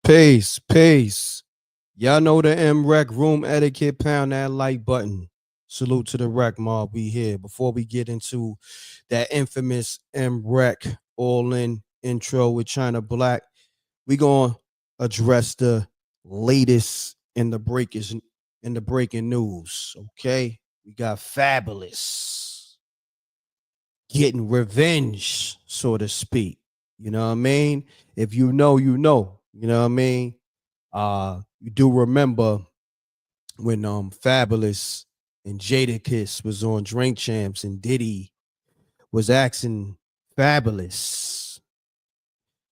Peace, peace. Y'all know the M.Reck room etiquette. Pound that like button. Salute to the rec mob. We here. Before we get into that infamous M.Reck all in intro with China Black, we gonna address the latest in the breaking news. Okay, we got Fabolous getting revenge, so to speak. You know what I mean? If you know, you know. You know what I mean? You do remember when Fabolous and Jadakiss was on Drink Champs and Diddy was asking Fabolous,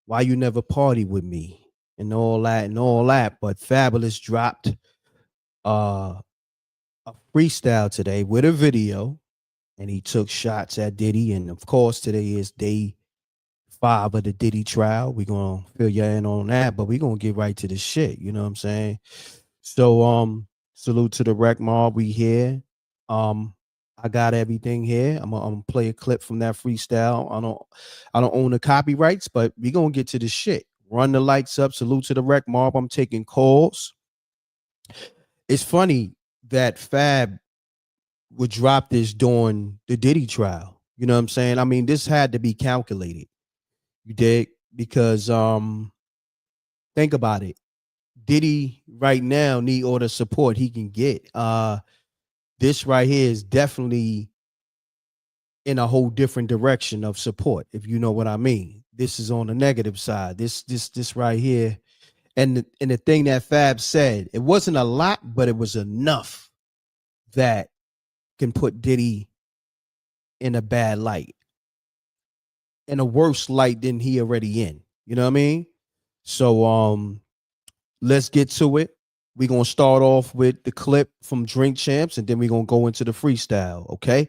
why you never party with me and all that and all that. But Fabolous dropped a freestyle today with a video and he took shots at Diddy. And of course, today is day 5 of the Diddy trial. We're gonna fill you in on that, but we're gonna get right to the shit. You know what I'm saying? So salute to the rec mob. We here. I got everything here. I'm gonna play a clip from that freestyle. I don't own the copyrights, but we gonna get to the shit. Run the lights up. Salute to the rec mob. I'm taking calls. It's funny that Fab would drop this during the Diddy trial. You know what I'm saying? I mean, this had to be calculated. You dig? Because think about it. Diddy right now need all the support he can get. This right here is definitely in a whole different direction of support, if you know what I mean. This is on the negative side. This right here. And the thing that Fab said, it wasn't a lot, but it was enough that can put Diddy in a bad light, in a worse light than he already in. You know what I mean? So let's get to it. We're gonna start off with the clip from Drink Champs, and then we're gonna go into the freestyle. Okay.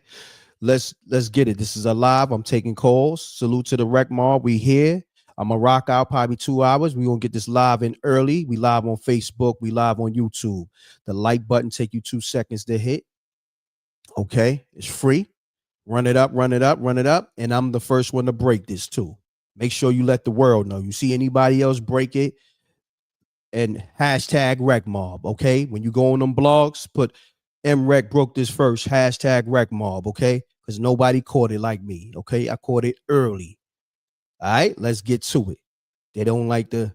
Let's get it. This is a live. I'm taking calls. Salute to the rec mob. We here. I'm gonna rock out probably 2 hours. We're gonna get this live in early. We live on Facebook. We live on YouTube. The like button take you 2 seconds to hit. Okay, it's free. Run it up, run it up, run it up. And I'm the first one to break this too. Make sure you let the world know. You see anybody else break it, and hashtag rec mob. Okay, when you go on them blogs, put M.Reck broke this first, hashtag rec mob. Okay, because nobody caught it like me. Okay, I caught it early. All right, let's get to it. They don't like to,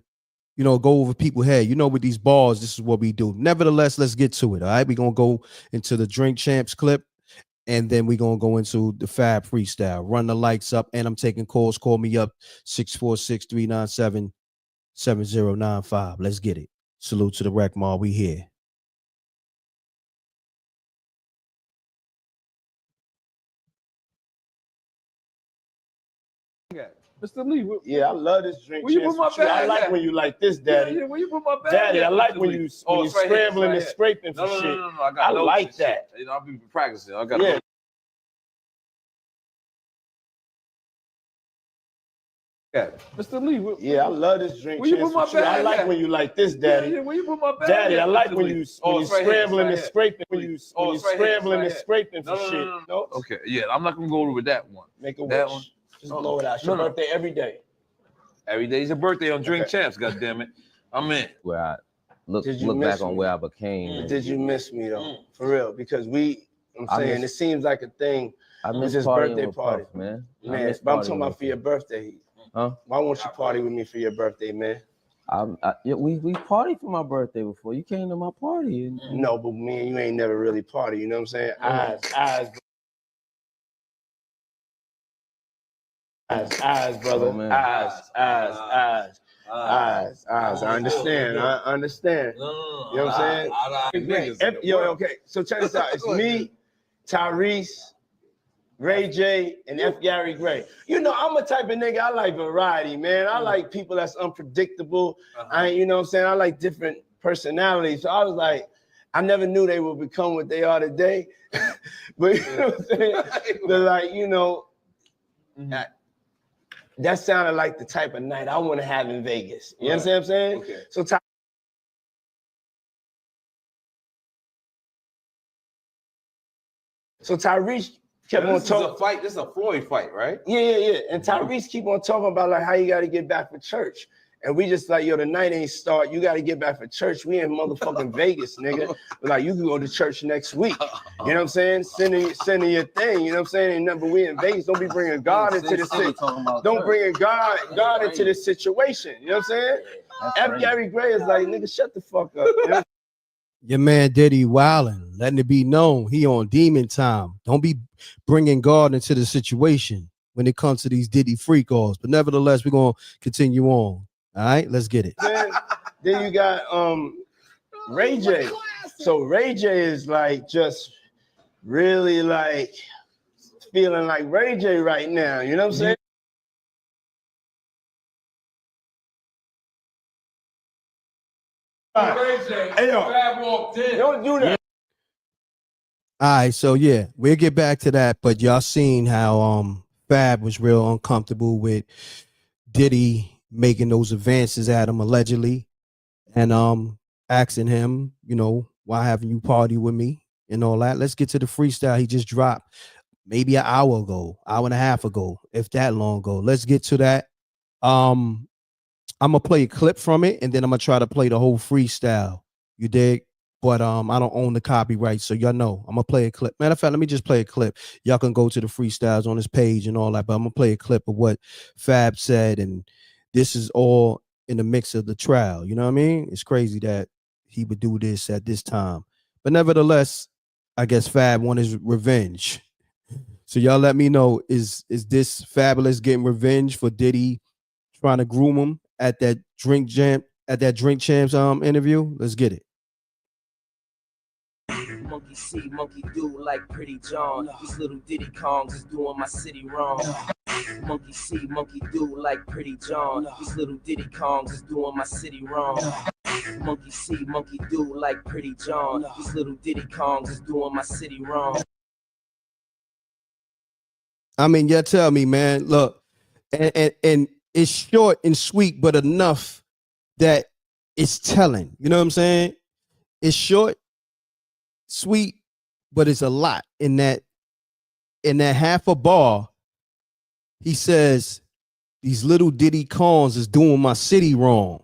go over people's head. With these bars, this is what we do. Nevertheless, let's get to it. All right, we're gonna go into the Drink Champs clip, and then we're gonna go into the Fab freestyle. Run the lights up, and I'm taking calls. Call me up 646-397-7095. Let's get it. Salute to the rec mob. We here. Mr. Lee, yeah, I love this drink. Where you put my bag? I like when you like this, Daddy. Yeah, where you put my bag? Daddy, I like Mr. when Lee? you Right scrambling here, and scraping for shit. No, I like that. Shit. I'll be practicing. I got Mr. Lee, yeah, I love this drink. Where you put my bag? I like when you like this, Daddy. Yeah, where you put my bag? Daddy, I like when you scrambling and here. scraping. When you scrambling and scraping for shit. No. Okay, yeah, I'm not gonna go with that one. Make a wish. That one. Just blow it out. It's your birthday every day. Every day's your birthday on Drink Champs. God damn it, I'm in. Where I look back on where I became. Did you miss me though? For real, because I'm saying it seems like a thing. I miss his birthday birthday party, Puff, man. But I'm talking about for your birthday. Huh? Why won't you party with me for your birthday, man? We partied for my birthday before. You came to my party. No, but me and you ain't never really party. You know what I'm saying? Eyes, brother. Oh, eyes. I understand. You know what I'm saying? Okay. So check this out. It's me, Tyrese, Ray J, and F. Gary Gray. I'm a type of nigga, I like variety, man. I like people that's unpredictable. You know what I'm saying? I like different personalities. So I was like, I never knew they would become what they are today. But you know what I'm saying? They're like, that sounded like the type of night I want to have in Vegas. You understand what I'm saying? Okay. So Tyrese kept on talking. This is a fight. This is a Floyd fight, right? Yeah. And Tyrese keep on talking about like how you got to get back for church. And we just like, yo, the night ain't start. You got to get back for church. We in motherfucking Vegas, nigga. Like, you can go to church next week. You know what I'm saying? Sending your thing. You know what I'm saying? Ain't nothing, we in Vegas. Don't be bringing God into this thing. Don't bring God into this situation. You know what I'm saying? Gary Gray is like, nigga, shut the fuck up. You know? Your man Diddy wildin', letting it be known he on demon time. Don't be bringing God into the situation when it comes to these Diddy freak offs. But nevertheless, we're gonna continue on. All right, let's get it. Then you got Ray J. So Ray J is like just really like feeling like Ray J right now. You know what I'm saying? Hey, yo, don't do that. All right, so yeah, we'll get back to that. But y'all seen how Fab was real uncomfortable with Diddy making those advances at him allegedly, and asking him, you know, why haven't you party with me and all that. Let's get to the freestyle he just dropped maybe an hour ago, hour and a half ago, if that long ago. Let's get to that. I'm gonna play a clip from it, and then I'm gonna try to play the whole freestyle. You dig? But I don't own the copyright, so y'all know I'm gonna play a clip. Matter of fact, let me just play a clip. Y'all can go to the freestyles on his page and all that, but I'm gonna play a clip of what Fab said, and this is all in the mix of the trial. You know what I mean? It's crazy that he would do this at this time, but nevertheless, I guess Fab wanted his revenge. So y'all let me know, is this Fabolous getting revenge for Diddy trying to groom him at that Drink Champs interview? Let's get it. Monkey see, monkey do like Pretty John. These little Diddy Kongs is doing my city wrong. Monkey see, monkey do like Pretty John. These little Diddy Kongs is doing my city wrong. Monkey see, monkey do like Pretty John. These little Diddy Kongs is doing my city wrong. I mean, y'all tell me, man. Look, and it's short and sweet, but enough that it's telling. You know what I'm saying? It's short, sweet, but it's a lot. In that half a bar, he says, these little Diddy Kongs is doing my city wrong.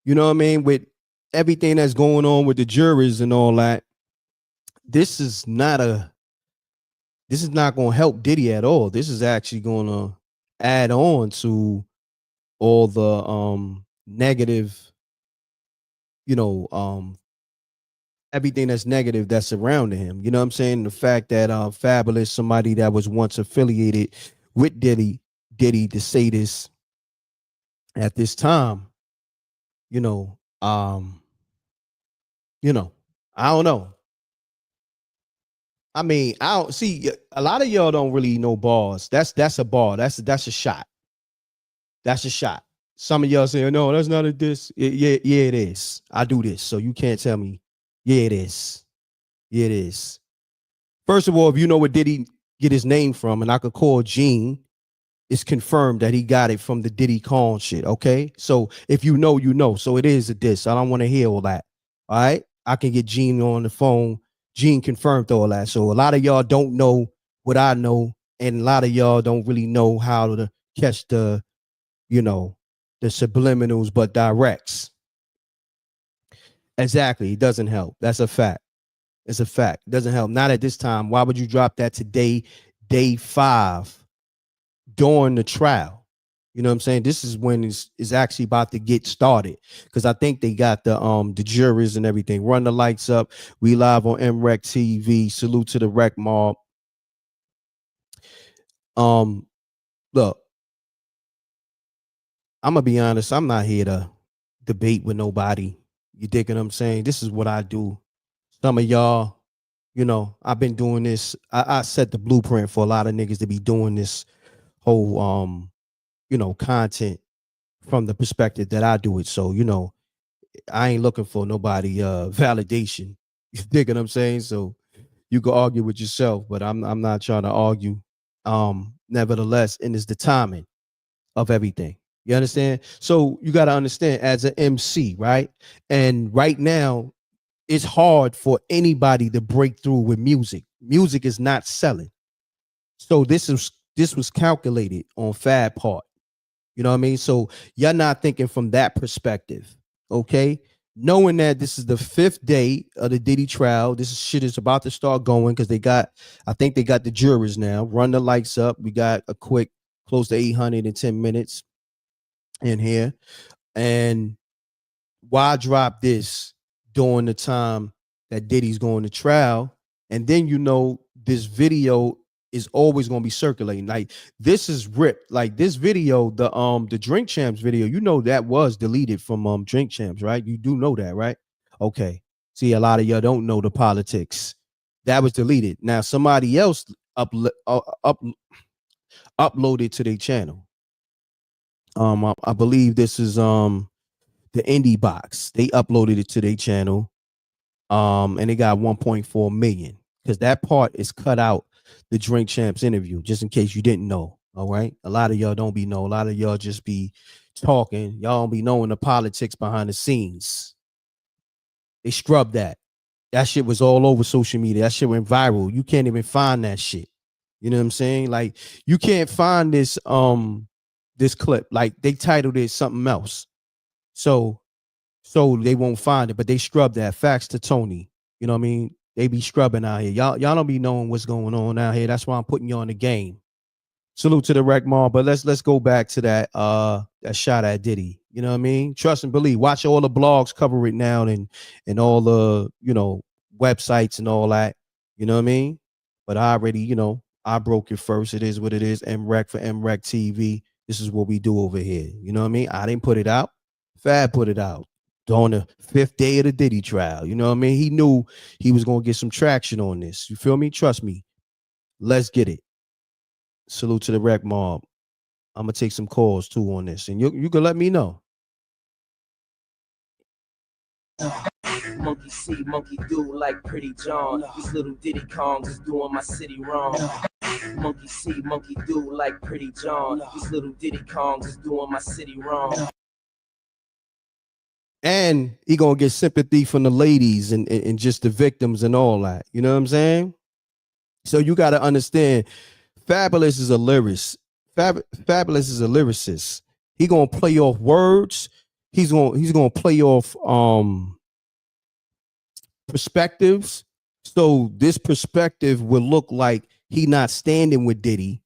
You know what I mean? With everything that's going on with the jurors and all that, this is not going to help Diddy at all. This is actually going to add on to all the negative, you know, everything that's negative that's surrounding him. You know what I'm saying? The fact that Fabolous, somebody that was once affiliated with Diddy to say this at this time, I don't know. I mean, I don't see a lot of y'all don't really know bars. That's a bar. That's a shot. That's a shot. Some of y'all say, no, that's not a diss. Yeah, it is. I do this, so you can't tell me. Yeah, it is. Yeah, it is. First of all, if you know where Diddy get his name from, and I could call Gene, it's confirmed that he got it from the Diddy Kong shit. Okay, so if you know, you know. So it is a diss. I don't want to hear all that. All right, I can get Gene on the phone. Gene confirmed all that. So a lot of y'all don't know what I know, and a lot of y'all don't really know how to catch the, the subliminals, but directs. Exactly. It doesn't help. That's a fact. It's a fact. It doesn't help. Not at this time. Why would you drop that today, day 5, during the trial? You know what I'm saying? This is when it's actually about to get started, because I think they got the jurors and everything. Run the lights up. We live on MRecktv. Salute to the Rec Mob. Look, I'm gonna be honest. I'm not here to debate with nobody. You dig what I'm saying? This is what I do. Some of y'all, I've been doing this. I set the blueprint for a lot of niggas to be doing this whole content from the perspective that I do it. So, I ain't looking for nobody validation. You dig what I'm saying? So you can argue with yourself, but I'm not trying to argue. Nevertheless, and it's the timing of everything. You understand? So you got to understand, as an MC, right? And right now, it's hard for anybody to break through with music. Music is not selling. So this was calculated on Fab part. You know what I mean? So you're not thinking from that perspective, okay? Knowing that this is the 5th day of the Diddy trial, this shit is about to start going because I think they got the jurors now. Run the lights up. We got a quick close to 810 minutes in here. And why drop this during the time that Diddy's going to trial? And then this video is always going to be circulating. Like this is ripped. Like this video, the Drink Champs video, that was deleted from Drink Champs, right? You do know that, right? Okay. See, a lot of y'all don't know the politics. That was deleted. Now somebody else uploaded to their channel. I believe this is the Indie Box. They uploaded it to their channel. And they got 1.4 million because that part is cut out the Drink Champs interview, just in case you didn't know. All right. A lot of y'all don't be know. A lot of y'all just be talking. Y'all don't be knowing the politics behind the scenes. They scrubbed that. That shit was all over social media. That shit went viral. You can't even find that shit. You know what I'm saying? Like you can't find this clip. Like they titled it something else. So they won't find it, but they scrub that. Facts to Tony. You know what I mean? They be scrubbing out here. Y'all don't be knowing what's going on out here. That's why I'm putting you on the game. Salute to the Rec Mall, but let's go back to that shot at Diddy. You know what I mean? Trust and believe. Watch all the blogs cover it now and all the websites and all that. You know what I mean? But I already I broke it first. It is what it is. M.Reck for MRecktv. This is what we do over here. You know what I mean? I didn't put it out. Fab put it out on the 5th day of the Diddy trial. You know what I mean? He knew he was going to get some traction on this. You feel me? Trust me. Let's get it. Salute to the Rec Mob. I'm going to take some calls too on this. And you can let me know. Monkey see, monkey do like Pretty John. These little Diddy Kongs is doing my city wrong. Monkey see, monkey do like Pretty John. These little Diddy Kongs is doing my city wrong. And he gonna get sympathy from the ladies and just the victims and all that. You know what I'm saying? So you got to understand, Fabolous is a lyricist. Fabolous is a lyricist. He gonna play off words. He's gonna play off perspectives. So this perspective will look like he not standing with Diddy,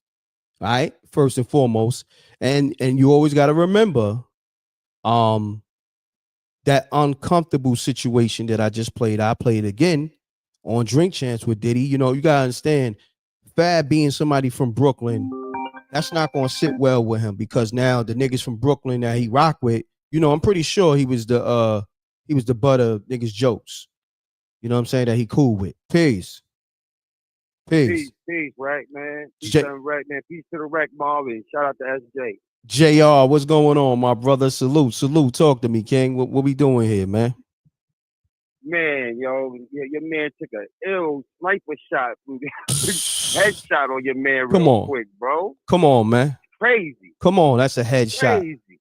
right? First and foremost, and you always got to remember, that uncomfortable situation that I just played. I played again on Drink Champs with Diddy. You gotta understand, Fab being somebody from Brooklyn, that's not gonna sit well with him because now the niggas from Brooklyn that he rock with, I'm pretty sure he was the butt of niggas jokes. You know what I'm saying? That he cool with. Peace. Peace, right, man. Peace, right, man. Peace to the Rec Mob and shout out to SJ. JR, what's going on, my brother? Salute. Talk to me, King. What we doing here, man? Man, your man took an ill sniper shot, headshot on your man real quick, bro. Come on, man. Crazy. Come on, that's a headshot. Crazy.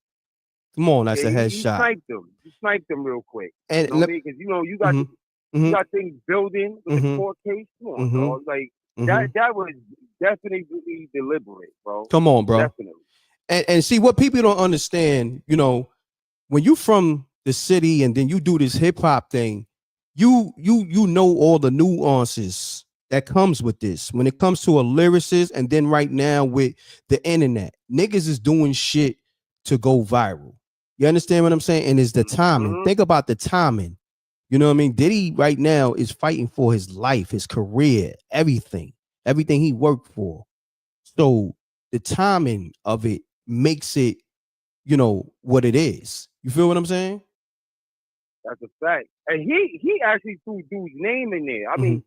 Come on, that's a headshot. He sniped him real quick. And because you got you got things building with the court case. Come on, bro. Like that was definitely deliberate, bro. Come on, bro. Definitely. And see what people don't understand, when you from the city and then you do this hip hop thing, you know all the nuances that comes with this. When it comes to a lyricist, and then right now with the internet, niggas is doing shit to go viral. You understand what I'm saying? And it's the timing. Think about the timing. You know what I mean? Diddy right now is fighting for his life, his career, everything he worked for. So the timing of it makes it, what it is. You feel what I'm saying? That's a fact. And he actually threw dude's name in there. I mean,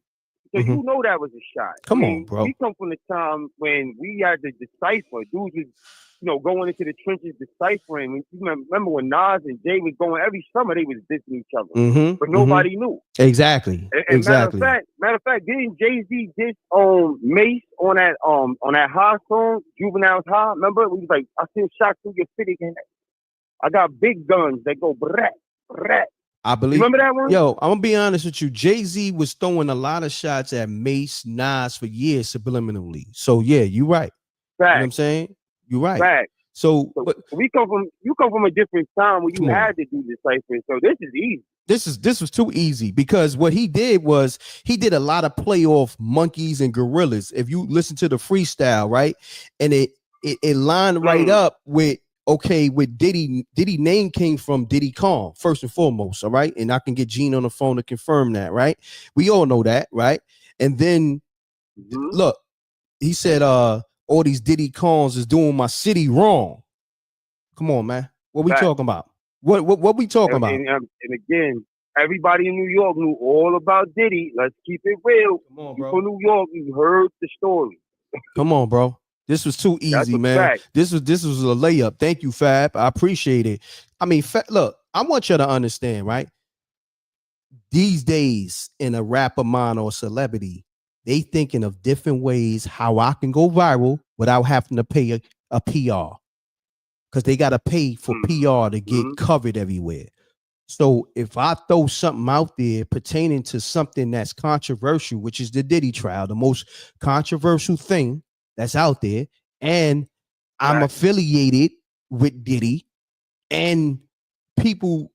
so you know that was a shot. Come on, bro. We come from the time when we had to decipher. Dudes was, going into the trenches deciphering. You remember when Nas and Jay was going every summer, they was dissing each other, but nobody knew. Exactly. And exactly. Matter of fact, didn't Jay-Z diss Mace on that High song, Juvenile's High? Remember? He was like, I seen shots through your city. I got big guns that go brat, brat. I believe. Remember that one? Yo, I'm gonna be honest with you. Jay-Z was throwing a lot of shots at Mace, Nas for years subliminally. So yeah, you're right. Fact. You know what I'm saying? You're right. Fact. So you come from a different time where you had to do this cipher. So this is easy. This was too easy because what he did was he did a lot of play off monkeys and gorillas. If you listen to the freestyle, right, and it lined right up with with Diddy. Diddy name came from Diddy Kong first and foremost, all right, and I can get Gene on the phone to confirm that, right? We all know that, right? And then look, he said, all these Diddy Kongs is doing my city wrong. Come on, man, what we talking about? What we talking about? And again, everybody in New York knew all about Diddy. Let's keep it real. Come on, bro. You from New York, you heard the story. Come on, bro. This was too easy, man. Fact. This was a layup. Thank you, Fab. I appreciate it. I mean, look, I want you to understand, right? These days, in a rapper mind or celebrity, they thinking of different ways how I can go viral without having to pay a PR. Because they got to pay for PR to get covered everywhere. So if I throw something out there pertaining to something that's controversial, which is the Diddy trial, the most controversial thing that's out there, and I'm affiliated with Diddy, and people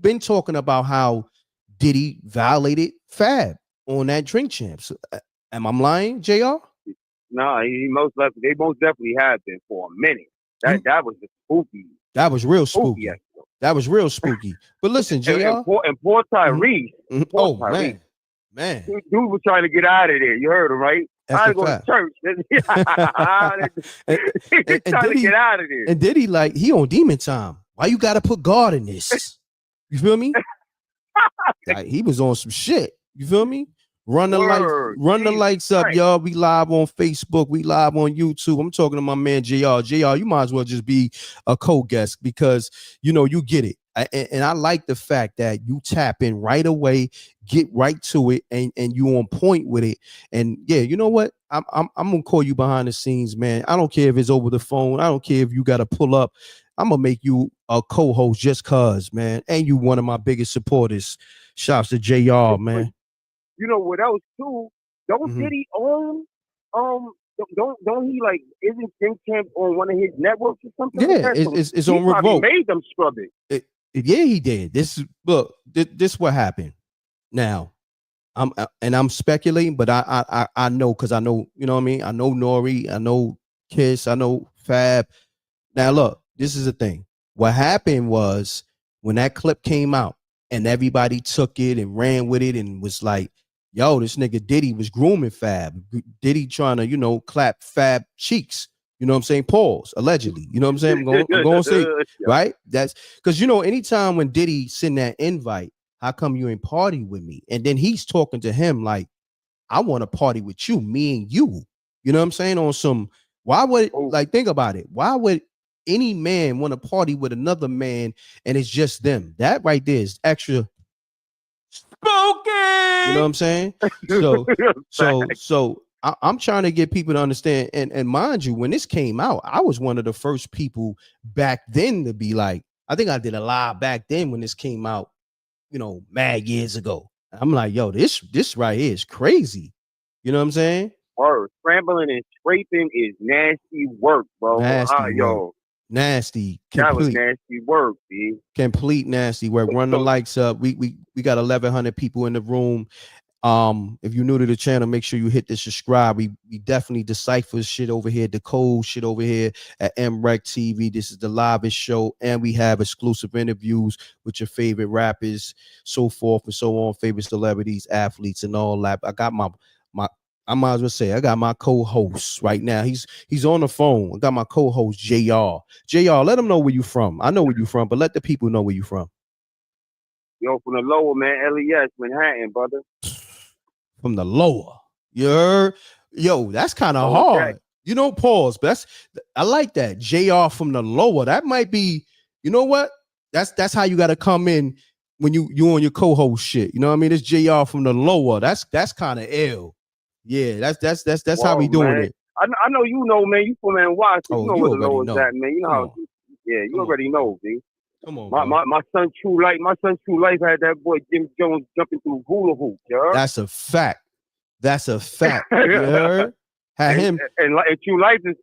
been talking about how Diddy violated Fab on that Drink Champs. Am I lying, JR? No, they most definitely have been for a minute. That was just spooky. That was real spooky. That was real spooky. But listen, JR. And poor Tyrese. Oh, Tyrese. Man. Dude was trying to get out of there. You heard him, right? I go to church. He's trying to get out of there. And Diddy, like, he on demon time. Why you got to put God in this? You feel me? Like, he was on some shit. You feel me? Run the lights up, y'all. We live on Facebook. We live on YouTube. I'm talking to my man JR. JR, you might as well just be a co-guest because you get it. And I like the fact that you tap in right away, get right to it, and you on point with it. And yeah, you know what? I'm gonna call you behind the scenes, man. I don't care if it's over the phone. I don't care if you got to pull up. I'm gonna make you a co-host just cause, man. And you one of my biggest supporters. Shouts to JR, man. You know what else too? Don't Diddy own don't he like isn't Think Champ on one of his networks or something? Yeah, it's on Revolt. Made them scrub it. Yeah, he did. This what happened. Now, I'm speculating, but I know because I know, you know what I mean? I know Nori, I know Kiss, I know Fab. Now look, this is the thing. What happened was when that clip came out and everybody took it and ran with it and was like, yo, this nigga Diddy was grooming Fab. Diddy trying to, clap Fab cheeks. You know what I'm saying? Pause, allegedly. You know what I'm saying? I'm going to say, right? That's because, anytime when Diddy send that invite, how come you ain't party with me? And then he's talking to him like, I want to party with you, me and you. You know what I'm saying? On some, why would, think about it. Why would any man want to party with another man and it's just them? That right there is extra spoken. You know what I'm saying? So I'm trying to get people to understand. And mind you, when this came out, I was one of the first people back then to be like, I think I did a live back then when this came out, mad years ago. I'm like, yo, this right here is crazy. You know what I'm saying? Scrambling and scraping is nasty work, bro. Nasty. That was nasty work, B. Complete nasty work. Run the lights up. We got 1,100 people in the room. If you're new to the channel, make sure you hit the subscribe. We definitely decipher shit over here, decode shit over here at MRecktv. This is the livest show, and we have exclusive interviews with your favorite rappers, so forth and so on, favorite celebrities, athletes, and all that. I got I might as well say I got my co-host right now. He's on the phone. I got my co-host JR. JR, let him know where you from. I know where you from, but let the people know where you from. Yo, from the lower, man, LES, Manhattan, brother. From the lower. You heard? Yo, that's kind of hard. Pause. But I like that. JR from the lower. That might be, you know what? That's how you got to come in when you on your co-host shit. You know what I mean? It's JR from the lower. That's kind of ill. Yeah, that's how we doing it. I know man. You from NY, so you know where the lower is at, man. You know how? Yeah, you already know, B. Come on, my son True Life had that boy Jim Jones jumping through hula hoop. That's a fact. You heard? Had him. And True Life is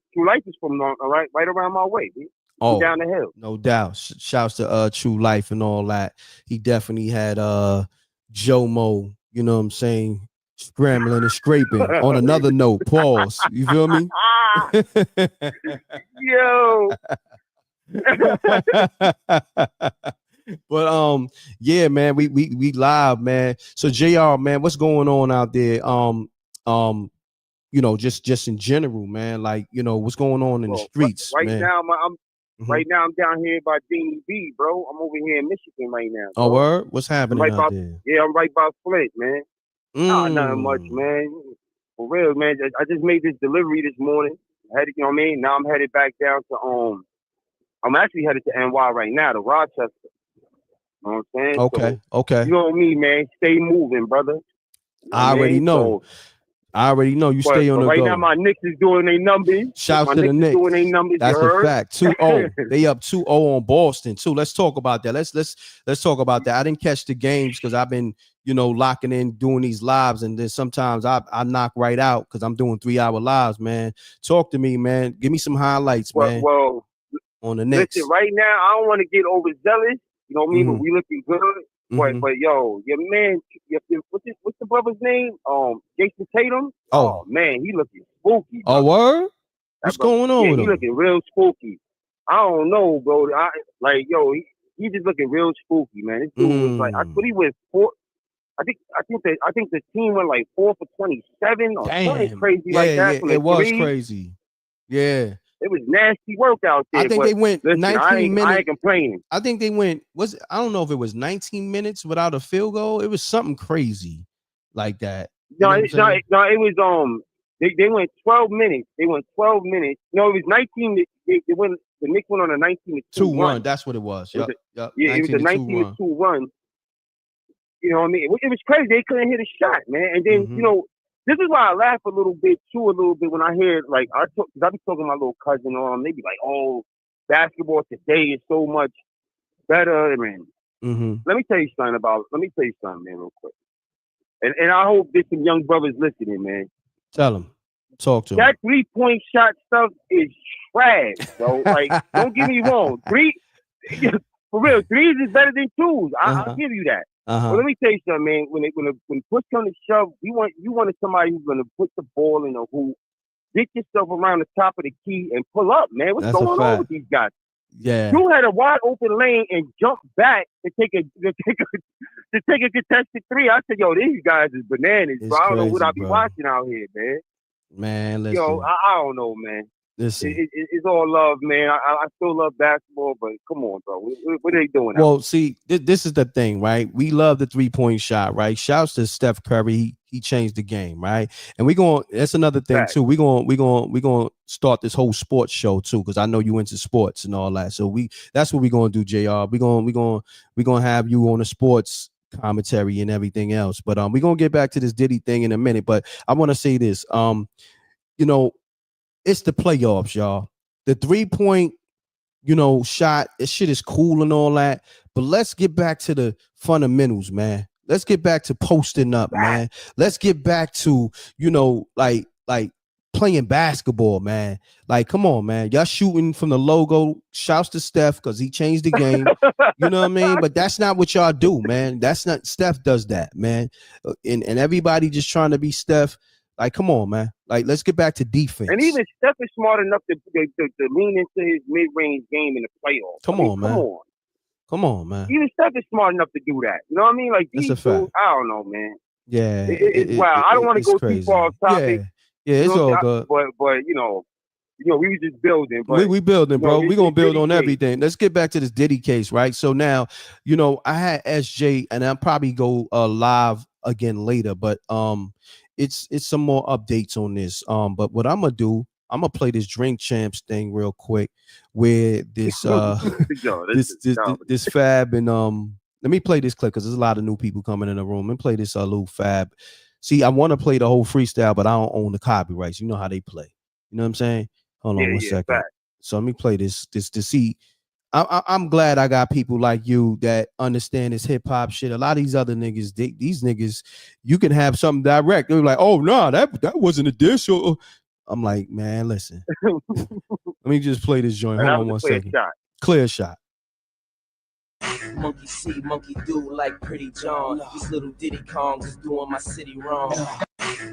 from right around my way. Dude. Oh, down the hill. No doubt. Shouts to True Life and all that. He definitely had Jomo, you know what I'm saying, scrambling and scraping. On another note, pause. You feel me? Yo. But yeah, man, we live, man. So JR, man, what's going on out there? You know, just in general, man. Like, you know, what's going on in the streets, right man? Now, right now I'm down here by Diddy B, bro. I'm over here in Michigan right now. Bro. Oh, word? What's happening out there? Yeah, I'm right by Flint, man. Nothing much, man. For real, man. I just made this delivery this morning. You know what I mean? Now I'm headed back down to I'm actually headed to NY right now, to Rochester. You know what I'm saying? Okay, okay. You know me, man. Stay moving, brother. I already know. I already know you stay on the go. Right now, my Knicks is doing their numbers. Shouts to the Knicks. Doing their numbers. That's a fact. 2-0. They up 2-0 on Boston too. Let's talk about that. Let's talk about that. I didn't catch the games because I've been, you know, locking in doing these lives, and then sometimes I knock right out because I'm doing 3-hour lives, man. Talk to me, man. Give me some highlights, man. Well, on the Knicks. Listen, right now I don't want to get overzealous. You know what I mean? But we looking good. But yo, your man, what's the brother's name? Jason Tatum. Oh man, he looking spooky. Bro. Oh word? What's going on with him? He looking real spooky. I don't know, bro. He just looking real spooky, man. This dude was like, I thought he was 4. I think the team went like 4 for 27 or something crazy like that. Yeah, it was crazy. Yeah. It was nasty work out there. I think they went 19 minutes. I ain't complaining. I think they went, I don't know if it was 19 minutes without a field goal. It was something crazy like that. No, it was they went 12 minutes. They went 12 minutes. No, it was 19. They went. The Knicks went on a 19-2 run. That's what it was. Yep. Yeah, it was a 19-2 run. You know what I mean? It was crazy. They couldn't hit a shot, man. And then you know. This is why I laugh a little bit when I hear, like, because I be talking to my little cousin on them. They be like, oh, basketball today is so much better. Man. Let me tell you something, man, real quick. And I hope there's some young brothers listening, man. Tell them. Talk to them. That 3-point shot stuff is trash, bro. Like, don't get me wrong. For real, 3s is better than 2s. I'll give you that. But let me tell you something, man. When push comes to shove, you wanted somebody who's gonna put the ball in the hoop, get yourself around the top of the key, and pull up, man. What's going on with these guys? Yeah, you had a wide open lane and jumped back to take a contested 3. I said, yo, these guys is bananas, bro. I don't know what I be watching out here, man. Man, listen. Yo, I don't know, man. Listen. It's all love, man. I still love basketball, but come on, bro. What are they doing? Well, see, this is the thing, right? We love the 3-point shot, right? Shouts to Steph Curry. He changed the game, right? And that's another thing too. We're going to start this whole sports show too, because I know you into sports and all that. So that's what we're going to do, JR. We're going to have you on the sports commentary and everything else. But we're going to get back to this Diddy thing in a minute. But I want to say this. You know, it's the playoffs, y'all. The 3-point, you know, shot, this shit is cool and all that. But let's get back to the fundamentals, man. Let's get back to posting up, man. Let's get back to, you know, like playing basketball, man. Like, come on, man. Y'all shooting from the logo. Shouts to Steph because he changed the game. You know what I mean? But that's not what y'all do, man. That's not, Steph does that, man. And everybody just trying to be Steph. Like, come on, man. Like, let's get back to defense. And even Steph is smart enough to lean into his mid-range game in the playoffs. Come on, man. Even Steph is smart enough to do that. You know what I mean? Like, that's a fact. I don't know, man. Yeah. Wow. I don't want to go too far off topic. Yeah, it's all good. But you know, we were just building. But we building, bro. We're gonna build on everything. Let's get back to this Diddy case, right? So now, you know, I had SJ, and I'll probably go live again later, but it's some more updates on this. But what I'm gonna do, I'm gonna play this Drink Champs thing real quick, where this this Fab and let me play this clip because there's a lot of new people coming in the room, and play this little Fab. See, I want to play the whole freestyle, but I don't own the copyrights. You know how they play. You know what I'm saying? Hold on one second. Fact. So let me play this to see. I'm glad I got people like you that understand this hip hop shit. A lot of these other niggas, these niggas, you can have something direct. They're like, oh no, that wasn't a diss. Or I'm like, man, listen. Let me just play this joint. And Hold that on was one a clear second. shot. Clear shot. Monkey see, monkey do like Pretty John. These little Diddy Kongs is doing my city wrong.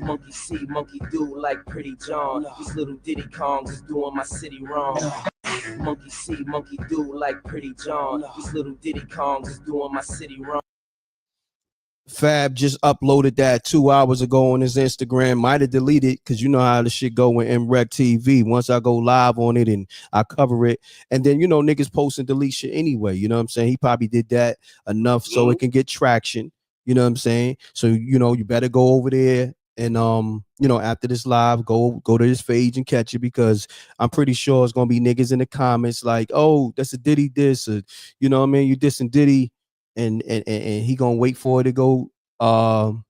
Monkey see, monkey do like Pretty John. These little Diddy Kongs is doing my city wrong. Monkey see, monkey do like Pretty John. These little Diddy Kongs is doing my city wrong. Fab just uploaded that 2 hours ago on his Instagram. Might have deleted because you know how the shit go with MRecktv. Once I go live on it and I cover it, and then niggas post and delete shit anyway. You know what I'm saying? He probably did that enough so it can get traction. You know what I'm saying? So you better go over there and after this live, go to this page and catch it, because I'm pretty sure it's gonna be niggas in the comments like, oh, that's a Diddy diss, or you know what I mean? You dissing Diddy. And he gonna wait for it to go viral,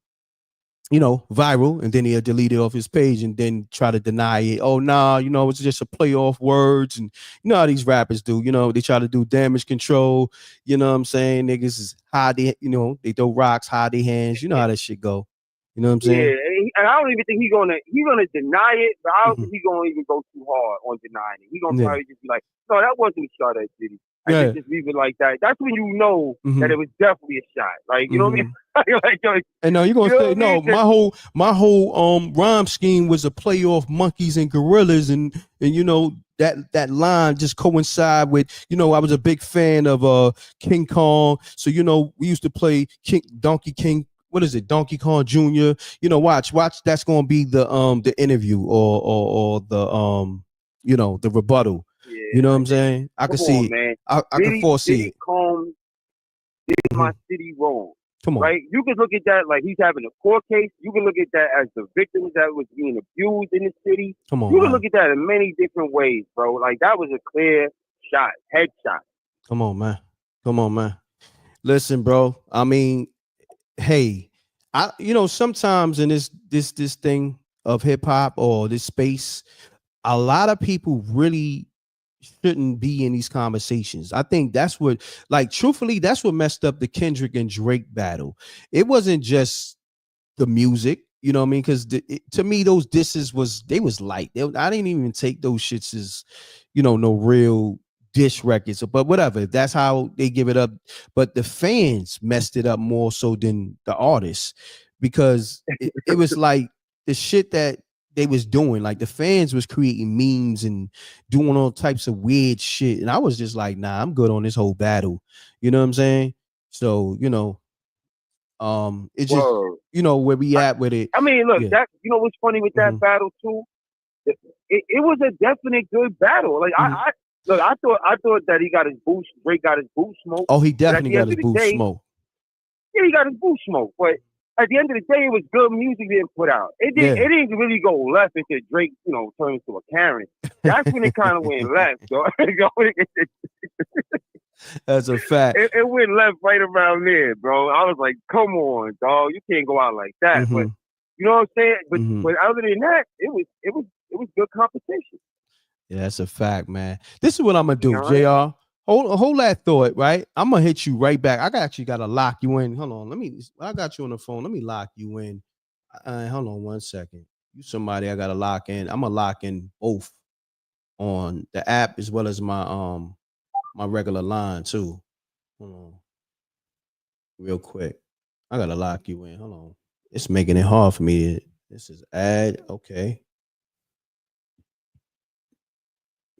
and then he'll delete it off his page and then try to deny it. Oh nah, it's just a play off words, and you know how these rappers do. They try to do damage control. You know what I'm saying? Niggas is hide they throw rocks, hide their hands. You know how that shit go. You know what I'm saying? Yeah, and I don't even think he's gonna deny it, but I don't think he's gonna even go too hard on denying it. He's gonna probably just be like, no, that wasn't a shot at Diddy. I just leave it like that. That's when you know that it was definitely a shot. Like, you know what I mean? like, and no, you're gonna say no. My whole rhyme scheme was a play off monkeys and gorillas, and that line just coincide with I was a big fan of King Kong, so we used to play Donkey King. What is it, Donkey Kong Jr.? Watch. That's gonna be the interview or the the rebuttal. Yeah, you know what I'm saying? I can see it. Man. I can foresee it. Kong did my city wrong. Come on. Right? You can look at that like he's having a court case. You can look at that as the victims that was being abused in the city. Come on. You can look at that in many different ways, bro. Like that was a clear shot, headshot. Come on, man. Listen, bro. I mean, hey, sometimes in this thing of hip hop or this space, a lot of people really shouldn't be in these conversations. I think that's what, truthfully, that's what messed up the Kendrick and Drake battle. It wasn't just the music, you know what I mean? Because to me, those disses was light. I didn't even take those shits as, no real diss records, but whatever. That's how they give it up. But the fans messed it up more so than the artists, because it was like the shit that they was doing, like the fans was creating memes and doing all types of weird shit, and I was just like, nah, I'm good on this whole battle. You know what I'm saying? So it's just where we at with it. I mean, look, that what's funny with that battle too? It was a definite good battle. Like I thought that he got his boost. Drake got his boost smoke. Oh, he definitely got his boost smoke. Yeah, he got his boost smoke, but at the end of the day, it was good music being put out. It didn't really go left until Drake, turned into a Karen. That's when it kind of went left. So that's a fact. It went left right around there, bro. I was like, come on, dog, you can't go out like that. But you know what I'm saying? But other than that, it was good competition. Yeah, that's a fact, man. This is what I'm gonna do, JR. Hold that thought, right? I'm gonna hit you right back. I actually gotta lock you in. Hold on, I got you on the phone. Let me lock you in. Hold on 1 second. You somebody I gotta lock in. I'm gonna lock in both on the app as well as my my regular line too. Hold on, real quick. I gotta lock you in. Hold on. It's making it hard for me. This is ad. Okay.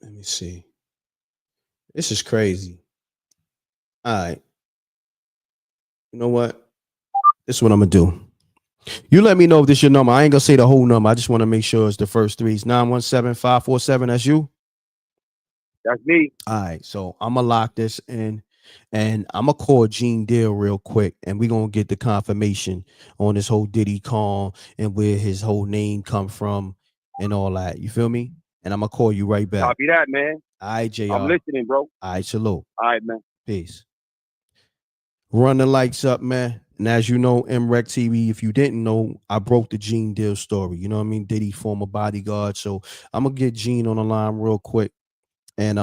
Let me see. This is crazy. All right. You know what? This is what I'm going to do. You let me know if this is your number. I ain't going to say the whole number. I just want to make sure it's the first three. It's 917-547. That's you? That's me. All right. So I'm going to lock this in, and I'm going to call Gene Deal real quick, and we're going to get the confirmation on this whole Diddy Kong and where his whole name come from and all that. You feel me? And I'm going to call you right back. Copy that, man. All right, JR. I'm listening, bro. All right, salute. All right, man. Peace. Run the lights up, man. And as you know, MRecktv, if you didn't know, I broke the Gene Deal story. You know what I mean? Diddy, former bodyguard. So I'm going to get Gene on the line real quick. And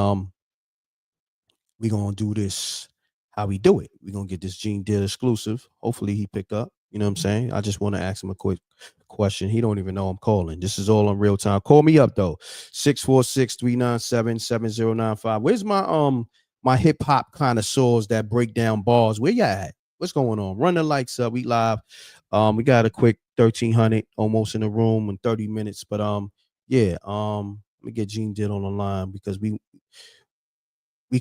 we're going to do this how we do it. We're going to get this Gene Deal exclusive. Hopefully he pick up. You know what I'm saying? I just want to ask him a quick question. He don't even know I'm calling. This is all in real time. Call me up though. 646-397-7095. Where's my my hip hop connoisseurs that break down bars? Where you at? What's going on? Run the lights up. We live. We got a quick 1300 almost in the room in 30 minutes. But yeah, let me get Gene Dill on the line because we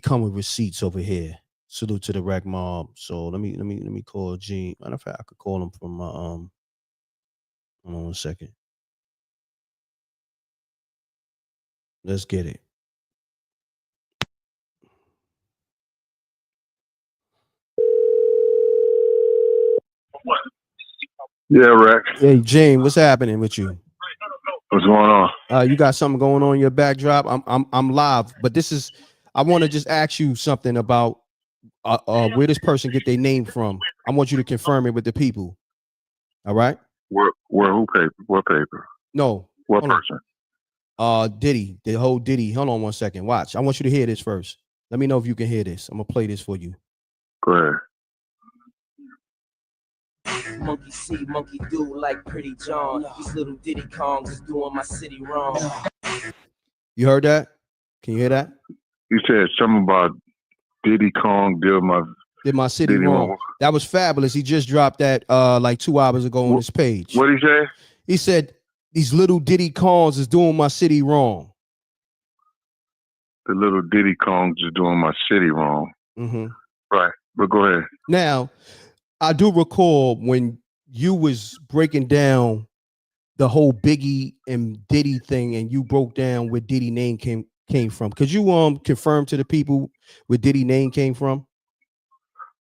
come with receipts over here. Salute to the Rack Mob. So let me call Gene. Matter of fact, I could call him from my hold on 1 second. Let's get it. Yeah, Rex. Hey Gene, what's happening with you? What's going on? You got something going on in your backdrop? I'm live, but this is I want to just ask you something about where this person get their name from. I want you to confirm it with the people. All right? Where who paper? What paper? No. What person? Diddy, the whole Diddy. Hold on 1 second. Watch. I want you to hear this first. Let me know if you can hear this. I'm gonna play this for you. Go ahead. Monkey see, monkey do like Pretty John. These little Diddy Kongs is doing my city wrong. You heard that? Can you hear that? You said something about Diddy Kong did my city Diddy wrong. wrong. That was Fabolous. He just dropped that like 2 hours ago on his page. What did he say? He said these little Diddy Kongs is doing my city wrong. The little Diddy Kongs is doing my city wrong. Mm-hmm. Right. But go ahead. Now, I do recall when you was breaking down the whole Biggie and Diddy thing, and you broke down where Diddy name came from. Could you confirm to the people where Diddy name came from?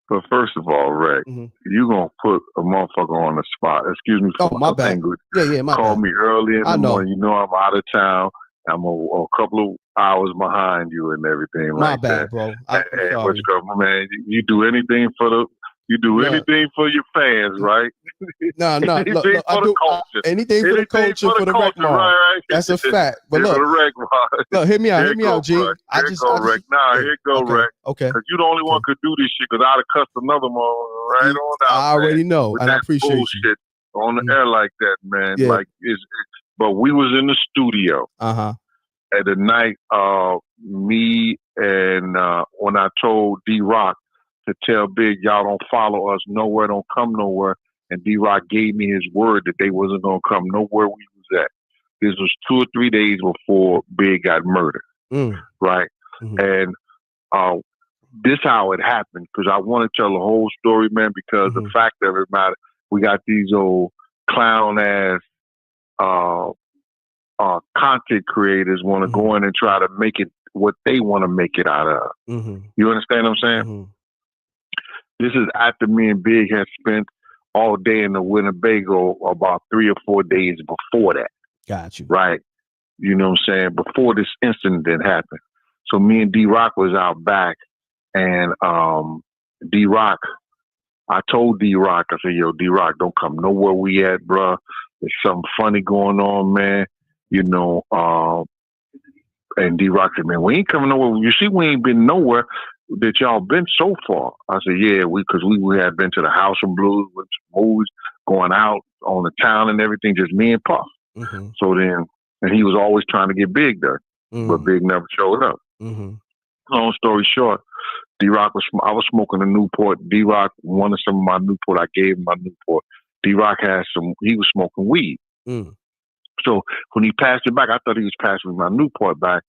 But first of all, Rex, you gonna put a motherfucker on the spot. Excuse me for my bad. language. Yeah, my Call bad. me early in the know. morning. You know I'm out of town. I'm a couple of hours behind you and everything My like bad, that. bro. And what's up, man? You do anything for the anything for your fans, right? No. Anything Look, for the culture. Anything for the culture, for the Rack Mob. Right. That's a fact. But look, look, for the Rack Mob. Look, hear me out, G. Here go, Rex. Okay. Because you the only one could do this shit. Because I'd have cussed another one right on out. I already know, and I appreciate bullshit you on the air like that, man. Yeah. Like but we was in the studio. At the night, me and when I told D-Rock to tell Big, y'all don't follow us nowhere, don't come nowhere. And D-Rock gave me his word that they wasn't going to come nowhere we was at. This was 2 or 3 days before Big got murdered, right? And this how it happened, because I want to tell the whole story, man, because the fact of it matter, we got these old clown-ass content creators want to go in and try to make it what they want to make it out of. You understand what I'm saying? This is after me and Big had spent all day in the Winnebago about 3 or 4 days before that. Got you. Right. You know what I'm saying? Before this incident happened. So me and D-Rock was out back, and D-Rock, I told D-Rock, I said, yo, D-Rock, don't come nowhere we at, bruh. There's something funny going on, man. You know, and D-Rock said, man, we ain't coming nowhere. You see, we ain't been nowhere that y'all been so far. I said, yeah, because we had been to the House of Blues, with movies, going out on the town and everything, just me and Puff. So then, and he was always trying to get Big there, but Big never showed up. Long story short, D-Rock I was smoking a Newport. D-Rock wanted some of my Newport. I gave him my Newport. D-Rock he was smoking weed. So when he passed it back, I thought he was passing me my Newport back.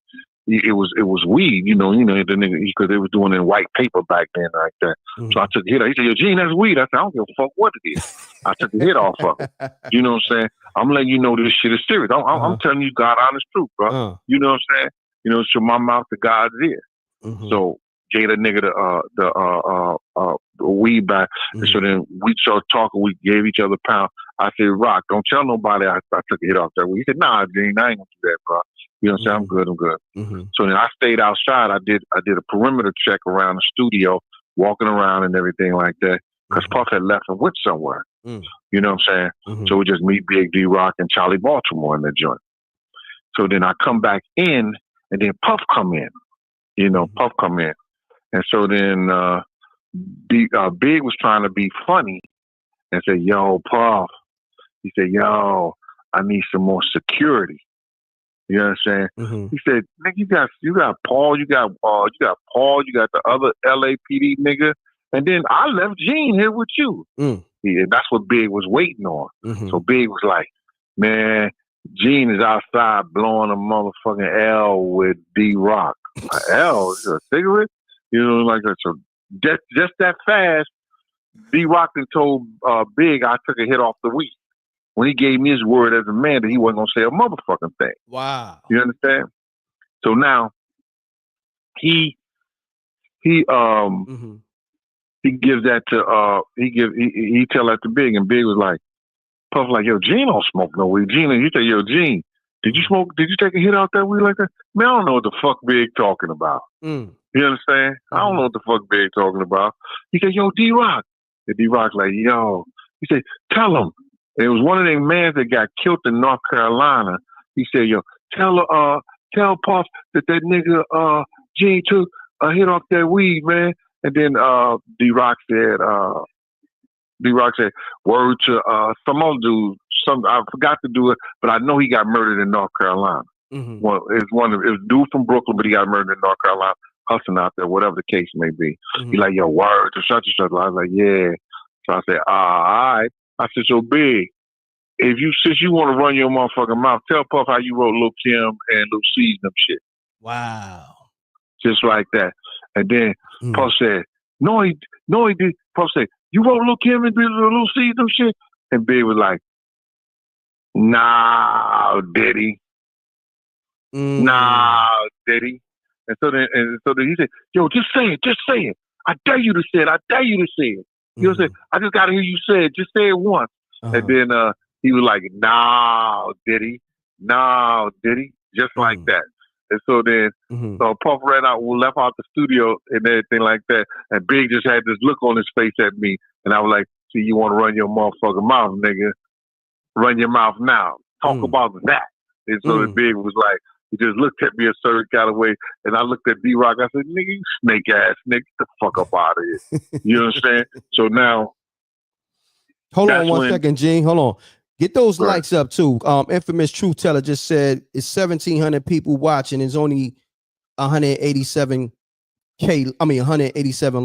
It was weed, the nigga, because they was doing it in white paper back then like that. So I took a hit. He said, yo, Gene, that's weed. I said, I don't give a fuck what it is. I took a hit off of it. You know what I'm saying? I'm letting you know this shit is serious. I'm telling you God honest truth, bro. You know what I'm saying? So my mouth to God's ear. So gave the nigga the weed back. And so then we started talking. We gave each other a pound. I said, Rock, don't tell nobody I took a hit off that weed. He said, nah, Gene, I ain't gonna do that, bro. You know what I'm saying? I'm good. So then I stayed outside. I did a perimeter check around the studio, walking around and everything like that, because Puff had left and went somewhere. You know what I'm saying? So we just meet Big D-Rock and Charlie Baltimore in the joint. So then I come back in, and then Puff come in. Puff come in. And so then Big was trying to be funny and say, yo, Puff, He said, yo, I need some more security. You know what I'm saying? Mm-hmm. He said, nigga, you got Paul, you got Paul, you got the other LAPD nigga, and then I left Gene here with you. That's what Big was waiting on. Mm-hmm. So Big was like, man, Gene is outside blowing a motherfucking L with D-Rock. L? Is it a cigarette? You know, like that. So just that fast, D-Rock then told Big I took a hit off the weed. When he gave me his word as a man that he wasn't going to say a motherfucking thing. Wow. You understand? So now, he gives that to, he tell that to Big, and Big was like, Puff like, yo, Gene don't smoke no weed. Gene, and he said, yo, Gene, did you take a hit out that weed like that? Man, I don't know what the fuck Big talking about. You understand? I don't know what the fuck Big talking about. He said, yo, D-Rock. And D-Rock's like, yo. He said, tell him. And it was one of them mans that got killed in North Carolina. He said, yo, tell Puff that nigga Gene took a hit off that weed, man. And then D-Rock said, word to some other dude. I forgot to do it, but I know he got murdered in North Carolina. Well, it was a dude from Brooklyn, but he got murdered in North Carolina, hustling out there, whatever the case may be. He like, yo, word to such and such. I was like, yeah. So I said, all right. I said, so Big, since you want to run your motherfucking mouth, tell Puff how you wrote Lil Kim and Lil C's them shit. Wow. Just like that. And then Puff said, no, he did. Puff said, you wrote Lil Kim and Lil C's them shit? And Big was like, nah, Diddy. Nah, Diddy. And so then he said, yo, just say it. I dare you to say it. You know what I'm saying? I just got to hear you say it. Just say it once. And then he was like, nah, Diddy. Just like that. And so then so Puff ran out, left out the studio and everything like that. And Big just had this look on his face at me. And I was like, see, you want to run your motherfucking mouth, nigga. Run your mouth now. Talk about that. And so the Big was like, he just looked at me a certain kind of way. And I looked at D-Rock. I said, nigga, you snake ass nigga. Get the fuck up out of here. You know what I'm saying? So now. Hold on one second, Gene. Hold on. Get those likes up too. Infamous Truth Teller just said it's 1,700 people watching. It's only 187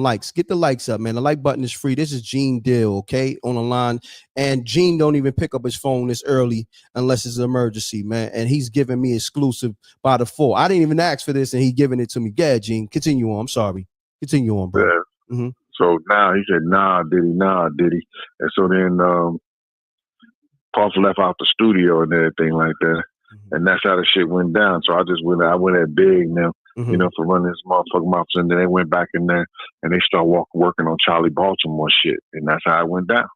likes. Get the likes up, man. The like button is free. This is Gene Dill, okay, on the line. And Gene don't even pick up his phone this early unless it's an emergency, man. And he's giving me exclusive by the 4. I didn't even ask for this, and he giving it to me. Yeah, Gene, continue on. I'm sorry. Continue on, bro. Yeah. So now he said, nah, Diddy. And so then Puff left out the studio and everything like that. And that's how the shit went down. So I went at Big now, you know, for running this motherfucking mouth. And then they went back in there and they started working on Charlie Baltimore shit. And that's how it went down.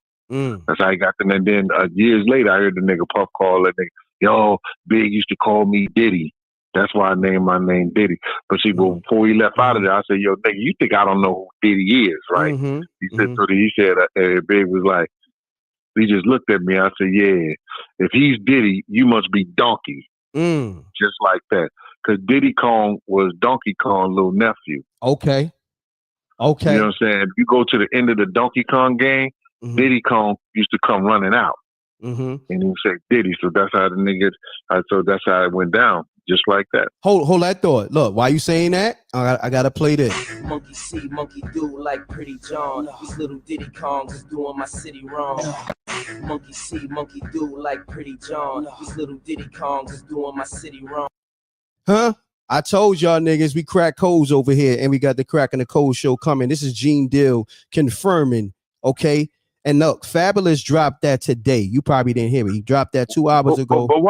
That's how he got them. And then years later, I heard the nigga Puff call that nigga, yo, Big used to call me Diddy. That's why I named my name Diddy. But see, before he left out of there, I said, yo, nigga, you think I don't know who Diddy is, right? He said, Big was like, he just looked at me. I said, yeah, if he's Diddy, you must be Donkey. Just like that. Because Diddy Kong was Donkey Kong's little nephew. Okay. You know what I'm saying? If you go to the end of the Donkey Kong game, Diddy Kong used to come running out. And he would say Diddy. So that's how the nigga, so that's how it went down. Just like that. Hold that thought. Look, why you saying that? I gotta play this. Monkey see, monkey do like Pretty John. These little Diddy Kongs is doing my city wrong. Monkey see, monkey do like Pretty John. These little Diddy Kongs is doing my city wrong. Huh? I told y'all niggas we crack codes over here, and we got the Crack in the Code show coming. This is Gene Dill confirming, okay? And look, Fabolous dropped that today. You probably didn't hear it. He dropped that 2 hours ago. But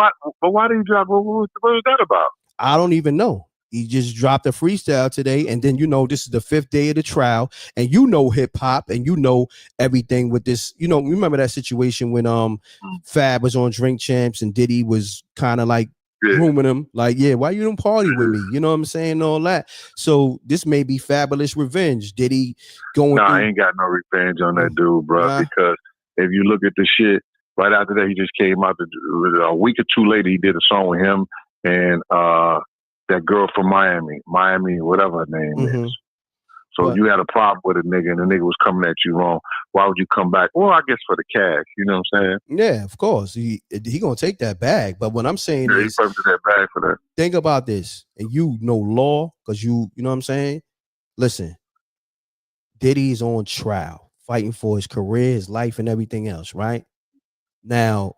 why did he drop? What was that about? I don't even know. He just dropped a freestyle today, and then this is the 5th day of the trial, and hip hop, and everything with this. Remember that situation when Fab was on Drink Champs and Diddy was kind of like grooming him, like, yeah, why you don't party with me? You know what I'm saying? All that. So this may be Fabolous revenge. Diddy going? I ain't got no revenge on that dude, bro. Because if you look at the shit right after that, he just came out. A week or 2 later, he did a song with him and that girl from Miami, whatever her name is. So you had a problem with a nigga and the nigga was coming at you wrong. Why would you come back? Well, I guess for the cash. You know what I'm saying? Yeah, of course. He gonna take that bag. But what I'm saying Yeah, is, he's perfect that bag for that. think about this, and you know law, because you know what I'm saying. Listen, Diddy's on trial, fighting for his career, his life, and everything else. Right now,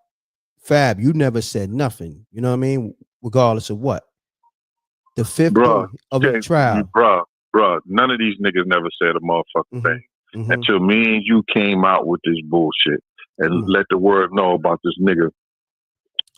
Fab, you never said nothing. You know what I mean? Regardless of what. The fifth day of the trial. Bruh, none of these niggas never said a motherfucking thing until me and you came out with this bullshit and let the world know about this nigga,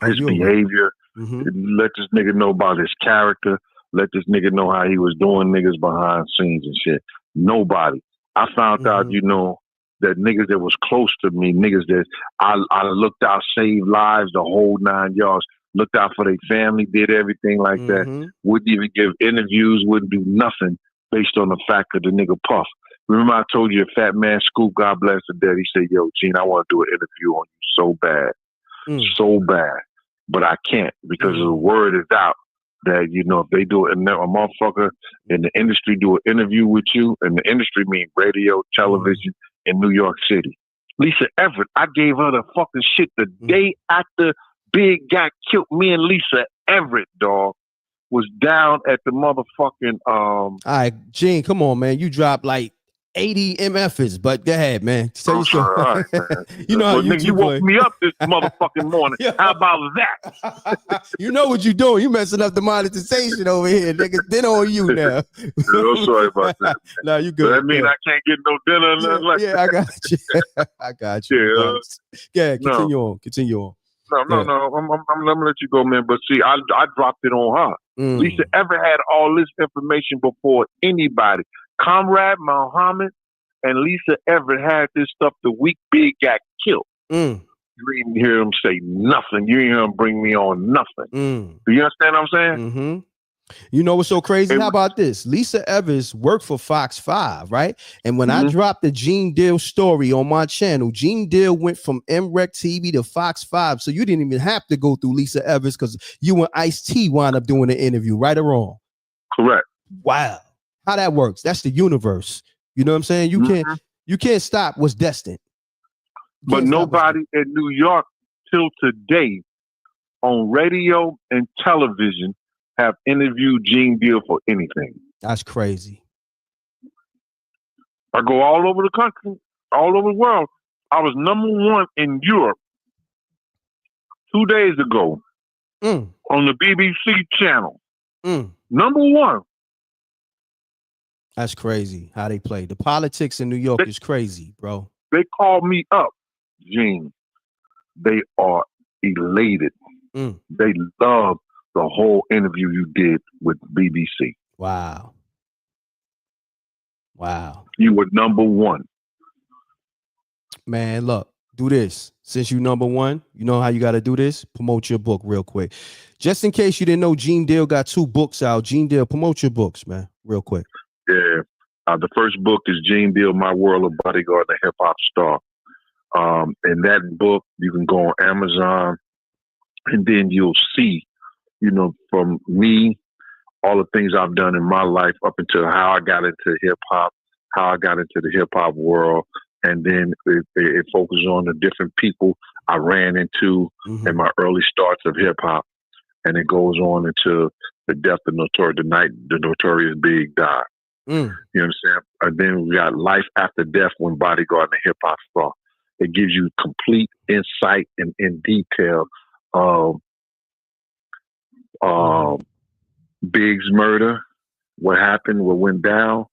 his behavior. Let this nigga know about his character. Let this nigga know how he was doing niggas behind scenes and shit. Nobody. I found out, you know, that niggas that was close to me, niggas that I looked out, saved lives, the whole 9 yards. Looked out for their family, did everything like that. Wouldn't even give interviews, wouldn't do nothing based on the fact of the nigga Puff. Remember I told you, Fat Man Scoop, God bless the dead, he said, yo, Gene, I want to do an interview on you so bad. But I can't because the word is out that, you know, if they do it, and a motherfucker in the industry do an interview with you, and the industry means radio, television in New York City. Lisa Everett, I gave her the fucking shit the day after Big got killed. Me and Lisa Everett, dog, was down at the motherfucking All right, Gene, come on, man. You dropped like 80 MFs, but go ahead, man. Tell your story. Right, man. You know how nigga, you woke me up this motherfucking morning. How about that? You know what you doing. You messing up the monetization over here, nigga. Then on you now. I'm sorry about that. No, you good. So that mean I can't get no dinner or nothing like that? Yeah, I got you. I got you. Yeah, continue on. No. I'm gonna let you go, man. But see, I dropped it on her. Lisa Everett had all this information before anybody. Comrade Muhammad and Lisa Everett had this stuff the week Big got killed. You didn't hear them say nothing. You didn't hear them bring me on nothing. Do you understand what I'm saying? You know what's so crazy? How about this? Lisa Evers worked for Fox 5, right? And when I dropped the Gene Deal story on my channel, Gene Deal went from MRecktv to Fox 5. So you didn't even have to go through Lisa Evers because you and Ice-T wound up doing the interview, right or wrong? Correct. Wow. How that works. That's the universe. You know what I'm saying? You can't stop what's destined. But nobody in New York till today on radio and television have interviewed Gene Deal for anything. That's crazy. I go all over the country, all over the world. I was #1 in Europe 2 days ago on the BBC channel. #1. That's crazy how they play. The politics in New York is crazy, bro. They called me up, Gene. They are elated. They love the whole interview you did with BBC. Wow. You were #1. Man, look, do this. Since you #1, you know how you got to do this? Promote your book real quick. Just in case you didn't know, Gene Deal got 2 books out. Gene Deal, promote your books, man, real quick. Yeah. The first book is Gene Deal, My World of Bodyguard, the Hip Hop Star. In that book, you can go on Amazon and then you'll see, you know, from me, all the things I've done in my life up until how I got into hip hop, how I got into the hip hop world. And then it focuses on the different people I ran into in my early starts of hip hop. And it goes on into the death of the night the Notorious Big died. You understand? And then we got Life After Death when Bodyguard and the Hip Hop Star. It gives you complete insight and in detail of Big's murder, what happened, what went down,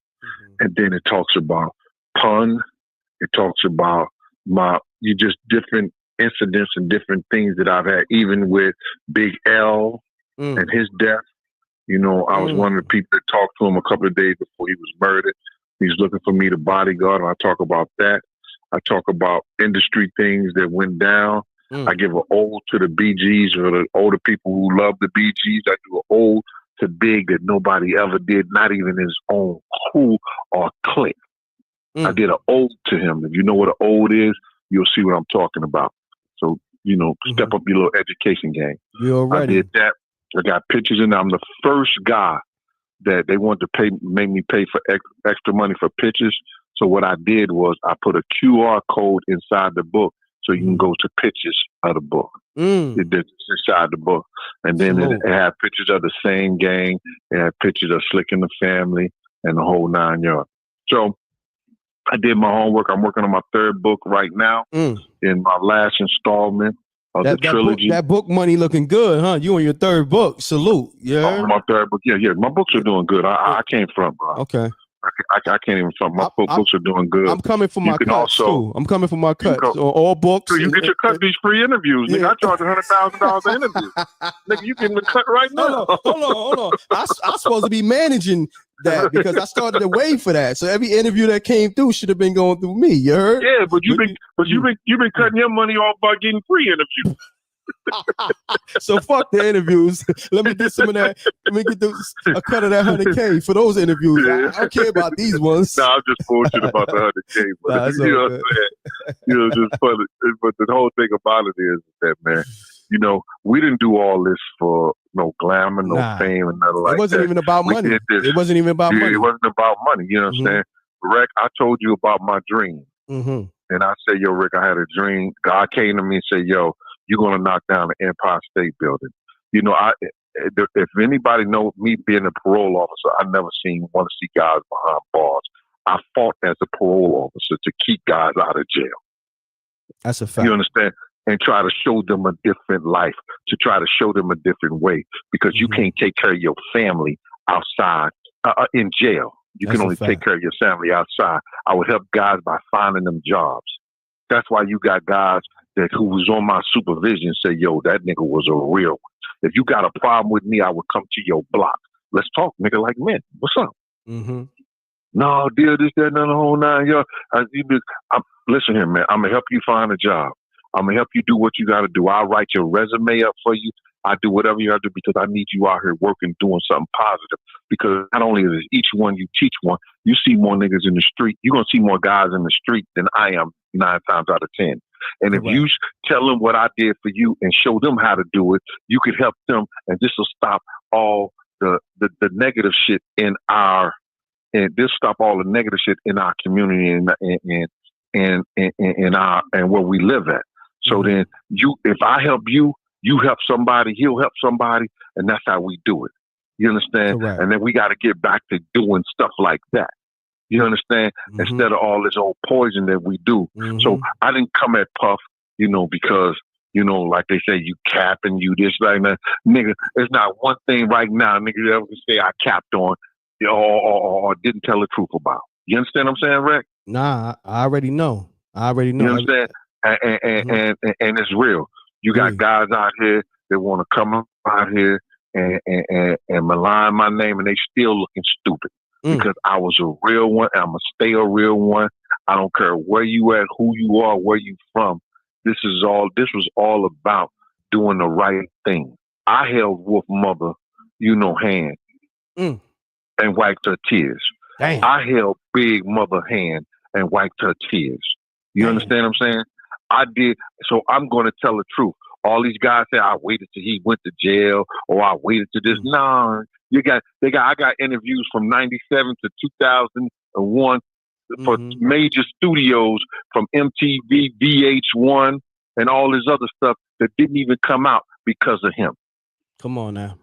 and then it talks about Pun. It talks about just different incidents and different things that I've had, even with Big L and his death. You know, I was one of the people that talked to him a couple of days before he was murdered. He's looking for me to bodyguard, and I talk about that. I talk about industry things that went down. I give an ode to the BGs, or the older people who love the BGs. I do an ode to Big that nobody ever did, not even his own crew or clique. I did an ode to him. If you know what an ode is, you'll see what I'm talking about. So, you know, step up your little education game. You're ready. I did that. I got pictures in there. I'm the first guy that they wanted to make me pay for extra money for pictures. So what I did was I put a QR code inside the book so you can go to pictures of the book. It's inside the book. And then it had pictures of the same gang. It had pictures of Slick and the Family and the whole 9 yards. So I did my homework. I'm working on my 3rd book right now in my last installment of the trilogy. That book money looking good, huh? You on your 3rd book. Salute. Yeah. My 3rd book. Yeah. My books are doing good. I can't front, bro. Okay. I can't even front. My books are doing good. I'm coming for my cuts too. I'm coming for my cuts. All books. So you get your cut, these free interviews. Nigga, I charge $100,000 an interview. Nigga, you getting the cut right now. Hold on. I'm supposed to be managing that because I started to wait for that. So every interview that came through should have been going through me. You heard? Yeah, but you've been cutting your money off by getting free interviews. So fuck the interviews. Let me get some of that. Let me get a cut of that $100K for those interviews. Yeah. I don't care about these ones. Nah, I'm just bullshit about the $100K. But you know what I'm saying? You know, just funny. But the whole thing about it is that, man, you know, we didn't do all this for no glamour, no fame, and nothing like that. It wasn't even about money. It wasn't even about money. It wasn't about money. You know what I'm saying? Rick, I told you about my dream. And I said, yo, Rick, I had a dream. God came to me and said, yo, you're going to knock down the Empire State Building. You know, if anybody knows me being a parole officer, I never want to see guys behind bars. I fought as a parole officer to keep guys out of jail. That's a fact. You understand? And try to show them a different life, to try to show them a different way, because you can't take care of your family outside, in jail. You can only take care of your family outside. I would help guys by finding them jobs. That's why you got guys who was on my supervision say, yo, that nigga was a real one. If you got a problem with me, I would come to your block. Let's talk, nigga, like men. What's up? No, deal, this, that, and the whole 9 yards. Listen here, man. I'm going to help you find a job. I'm going to help you do what you got to do. I'll write your resume up for you. I do whatever you have to do because I need you out here working, doing something positive. Because not only is each one you teach one, you see more niggas in the street. You're going to see more guys in the street than I am 9 times out of 10. And if you tell them what I did for you and show them how to do it, you could help them. And this will stop all the negative shit in our, and this stop all the negative shit in our community and where we live at. So then if I help you, you help somebody, he'll help somebody, and that's how we do it. You understand? Correct. And then we got to get back to doing stuff like that. You understand? Instead of all this old poison that we do. So I didn't come at Puff, you know, because, you know, like they say, you capping, you this, like that. Nigga, there's not one thing right now, nigga, that ever can say I capped on or didn't tell the truth about. You understand what I'm saying, Rick? Nah, I already know. You understand? And it's real. You got guys out here that want to come out here and malign my name, and they still looking stupid because I was a real one. And I'm gonna stay a real one. I don't care where you at, who you are, where you from. This was all about doing the right thing. I held Wolf Mother, you know, hand and wiped her tears. Damn. I held Big Mother hand and wiped her tears. You understand what I'm saying? I did. So I'm going to tell the truth. All these guys say I waited till he went to jail or I waited to this. No, I got interviews from 97 to 2001 for major studios from MTV, VH1, and all this other stuff that didn't even come out because of him. Come on now.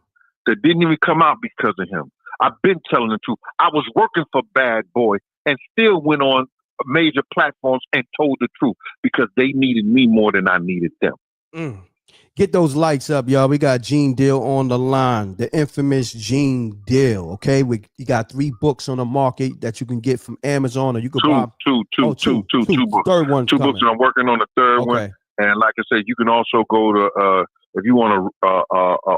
That didn't even come out because of him. I've been telling the truth. I was working for Bad Boy and still went on major platforms and told the truth because they needed me more than I needed them. Get those likes up, y'all. We got Gene Deal on the line, the infamous Gene Deal. Okay, you got 3 books on the market that you can get from Amazon, or you can buy two books. Third one, 2 books. I'm working on the 3rd one, and like I said, you can also go to if you want a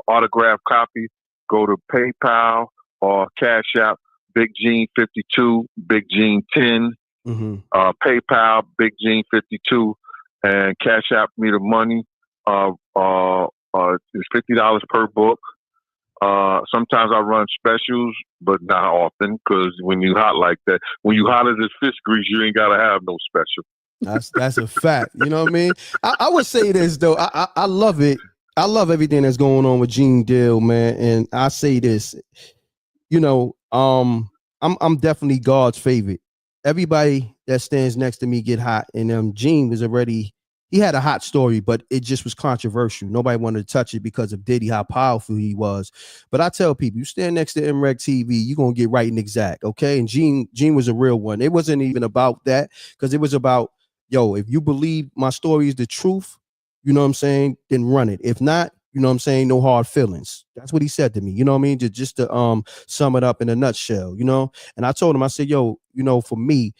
autograph copy, go to PayPal or Cash App. Big Gene 52, Big Gene 10. PayPal, Big Gene 52, and Cash App me the money. It's $50 per book. Sometimes I run specials, but not often, because when you hot like that, when you hot as this fish grease, you ain't gotta have no special. That's a fact. You know what I mean? I would say this though. I love it. I love everything that's going on with Gene Deal, man. And I say this. you know, I'm definitely God's favorite. Everybody that stands next to me get hot, and Gene was already. He had a hot story, but it just was controversial. Nobody wanted to touch it because of Diddy, how powerful he was. But I tell people, you stand next to MRecktv, you're gonna get right and exact, okay? And Gene was a real one. It wasn't even about that, because it was about, yo, if you believe my story is the truth, you know what I'm saying, then run it. If not, you know what I'm saying, no hard feelings. That's what he said to me. You know what I mean? Just to sum it up in a nutshell, you know. And I told him, I said, yo, you know, for me,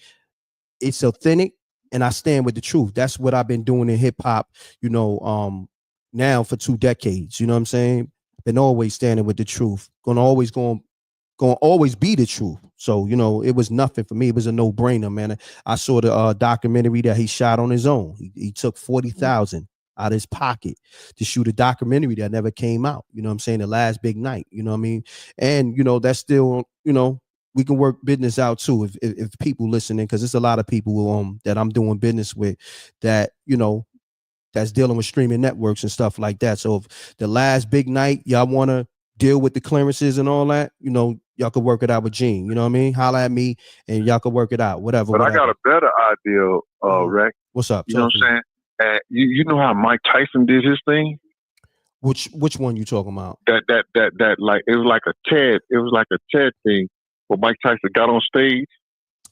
it's authentic and I stand with the truth. That's what I've been doing in hip hop, you know, now for 2 decades. You know what I'm saying? Been always standing with the truth. Gonna always be the truth. So, you know, it was nothing for me. It was a no-brainer, man. I saw the documentary that he shot on his own. He took 40,000 out of his pocket to shoot a documentary that never came out. You know what I'm saying? The Last Big Night. You know what I mean? And, you know, that's still, you know, we can work business out too if people listening, because there's a lot of people that I'm doing business with that, you know, that's dealing with streaming networks and stuff like that. So if the Last Big Night, y'all want to deal with the clearances and all that, you know, y'all could work it out with Gene. You know what I mean? Holla at me and y'all could work it out. Whatever. But I got a better idea, Reck. What's up? You know what I'm saying? You know how Mike Tyson did his thing? Which one you talking about? That like it was like a TED thing where Mike Tyson got on stage.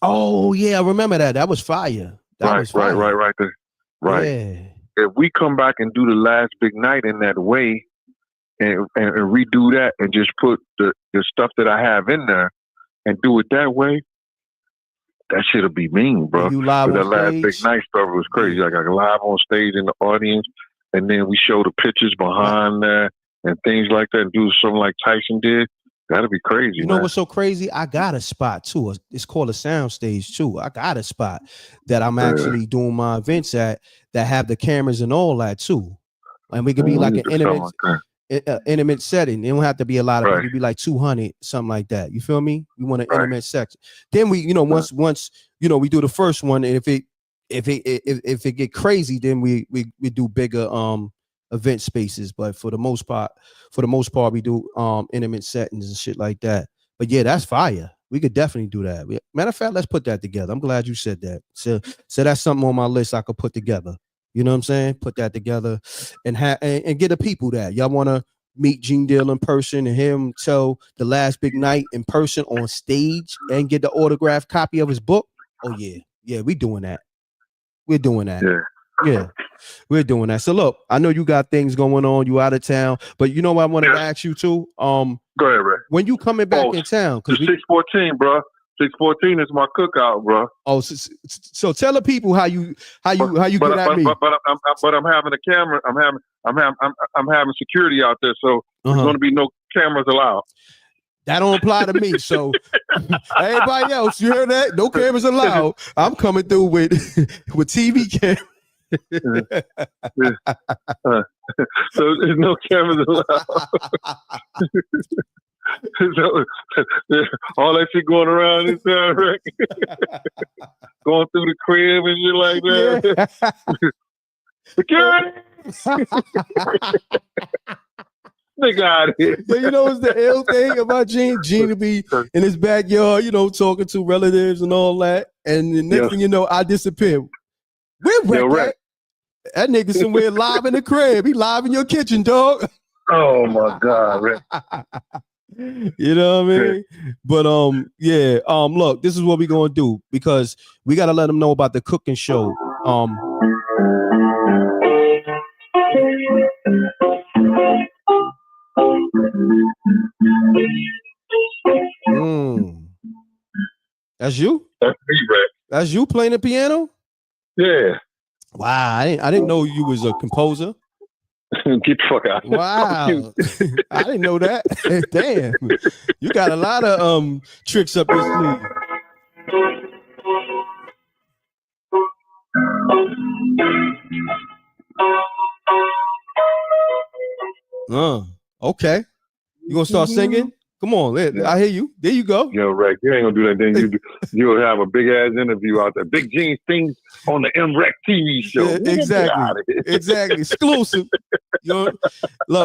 Oh yeah, I remember that. That was fire. Right there. Right. Yeah. If we come back and do the Last Big Night in that way and redo that and just put the stuff that I have in there and do it that way, that shit'll be mean, bro. You live on that Last stage? Big Night stuff was crazy. Like I live on stage in the audience, and then we show the pictures behind that and things like that, and do something like Tyson did. That'd be crazy. You know what's so crazy? I got a spot too. It's called a sound stage too. I got a spot that I'm actually doing my events at that have the cameras and all that too. And we could be like an intimate setting. It don't have to be a lot of people. It'd be like 200, something like that. You feel me? We want an intimate section. Then we, you know, once you know, we do the first one, and if it get crazy, then we do bigger event spaces. But for the most part, we do intimate settings and shit like that. But yeah, that's fire. We could definitely do that. Matter of fact, let's put that together. I'm glad you said that. So that's something on my list I could put together. You know what I'm saying? Put that together and get the people that y'all want to meet Gene Deal in person and hear him tell the Last Big Night in person on stage and get the autographed copy of his book. Oh yeah, we doing that. We're doing that. Yeah. We're doing that. So look, I know you got things going on. You out of town, but you know what I wanted to ask you too. Go ahead, Ray. When you coming back in town? Because 614, bro. 614 is my cookout, bro. Oh, so tell the people how you get at me. But I'm having a camera. I'm having security out there, so there's going to be no cameras allowed. That don't apply to me. So everybody else, you heard that? No cameras allowed. I'm coming through with TV cameras. So there's no cameras allowed. So, all that shit going around inside, right? Going through the crib and shit like that. Security! Nigga out of here. But you know what's the ill thing about Gene? Gene to be in his backyard, you know, talking to relatives and all that. And the next thing you know, I disappear. Where Reck? That nigga somewhere live in the crib. He live in your kitchen, dog. Oh my God, Reck. You know what I mean? But look, this is what we're gonna do, because we gotta let them know about the cooking show. That's you? That's me, Reck. That's you playing the piano? Yeah. Wow, I didn't know you was a composer. Get the fuck out. Wow. I didn't know that. Damn. You got a lot of tricks up your sleeve. Okay. You gonna start singing? Come on, I hear you. There you go. Yo, Reck, you ain't gonna do that. Then you'll have a big ass interview out there. Big Gene things on the MRecktv show. Yeah, exactly. Exactly. Exclusive. Look,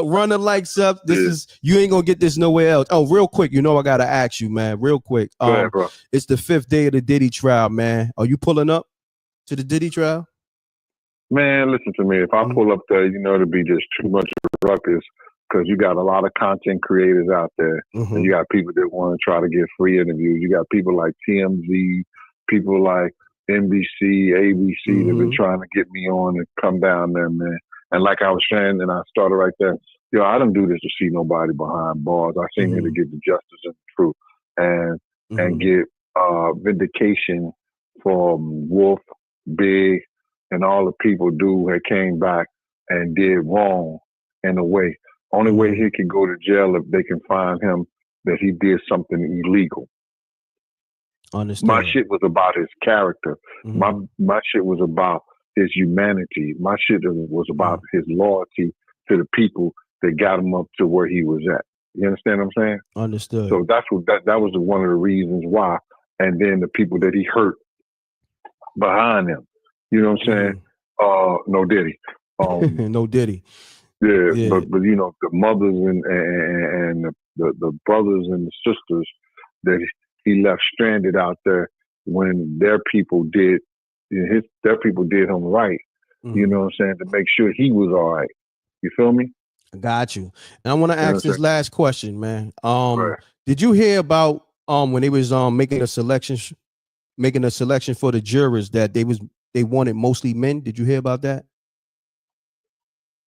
run the likes up. This is you ain't gonna get this nowhere else. Oh, real quick, I gotta ask you, man, real quick. Go ahead, bro. It's the 5th day of the Diddy trial, man. Are you pulling up to the Diddy trial? Man, listen to me. If I pull up there, it'll be just too much ruckus because you got a lot of content creators out there. And you got people that want to try to get free interviews. You got people like TMZ, people like NBC, ABC that have been trying to get me on and come down there, man. And like I was saying, and I started right there, I don't do this to see nobody behind bars. I came here to get the justice and the truth and get vindication from Wolf, Big, and all the people that came back and did wrong in a way. Only way he can go to jail if they can find him that he did something illegal. Understand. My shit was about his character. My shit was about his humanity. My shit was about his loyalty to the people that got him up to where he was at. You understand what I'm saying? Understood. So that was one of the reasons why. And then the people that he hurt behind him. You know what I'm saying? No Diddy. No Diddy. Yeah. But the mothers and the brothers and the sisters that he left stranded out there when their people did their people did him right. You know what I'm saying? To make sure he was all right. You feel me? I got you. And I want to ask this last question, man. Did you hear about when they was making a selection for the jurors that they wanted mostly men? Did you hear about that?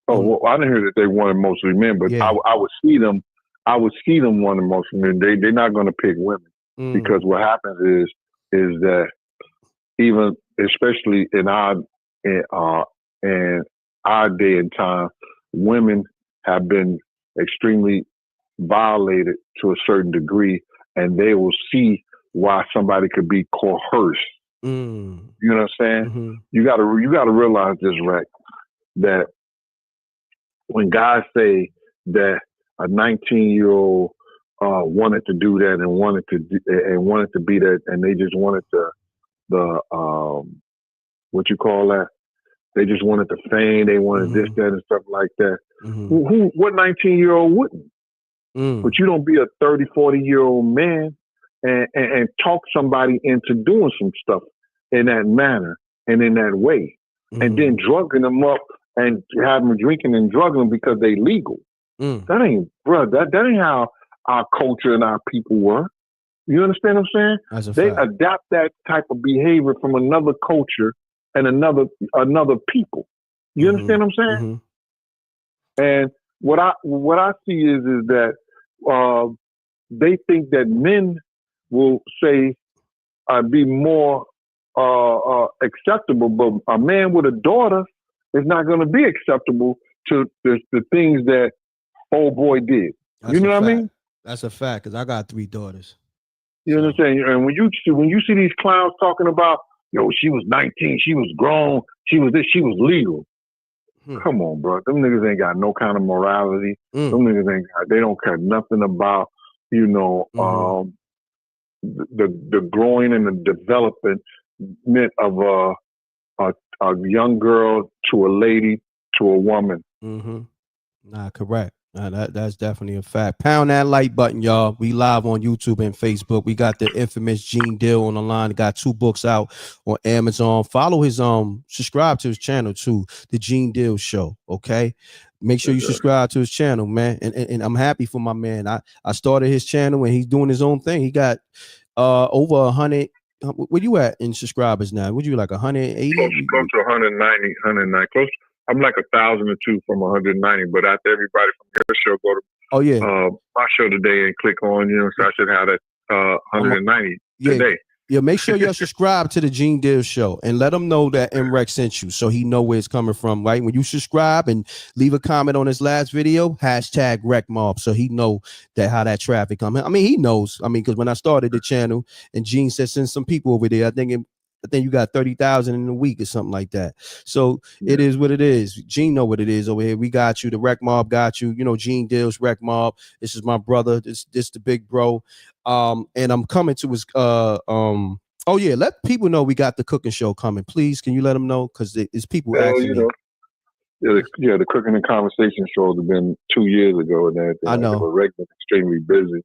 Oh, well, I didn't hear that they wanted mostly men, but I would see them. I would see them wanting mostly men. They're not going to pick women because what happens is that even especially in our day and time, women have been extremely violated to a certain degree, and they will see why somebody could be coerced. You know what I'm saying? You gotta realize this, Reck, that when guys say that a 19-year-old wanted to do that and wanted to be that, and they just wanted the what you call that? They just wanted the fame. They wanted this, that, and stuff like that. What 19-year-old wouldn't? But you don't be a 30, 40-year-old man and talk somebody into doing some stuff in that manner and in that way, and then drugging them up and have them drinking and drugging them because they legal. That ain't, bro. That ain't how our culture and our people were. You understand what I'm saying? They adapt that type of behavior from another culture and another people. You understand what I'm saying? And what I see is that they think that men will say be more acceptable, but a man with a daughter is not going to be acceptable to the things that old boy did. You know what I mean? That's a fact, because I got 3 daughters. You know what I'm saying? And when you see these clowns talking about, she was 19, she was grown, she was this, she was legal. Come on, bro. Them niggas ain't got no kind of morality. Them niggas they don't care nothing about, the growing and the development of a young girl to a lady to a woman. Nah, correct. That's definitely a fact. Pound that like button, y'all. We live on YouTube and Facebook. We got the infamous Gene Dill on the line. Got 2 books out on Amazon. Follow his subscribe to his channel too, the Gene Dill Show. Okay, make sure you subscribe to his channel, man. And I'm happy for my man. I started his channel and he's doing his own thing. He got over 100. Where you at in subscribers now? Would you like 180? Close to 190. Close. I'm like 1,000 or 2 from 190, but after everybody from your show go to my show today and click on, so I should have that 190 today. Yeah, make sure you're subscribed to the Gene Dill Show and let him know that M.Reck sent you so he know where it's coming from, right? When you subscribe and leave a comment on his last video, #ReckMob, so he know that how that traffic coming. I mean, he knows. I mean, because when I started the channel and Gene said send some people over there, I think you got 30,000 in a week or something like that. So it is what it is. Gene know what it is over here. We got you. The Reck Mob got you. Gene Dill's Reck Mob. This is my brother. This the big bro. And I'm coming to his let people know we got the cooking show coming. Please, can you let them know? Because it's people asking me. The Cooking and Conversation shows have been 2 years ago and everything. I know. But Rick been extremely busy.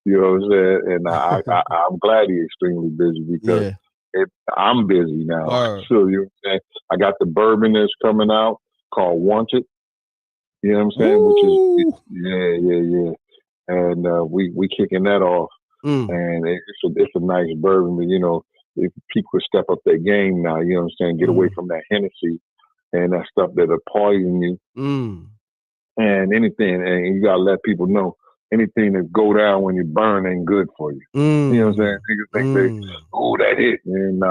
You know what I'm saying? And I'm glad he's extremely busy because I'm busy now. So you know what I'm saying? I got the bourbon that's coming out called Wanted. You know what I'm saying? Woo! Which is and we kicking that off. And it's a nice bourbon, but you know, if people step up their game now, you know what I'm saying, get away from that Hennessy and that stuff that'll poison you. And anything, and you gotta let people know anything that go down when you burn ain't good for you. You know what I'm saying? Niggas think that hit, and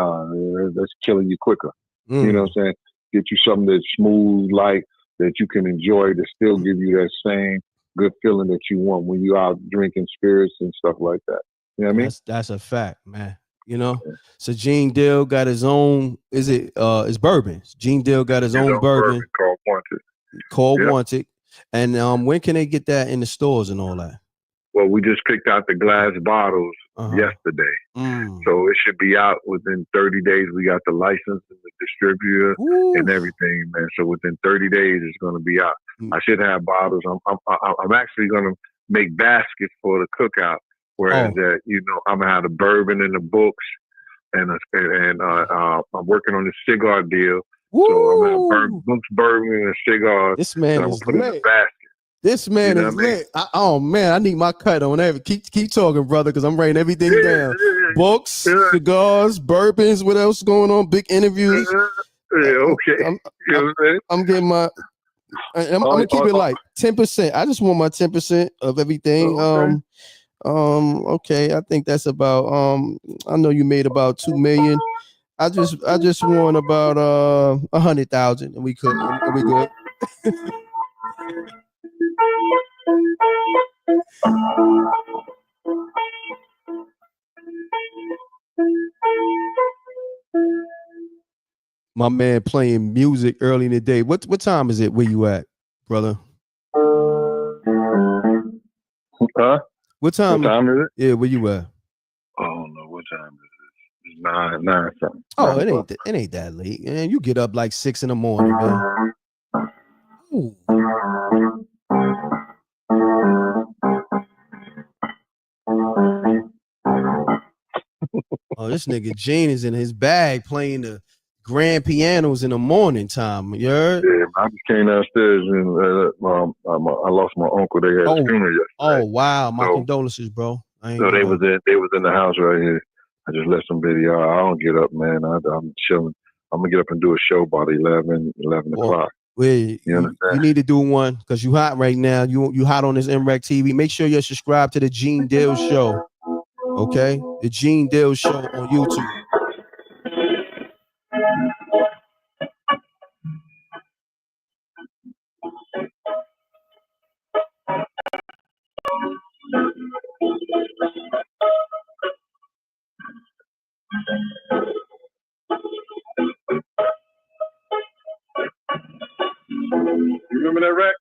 that's killing you quicker. You know what I'm saying? Get you something that's smooth, light, that you can enjoy, to still give you that same good feeling that you want when you out drinking spirits and stuff like that. You know what I mean? That's a fact, man. You know, so Gene Dill got his own. It's bourbon. Gene Dill got his own bourbon called Wanted. Wanted. And when can they get that in the stores and all that? Well, we just picked out the glass bottles yesterday, so it should be out within 30 days. We got the license and the distributor and everything, man. So within 30 days, it's going to be out. I should have bottles. I'm actually going to make baskets for the cookout. Whereas that, you know, I'm gonna have the bourbon in the books, and I'm working on the cigar deal. Woo! So I'm gonna have books, bourbon, and a cigar. This man and is put lit. In the basket. This man is lit. Oh man, I need my cut on every. Keep talking, brother, because I'm writing everything down. Books, cigars, bourbons. What else going on? Big interviews. Okay. I'm getting my. I'm gonna keep it like 10%. I just want my 10% of everything. Okay, I think that's about I know you made about 2 million. I just want about 100,000 and we good. My man playing music early in the day. What time is it where you at, brother? Huh? What time is it? Yeah, where you at? I don't know. What time is it? It's 9 something. Oh, it ain't that late. Man, you get up like 6 in the morning, man. Ooh. Oh, this nigga Gene is in his bag playing the grand pianos in the morning time. You heard? Yeah, I just came downstairs and I lost my uncle. They had a funeral yesterday. Oh wow, my condolences, bro. So they was in the house right here. I just left some video. I don't get up, man. I'm chilling. I'm gonna get up and do a show about 11 o'clock. Wait, you need to do one because you hot right now. You hot on this MRecktv. Make sure you're subscribed to the Gene Dill Show. Okay, the Gene Dill Show on YouTube. You remember that rap?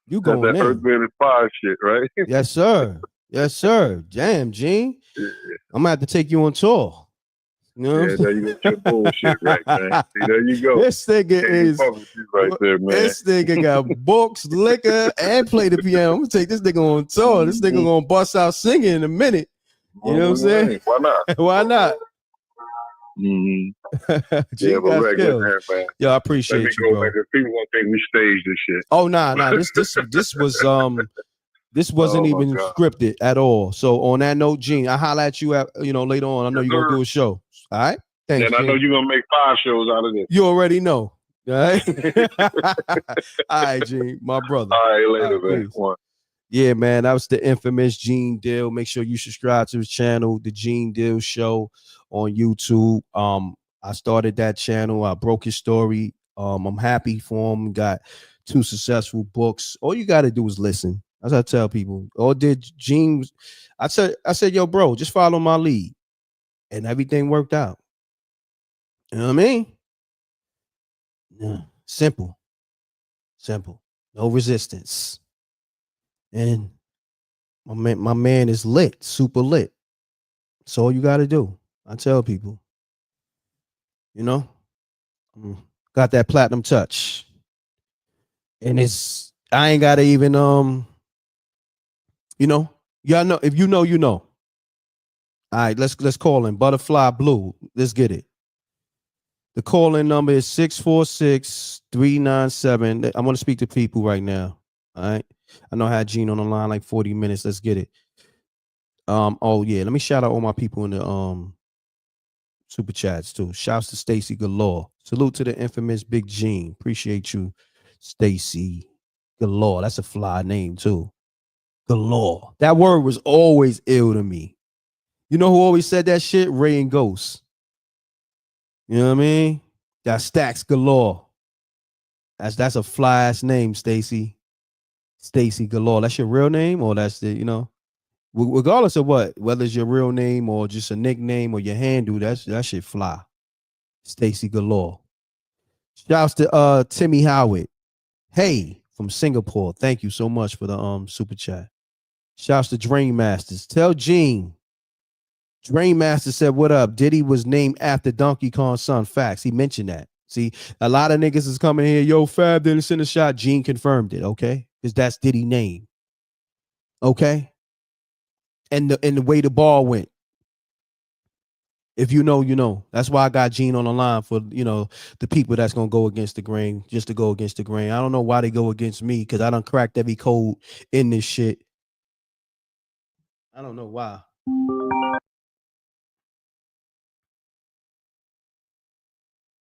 You going that in. Earth, Wind, and Fire shit, right? Yes, sir. Yes, sir. Damn, Gene. Yeah. I'm gonna have to take you on tour. You know? Yeah, there you go. Your bullshit, right, man. See, there you go. This nigga is right there, man. This nigga got books, liquor, and play the piano. I'm gonna take this nigga on tour. This nigga gonna bust out singing in a minute. You know what I'm saying? Why not? Why not? Yeah, but Rick, man. Yo, I appreciate you, bro. People won't think we staged this shit. Oh nah. This wasn't even scripted at all. So on that note, Gene, I holla at you later on. I know you're gonna do a show. All right. Thanks. And I know you're gonna make 5 shows out of this. You already know. All right. All right, Gene, my brother. All right, later, man. Yeah, man. That was the infamous Gene Dill. Make sure you subscribe to his channel, The Gene Dill Show on YouTube. I started that channel. I broke his story. I'm happy for him. Got 2 successful books. All you got to do is listen. As I tell people. Or did Gene? I said, yo, bro, just follow my lead, and everything worked out. You know what I mean? Yeah. Simple. No resistance. And my man is lit, super lit. That's all you got to do. I tell people, Got that platinum touch. And it's I ain't gotta even you know, y'all know if you know, you know. All right, let's call in Butterfly Blue. Let's get it. The call-in number is 646-397. I want to speak to people right now. All right. I know I had Gene on the line like 40 minutes. Let's get it. Oh yeah, let me shout out all my people in the super chats too. Shouts to Stacy Galore. Salute to the infamous Big Gene. Appreciate you, Stacy Galore. That's a fly name too. Galore. That word was always ill to me. You know who always said that shit? Ray and Ghost. You know what I mean? That Stacks Galore. That's a fly ass name, Stacy. Stacy Galore. That's your real name, or that's the, you know, regardless of what, whether it's your real name or just a nickname or your handle, that shit fly. Stacy Galore. Shouts to Timmy Howard. Hey, from Singapore. Thank you so much for the super chat. Shouts to Dream Masters. Tell Gene. Dream Master said, what up? Diddy was named after Donkey Kong's son. Facts. He mentioned that. See, a lot of niggas is coming here. Yo, Fab didn't send a shot. Gene confirmed it, okay? Because that's Diddy's name. Okay? And the way the ball went. If you know, you know. That's why I got Gene on the line for, you know, the people that's going to go against the grain, just to go against the grain. I don't know why they go against me, because I done cracked every code in this shit. I don't know why.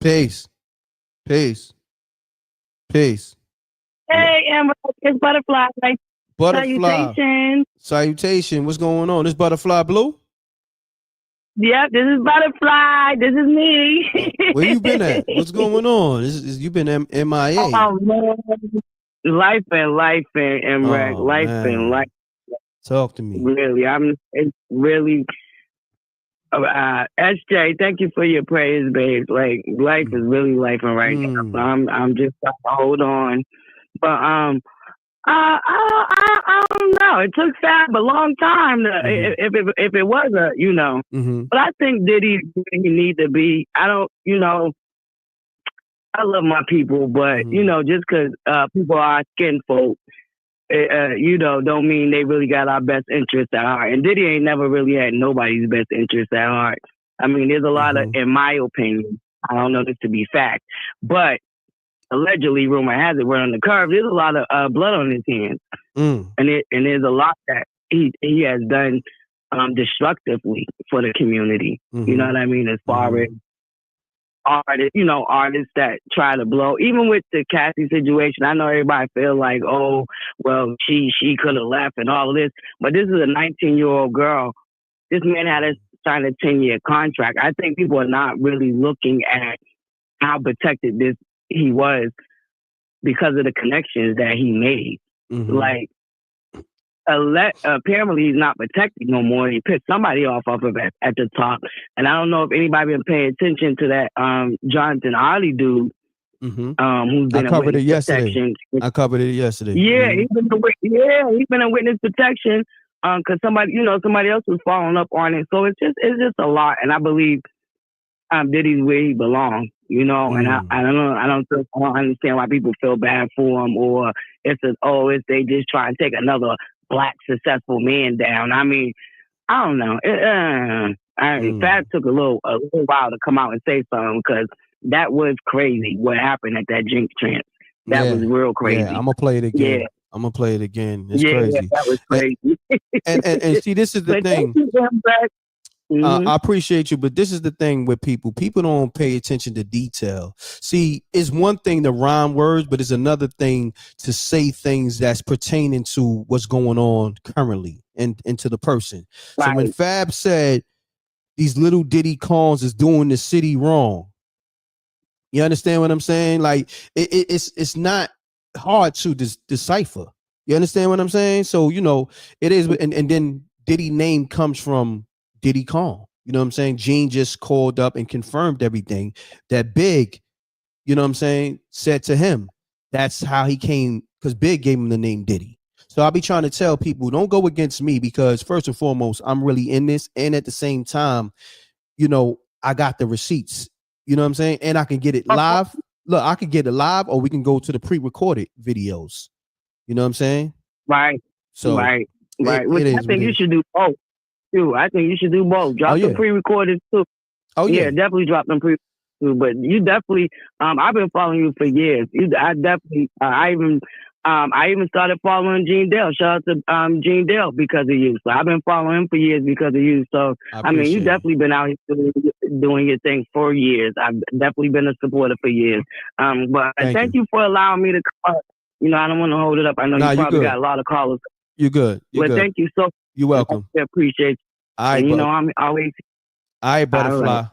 Peace. Peace. Peace. Hey, M.Reck, it's Butterfly. Butterfly. Salutations. Salutation. What's going on? This Butterfly Blue? Yep, this is Butterfly. This is me. Where you been at? What's going on? You been MIA. Oh, man. Life and M.Reck. Life and life. Talk to me. Really, it's really, SJ, thank you for your praise, babe. Like, life is really life and right now. So I'm just trying to hold on. But, I don't know. It took Fab a long time to, if it was a, you know. But I think Diddy need to be. I don't, you know. I love my people, but you know, just because people are skin folk, you know, don't mean they really got our best interests at heart. And Diddy ain't never really had nobody's best interests at heart. I mean, there's a lot of, in my opinion, I don't know this to be fact, but allegedly, rumor has it, we're on the curve. There's a lot of blood on his hands, and there's a lot that he has done destructively for the community. You know what I mean? As far as artists, you know, artists that try to blow. Even with the Cassie situation, I know everybody feel like, oh, well, she could have left and all of this, but this is a 19-year-old girl. This man had signed a 10-year contract. I think people are not really looking at how protected he was because of the connections that he made. Like, apparently he's not protected no more. He pissed somebody off of it at the top. And I don't know if anybody been paying attention to that Jonathan Ollie dude. Who's been I covered it yesterday. I covered it yesterday. Yeah, he's been in witness protection because somebody else was following up on it. So it's just a lot. And I believe Diddy's where he belongs, you know, and I don't understand why people feel bad for him, or if they just try and take another Black successful man down. I mean, I don't know. Fab took a little while to come out and say something, because that was crazy what happened at that Jinx trance. That was real crazy. Yeah, I'm gonna play it again. Yeah. I'm gonna play it again. It's crazy. Yeah, that was crazy. And see, this is the thing. I appreciate you, but this is the thing with people. People don't pay attention to detail. See, it's one thing to rhyme words, but it's another thing to say things that's pertaining to what's going on currently and to the person. Right. So when Fab said these little Diddy Kongs is doing the city wrong, you understand what I'm saying? Like it's not hard to decipher. You understand what I'm saying? So, you know, it is, and then Diddy name comes from Diddy Kong. You know what I'm saying? Gene just called up and confirmed everything that Big, you know what I'm saying, said to him. That's how he came, because Big gave him the name Diddy. So I'll be trying to tell people, don't go against me, because first and foremost, I'm really in this. And at the same time, you know, I got the receipts. You know what I'm saying? And I can get it live. look, I could get it live, or we can go to the pre-recorded videos. You know what I'm saying? Right. So right. it is I think you should do both too. I think you should do both. Drop the pre-recorded too. Oh yeah, definitely drop them pre. But you definitely, I've been following you for years. I definitely, I even started following Gene Dale. Shout out to Gene Dale because of you. So I've been following him for years because of you. So I mean, you definitely been out here doing your thing for years. I've definitely been a supporter for years. But thank you for allowing me to come up. You know, I don't want to hold it up. I know you probably got a lot of callers. You're good. You're good. Thank you so much. You're welcome. I appreciate you. All right, and, you know, I'm always. All right, butterfly.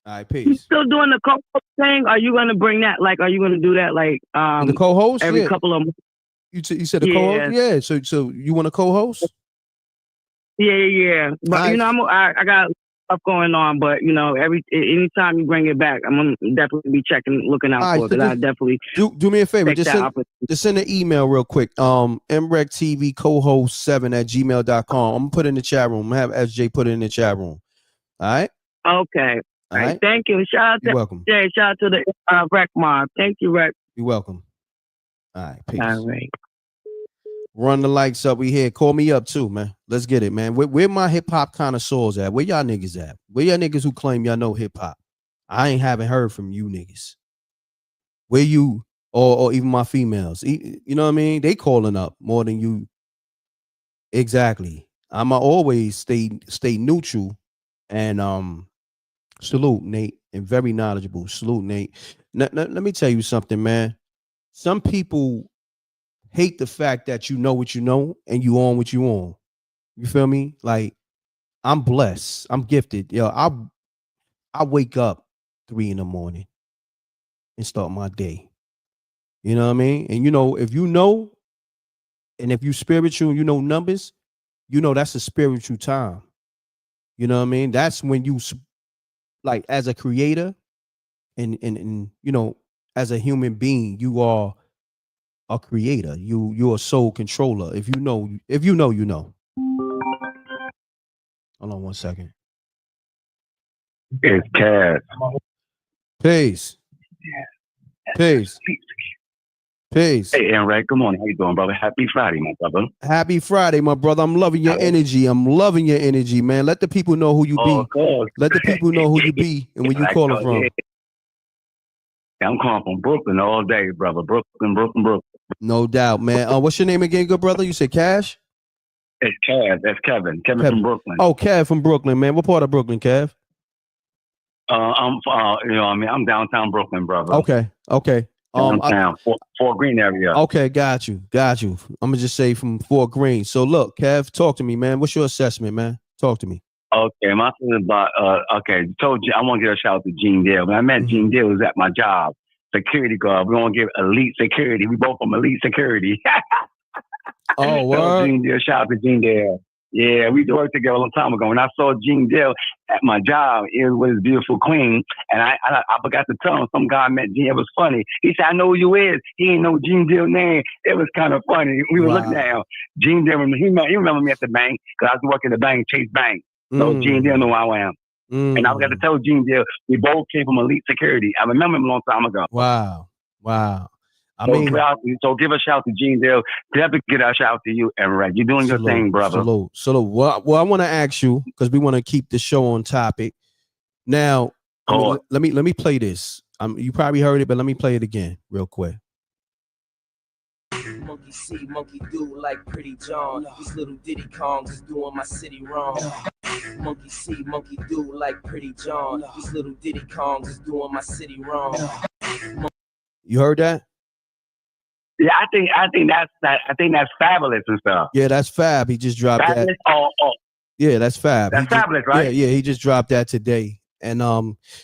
All right, peace. You still doing the co-host thing? Are you gonna bring that? Like, are you gonna do that? Like, the co-host every couple of months? You said the co-host? Yeah. So you want to co-host? Yeah. But you know, I got stuff going on. But you know, anytime you bring it back, I'm gonna definitely be looking out for it. I definitely do me a favor. Just send an email real quick. MRecktv co-host 7@gmail.com. I'm gonna put it in the chat room. I'm gonna have SJ put it in the chat room. All right. Okay. All right. Thank you. Shout out to welcome. Jay. Shout out to the Reck Mob. Thank you, Reck. You're welcome. All right. Peace. All right. Run the likes up. We here. Call me up too, man. Let's get it, man. Where my hip hop connoisseurs at? Where y'all niggas at? Where y'all niggas who claim y'all know hip hop? I haven't heard from you niggas. Where you or even my females? You know what I mean? They calling up more than you. Exactly. I'ma always stay neutral and salute Nate, and very knowledgeable. Salute Nate. Let me tell you something, man. Some people hate the fact that you know what you know and you on what you on. You feel me? Like, I'm blessed. I'm gifted. Yo, I wake up 3 a.m. and start my day. You know what I mean? And you know, if you know, and if you spiritual, you know numbers, you know that's a spiritual time. You know what I mean? That's when you, like, as a creator and you know, as a human being, you are a creator. You're a soul controller. If you know, you know. Hold on 1 second. It's Cass. Peace. Peace. Peace. Hey, M.Reck, good morning. How you doing, brother? Happy Friday, my brother. Happy Friday, my brother. I'm loving your energy. I'm loving your energy, man. Let the people know who you be. Let the people know who you be and where you calling from. Yeah, I'm calling from Brooklyn all day, brother. Brooklyn. No doubt, man. What's your name again, good brother? You said Cash? It's Cav. That's Kevin. Kevin from Brooklyn. Oh, Cav from Brooklyn, man. What part of Brooklyn, Cav? I'm downtown Brooklyn, brother. Okay. Downtown, Fort Greene area. Okay, got you. I'm gonna just say from Fort Greene. So look, Kev, talk to me, man. What's your assessment, man? Talk to me. Okay, my thing is about told you I want to give a shout out to Gene Dale. When I met Gene Dale, was at my job, security guard. We want to give elite security. We both from elite security. Oh, wow. Gene Dale, shout out to Gene Dale. Yeah, we worked together a long time ago. When I saw Gene Dale at my job, it was his beautiful queen, and I forgot to tell him some guy met Gene. It was funny. He said, "I know who you is." He didn't know Gene Dale's name. It was kind of funny. We were looking at him. Gene Dale, he remember me at the bank because I was working at the bank, Chase Bank. So Gene Dale knew who I am. And I forgot to tell Gene Dale, we both came from elite security. I remember him a long time ago. Wow. So give a shout to Gene Dale. Definitely get a shout to you, M.Reck. You're doing your thing, brother. Salute. Well, I want to ask you, because we want to keep the show on topic. Now, let me play this. You probably heard it, but let me play it again real quick. Monkey see, monkey do like Pretty John. These little Diddy Kongs is doing my city wrong. Monkey see, monkey do like Pretty John. These little Diddy Kongs is doing my city wrong. You heard that? Yeah, I think that's Fabolous and stuff. Yeah, that's Fab. He just dropped Fabolous? that. Oh. Yeah, that's Fab. That's Fabolous, right? Yeah, he just dropped that today. And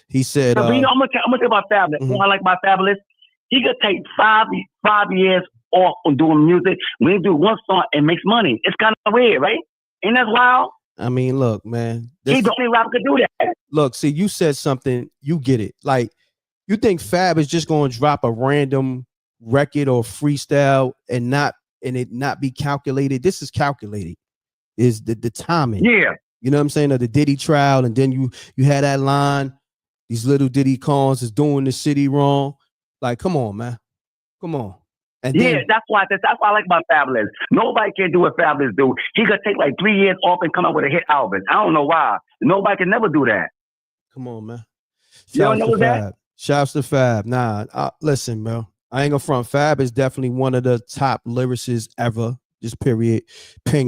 he said, I'm gonna tell you about Fabolous. You know what I like about Fabolous? He could take five years off on doing music. When he do one song, it makes money. It's kind of weird, right? Ain't that wild? I mean, look, man. He's the only rapper could do that. Look, see, you said something. You get it. Like, you think Fab is just going to drop a random record or freestyle and it not be calculated? This is calculated. Is the timing? Yeah. You know what I'm saying? Of the Diddy trial, and then you had that line. These little Diddy Kongs is doing the city wrong. Like, come on, man. Come on. And yeah, then, that's why I like about Fabolous. Nobody can do what Fabolous do. He could take like 3 years off and come out with a hit album. I don't know why. Nobody can never do that. come on, man. You don't Shouts know to that? Fab. Shouts to Fab. Nah, listen, bro. I ain't gonna front. Fab is definitely one of the top lyricists ever. Just period. Pen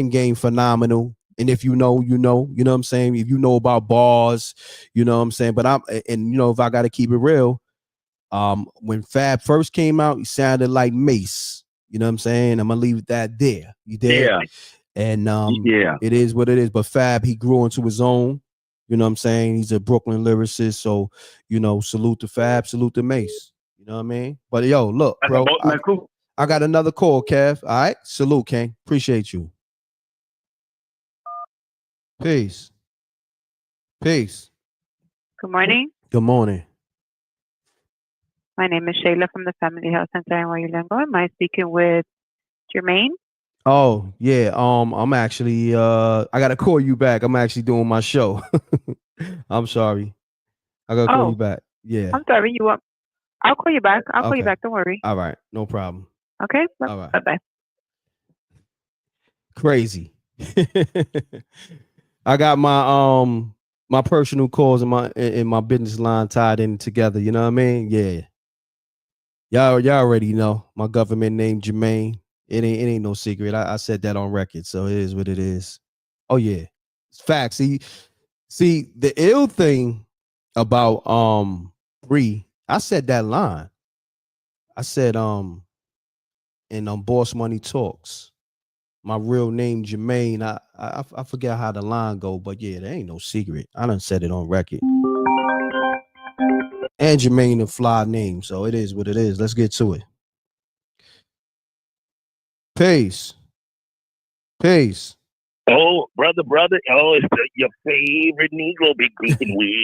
game phenomenal. And if you know, you know what I'm saying? If you know about bars, you know what I'm saying? But if I gotta keep it real, when Fab first came out, he sounded like Mace. You know what I'm saying? I'm gonna leave that there. You did? Yeah. And it is what it is. But Fab, he grew into his own. You know what I'm saying? He's a Brooklyn lyricist. So, salute to Fab, salute to Mace. You know what I mean? But yo, look, bro. I got another call, Kev. All right. Salute, King. Appreciate you. Peace. Peace. Good morning. Good morning. My name is Shayla from the Family Health Center in Wayulengo. Am I speaking with Jermaine? Oh, yeah. I'm actually I gotta call you back. I'm actually doing my show. I'm sorry. I gotta call you back. Yeah. I'm sorry. I'll call you back. I'll call you back. Don't worry. All right. No problem. Okay. All right. Bye-bye. Crazy. I got my personal calls and my business line tied in together. You know what I mean? Yeah. Y'all already know my government name Jermaine. It ain't no secret. I said that on record, so it is what it is. Oh yeah, it's facts. See the ill thing about Bree. I said that line. I said in Boss Money Talks, my real name Jermaine. I forget how the line go, but yeah, there ain't no secret. I done said it on record. And Jermaine a fly name, so it is what it is. Let's get to it. Peace. Oh, brother. Oh, it's your favorite Negro, Big Beacon Weed.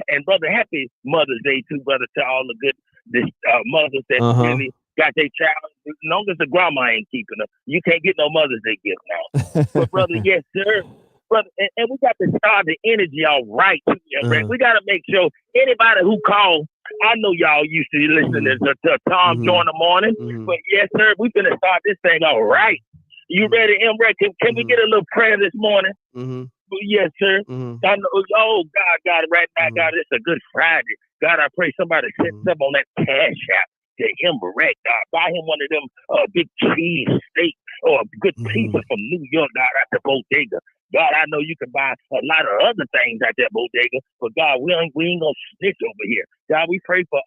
And brother, happy Mother's Day too, brother, to all the good mothers that really got their child. As long as the grandma ain't keeping them, you can't get no Mother's Day gift now. But brother, yes, sir. Brother, and we got to start the energy all right. We got to make sure anybody who calls, I know y'all used to listening to Tom during the morning, but yes, sir, we finna start this thing all right. You ready, M.Reck? Can we get a little prayer this morning? Yes, sir. I know, oh, God, right now, God, it's a good Friday. God, I pray somebody sets up on that cash app to M.Reck, God. Buy him one of them big cheese steak or a good pizza from New York, God, at the bodega. God, I know you can buy a lot of other things at that bodega, but God, we ain't gonna snitch over here. God, we pray for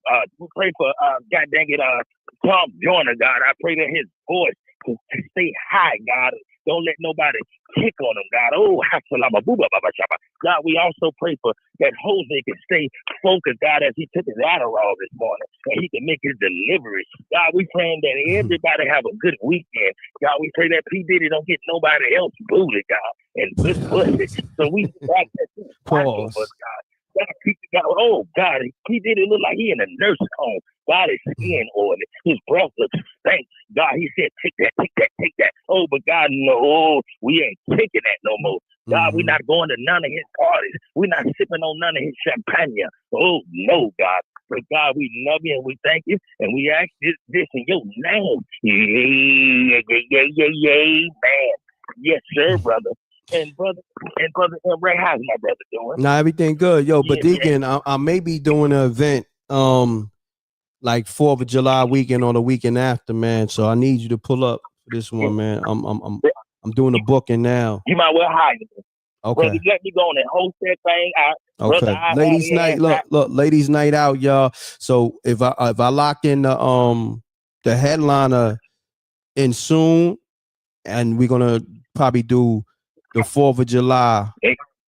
God dang it, Tom Joyner, God. I pray that his voice can stay high, God. Don't let nobody kick on him, God. Oh, God, we also pray for that Jose can stay focused, God, as he took his Adderall this morning, and he can make his delivery. God, we praying that everybody have a good weekend. God, we pray that P. Diddy don't get nobody else booted, God, and good pussy. So we back that God. God, oh God, he did it look like he in a nursing home. God, his skin oily, his breath looks stank. God, he said, take that. Oh, but God, no, we ain't taking that no more. God, we're not going to none of his parties. We're not sipping on none of his champagne. Oh no, God. But God, we love you and we thank you, and we ask this in your name. Yeah, man. Yes, sir, brother. And brother M.Reck, how's my brother doing? Nah, everything good, yo. But Deacon, I may be doing an event, like 4th of July weekend or the weekend after, man. So I need you to pull up for this one, man. I'm doing a booking now. You might well hire me. Okay. Brother, let me go on and host that thing out. Okay. Brother, ladies' night, look, ladies' night out, y'all. So if I lock in the headliner in soon, and we're gonna probably do the 4th of July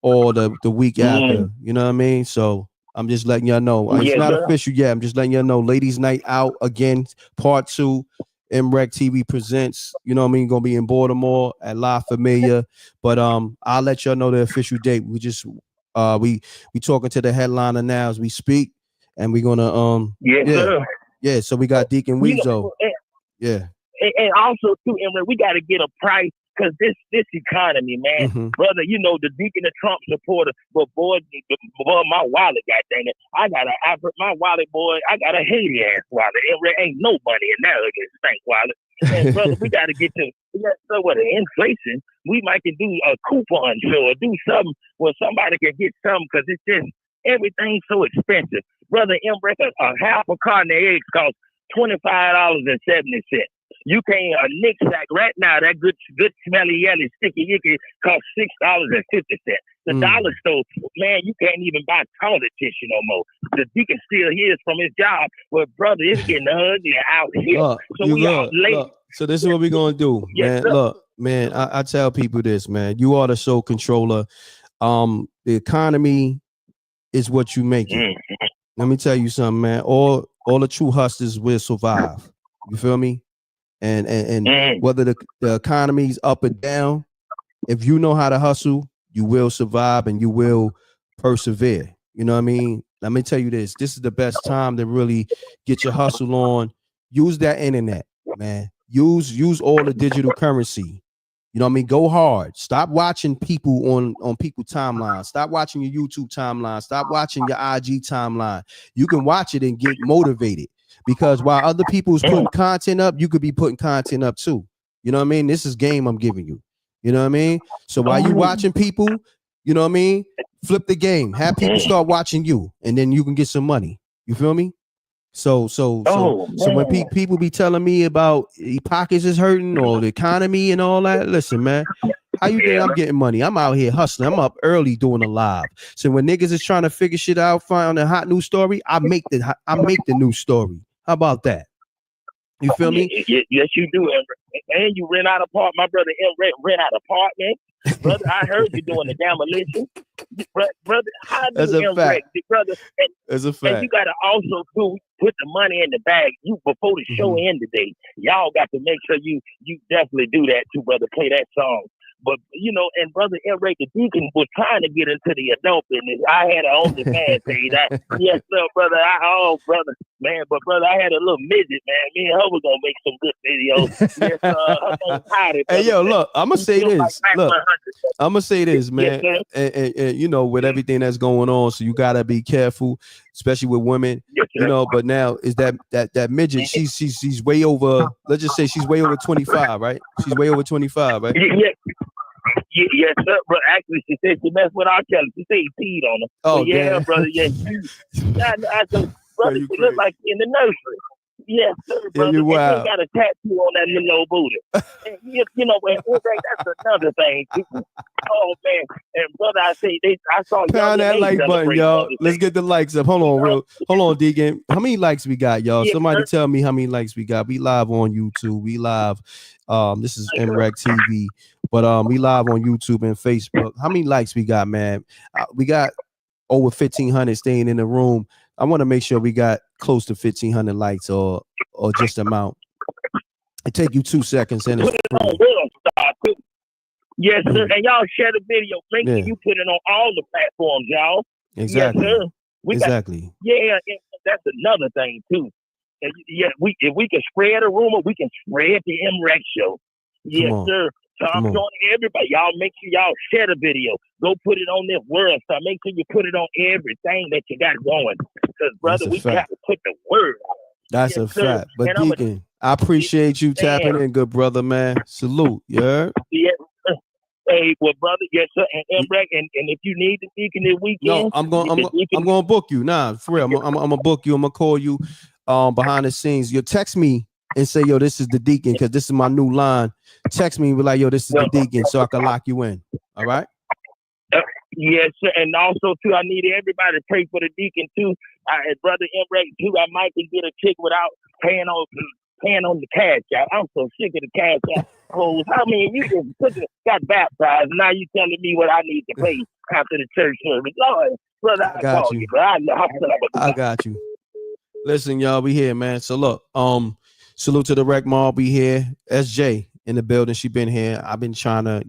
or the week after. You know what I mean? So I'm just letting y'all know. It's not official yet. I'm just letting y'all know. Ladies' night out again, part 2. MRecktv presents. You know what I mean? Gonna be in Baltimore at La Familia. But I'll let y'all know the official date. We just we talking to the headliner now as we speak, and we're gonna so we got Deacon Weezo. And also too, M.Reck, we got to get a price Cause this economy, man, brother, you know the Deacon, the Trump supporter, but boy, my wallet, goddamn it, my wallet, boy, I got a Haiti ass wallet. There ain't no money in that ugly stank wallet. And brother, we got to get to so with the inflation, we might can do a coupon show or do something where somebody can get something because it's just everything's so expensive, brother. M.Reck, a half a carton of eggs costs $25.70. You can't a Nick sack right now. That good smelly yellow sticky icky costs $6.50. The dollar store, man, you can't even buy toilet tissue no more. The Deacon still hears from his job, but brother, it's getting ugly out here. So we are late. Look. So this is what we're gonna do, man. Sir. Look, man, I tell people this, man. You are the sole controller. The economy is what you make it. Let me tell you something, man. All the true hustlers will survive. You feel me? And whether the economy's up or down, if you know how to hustle, you will survive and you will persevere. You know what I mean? Let me tell you this. This is the best time to really get your hustle on. Use that internet, man. Use all the digital currency. You know what I mean? Go hard. Stop watching people on people's timelines. Stop watching your YouTube timeline. Stop watching your IG timeline. You can watch it and get motivated. Because while other people's putting content up, you could be putting content up too. You know what I mean? This is game I'm giving you. You know what I mean? So while you watching people, you know what I mean? Flip the game. Have people start watching you, and then you can get some money. You feel me? So when people be telling me about pockets is hurting or the economy and all that, listen, man. How you think I'm getting money? I'm out here hustling. I'm up early doing a live. So when niggas is trying to figure shit out, find a hot news story, I make the news story. How about that? You feel me? Yes, you do. And you rent out apartment. My brother M.Reck rent out apartment. Brother, I heard you doing the demolition. Brother, how do M.Reck, brother? That's a fact. And you got to also put the money in the bag. You before the show end today. Y'all got to make sure you definitely do that too, brother. Play that song. But, you know, and brother M.Reck, the Deacon was trying to get into the adult business. I had an OnlyFans page. Yes, sir, brother. Brother. Man, but brother, I had a little midget, man. Me and her was going to make some good videos. Yes, sir. Hey, yo, look, I'm going to say this. Look, I'm going to say this, man. Yes, and, you know, with everything that's going on, so you got to be careful, especially with women. Yes, you know, but now is that midget, she's way over, let's just say she's way over 25, right? She's way over 25, right? Yes, sir. But actually, she said she messed with R. Kelly. She said he peed on her. Oh, yeah, damn. brother. Yeah, I said, brother, she looked like in the nursery. Yes, sir, brother. Yeah, and she got a tattoo on that little old booty. And, you know, that's another thing. Oh man, and brother, I saw pound that like button, y'all. Let's get the likes up. Hold on, Deacon. How many likes we got, y'all? Somebody tell me how many likes we got. We live on YouTube. We live. This is MRecktv, but we live on YouTube and Facebook. How many likes we got, man? We got over 1,500 staying in the room. I want to make sure we got close to 1,500 likes or just amount. It take you 2 seconds and it's free. Yes, sir. And y'all share the video. Make sure you put it on all the platforms, y'all. Exactly. Yes, sir. Exactly. That's another thing too. And if we can spread a rumor, we can spread the M.Reck show. Yes, sir. So I'm showing everybody. Y'all make sure y'all share the video. Go put it on this world. So make sure you put it on everything that you got going. Because brother, we got to put the word out. That's a fact. But Deacon, I appreciate you tapping in, good brother, man. Salute. You heard? Yes. Hey, well, brother, yes, sir. And M.Reck, and if you need the Deacon this weekend, no, I'm gonna book you. Nah, for real. I'm gonna book you. I'm gonna call you behind the scenes. You text me and say, yo, this is the Deacon, because this is my new line. Text me and be like, yo, this is the Deacon, so I can lock you in. All right? Yes, sir. And also, too, I need everybody to pray for the Deacon, too. Brother M.Reck, too, I might can get a chick without paying on the cash out. I'm so sick of the cash out. I mean, you just got baptized. Now you telling me what I need to pay after the church service. Lord, brother, I got you. I got you. Listen, y'all, we here, man. So look, salute to the Rec Mob. We here. SJ in the building. She been here. I've been trying to,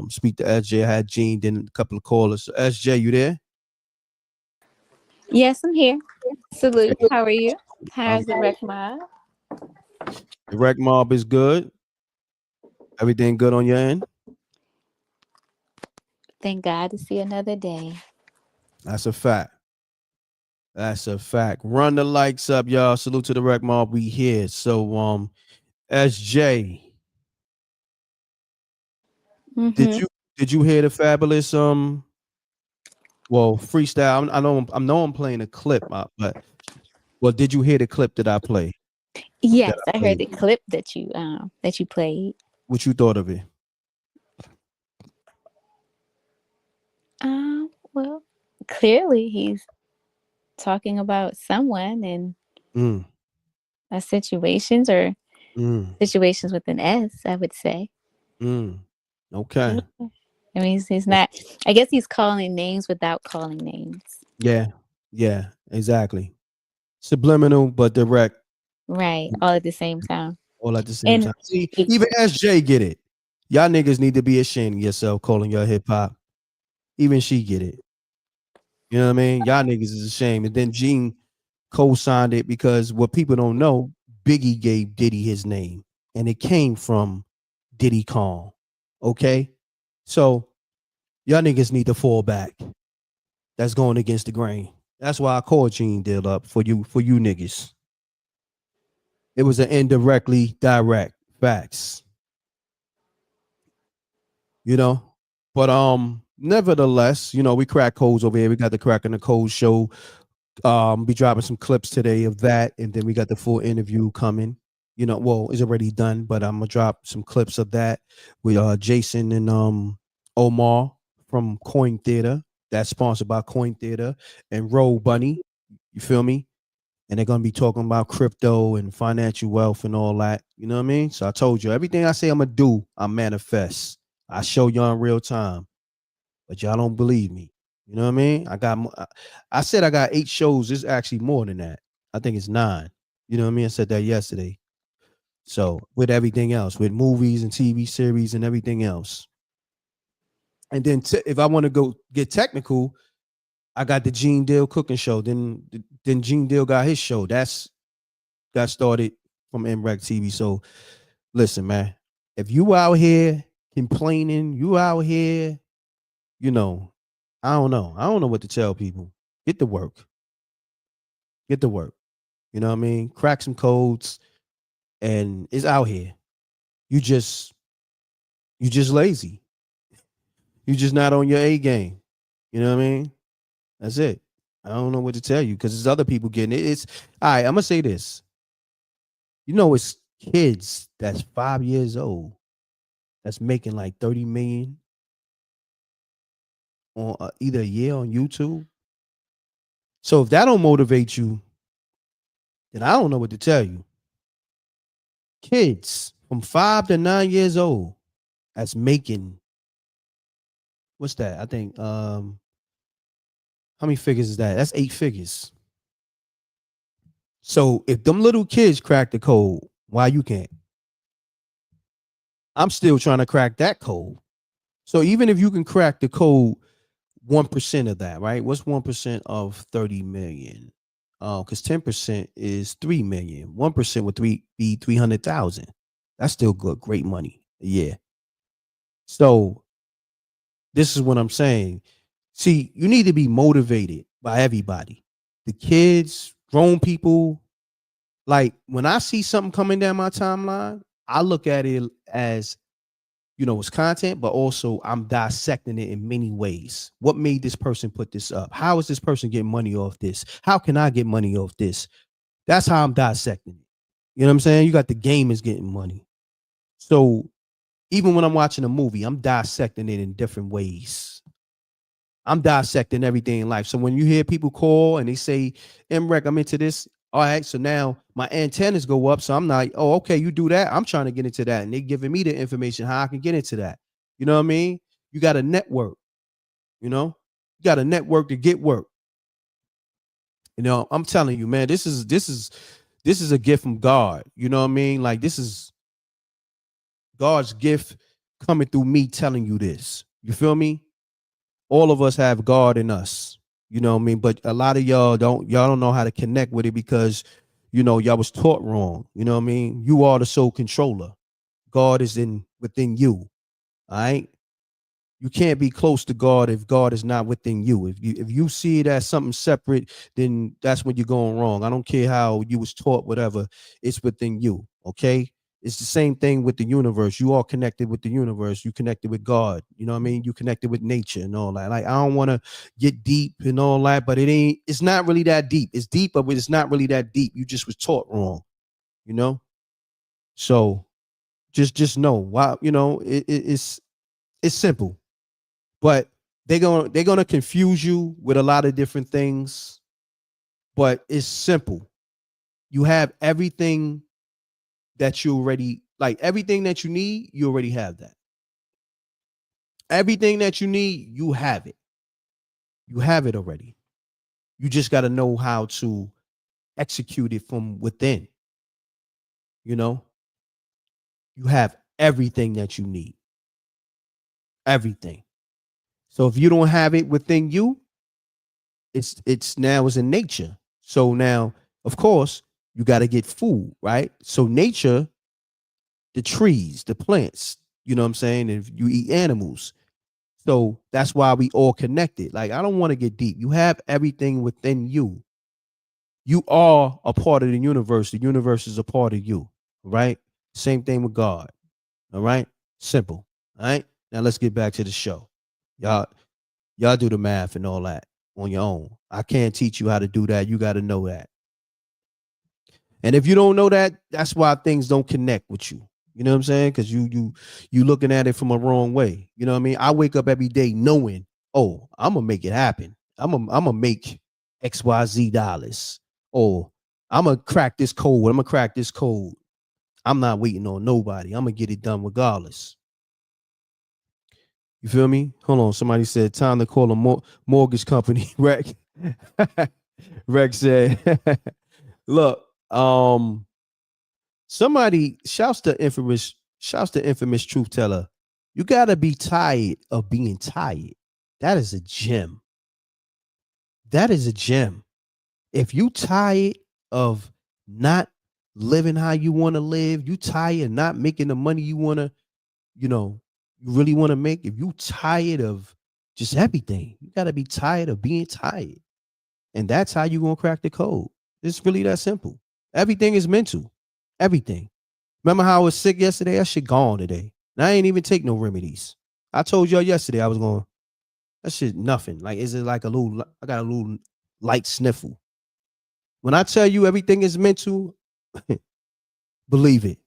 speak to SJ. I had Gene, then a couple of callers. So SJ, you there? Yes, I'm here. Salute. How are you? How's the Rec Mob? The Rec Mob is good. Everything good on your end? Thank God to see another day. That's a fact. That's a fact. Run the likes up, y'all. Salute to the Rec Mob. We here. So SJ, Mm-hmm. did you hear the Fabulous freestyle? I know I'm playing a clip, but did you hear the clip that I played? Yes, That I heard the clip that you played. What you thought of it? Well, clearly he's talking about someone and situations or situations with an S, I would say. Okay. I mean, he's not. I guess he's calling names without calling names. Yeah, exactly. Subliminal but direct. Right, all at the same time. All at the same And time. See, even SJ get it. Y'all niggas need to be ashamed of yourself calling your hip hop. Even she get it. You know what I mean? Y'all niggas is ashamed. And then Gene co-signed it because what people don't know, Biggie gave Diddy his name. And it came from Diddy Kong. Okay? So y'all niggas need to fall back. That's going against the grain. That's why I called Gene deal up for you niggas. It was an indirectly direct facts. You know? But nevertheless, we crack codes over here. We got the Crack in the Code show. Be dropping some clips today of that, and then we got the full interview coming. It's already done, but I'm gonna drop some clips of that with Jason and Omar from Coin Theater. That's sponsored by Coin Theater and Roll Bunny. You feel me? And they're gonna be talking about crypto and financial wealth and all that. You know what I mean? So I told you everything I say I'm gonna do, I manifest. I show y'all in real time, but y'all don't believe me. You know what I mean? I said I got 8 shows. It's actually more than that. I think it's 9. You know what I mean? I said that yesterday. So with everything else, with movies and TV series and everything else. And then if I want to go get technical, I got the Gene Deal cooking show. Then Gene Deal got his show. Got started from MRecktv. So listen, man, if you out here complaining, you out here, I don't know. I don't know what to tell people. Get to work. Get to work. You know what I mean? Crack some codes, and it's out here. You just lazy. You just not on your A game. You know what I mean? That's it. I don't know what to tell you because there's other people getting it. It's all right. I'm gonna say this. It's kids that's 5 years old that's making like 30 million on either a year on YouTube. So if that don't motivate you, then I don't know what to tell you. Kids from 5 to 9 years old that's making, what's that? I think how many figures is that? That's 8 figures. So if them little kids crack the code, why you can't? I'm still trying to crack that code. So even if you can crack the code, 1% of that, right? What's 1% of 30 million? Because 10% is 3 million. 1% would be 300,000. That's still good, great money. Yeah. So this is what I'm saying. See, you need to be motivated by everybody. The kids, grown people. Like when I see something coming down my timeline, I look at it as, it's content, but also I'm dissecting it in many ways. What made this person put this up? How is this person getting money off this? How can I get money off this? That's how I'm dissecting it. You know what I'm saying? You got the gamers getting money. So even when I'm watching a movie, I'm dissecting it in different ways. I'm dissecting everything in life. So when you hear people call and they say, M.Reck, I'm into this. All right, so now my antennas go up. So I'm like, oh, okay, you do that. I'm trying to get into that. And they're giving me the information how I can get into that. You know what I mean? You got a network, you got a network to get work. I'm telling you, man, this is a gift from God. You know what I mean? Like this is God's gift coming through me telling you this. You feel me? All of us have God in us. You know what I mean? But a lot of y'all don't know how to connect with it because, y'all was taught wrong. You know what I mean? You are the sole controller. God is in within you. All right. You can't be close to God if God is not within you. If you see it as something separate, then that's when you're going wrong. I don't care how you was taught, whatever, it's within you. Okay. It's the same thing with the universe. You are connected with the universe. You connected with God. You know what I mean? You connected with nature and all that. Like, I don't want to get deep and all that, but it's not really that deep. It's deep, but it's not really that deep. You just was taught wrong, you know? So just know why, it's simple, but they're gonna confuse you with a lot of different things, but it's simple. You have everything that you already, like, everything that you need, you already have that. Everything that you need, you have it. You have it already. You just got to know how to execute it from within. You have everything that you need. Everything. So if you don't have it within you, it's now is in nature. So now, of course, you got to get food, right? So nature, the trees, the plants, you know what I'm saying? If you eat animals. So that's why we all connected. Like, I don't want to get deep. You have everything within you. You are a part of the universe. The universe is a part of you, right? Same thing with God. All right. Simple. All right. Now let's get back to the show. Y'all do the math and all that on your own. I can't teach you how to do that. You got to know that. And if you don't know that, that's why things don't connect with you. You know what I'm saying? Because you looking at it from a wrong way. You know what I mean? I wake up every day knowing, oh, I'm gonna make it happen. I'm gonna make XYZ dollars. Or I'm gonna crack this code. I'm gonna crack this code. I'm not waiting on nobody. I'm gonna get it done regardless. You feel me? Hold on. Somebody said time to call a mortgage company. Reck. Reck said, look, somebody shouts to infamous truth teller. You gotta be tired of being tired. That is a gem. That is a gem. If you tired of not living how you want to live, you tired of not making the money you want to, you really want to make, if you tired of just everything, you got to be tired of being tired. And that's how you going to crack the code. It's really that simple. Everything is mental. Everything. Remember how I was sick yesterday? That shit gone today. And I ain't even take no remedies. I told y'all yesterday I was going, that shit nothing. Like, is it like I got a little light sniffle. When I tell you everything is mental, believe it.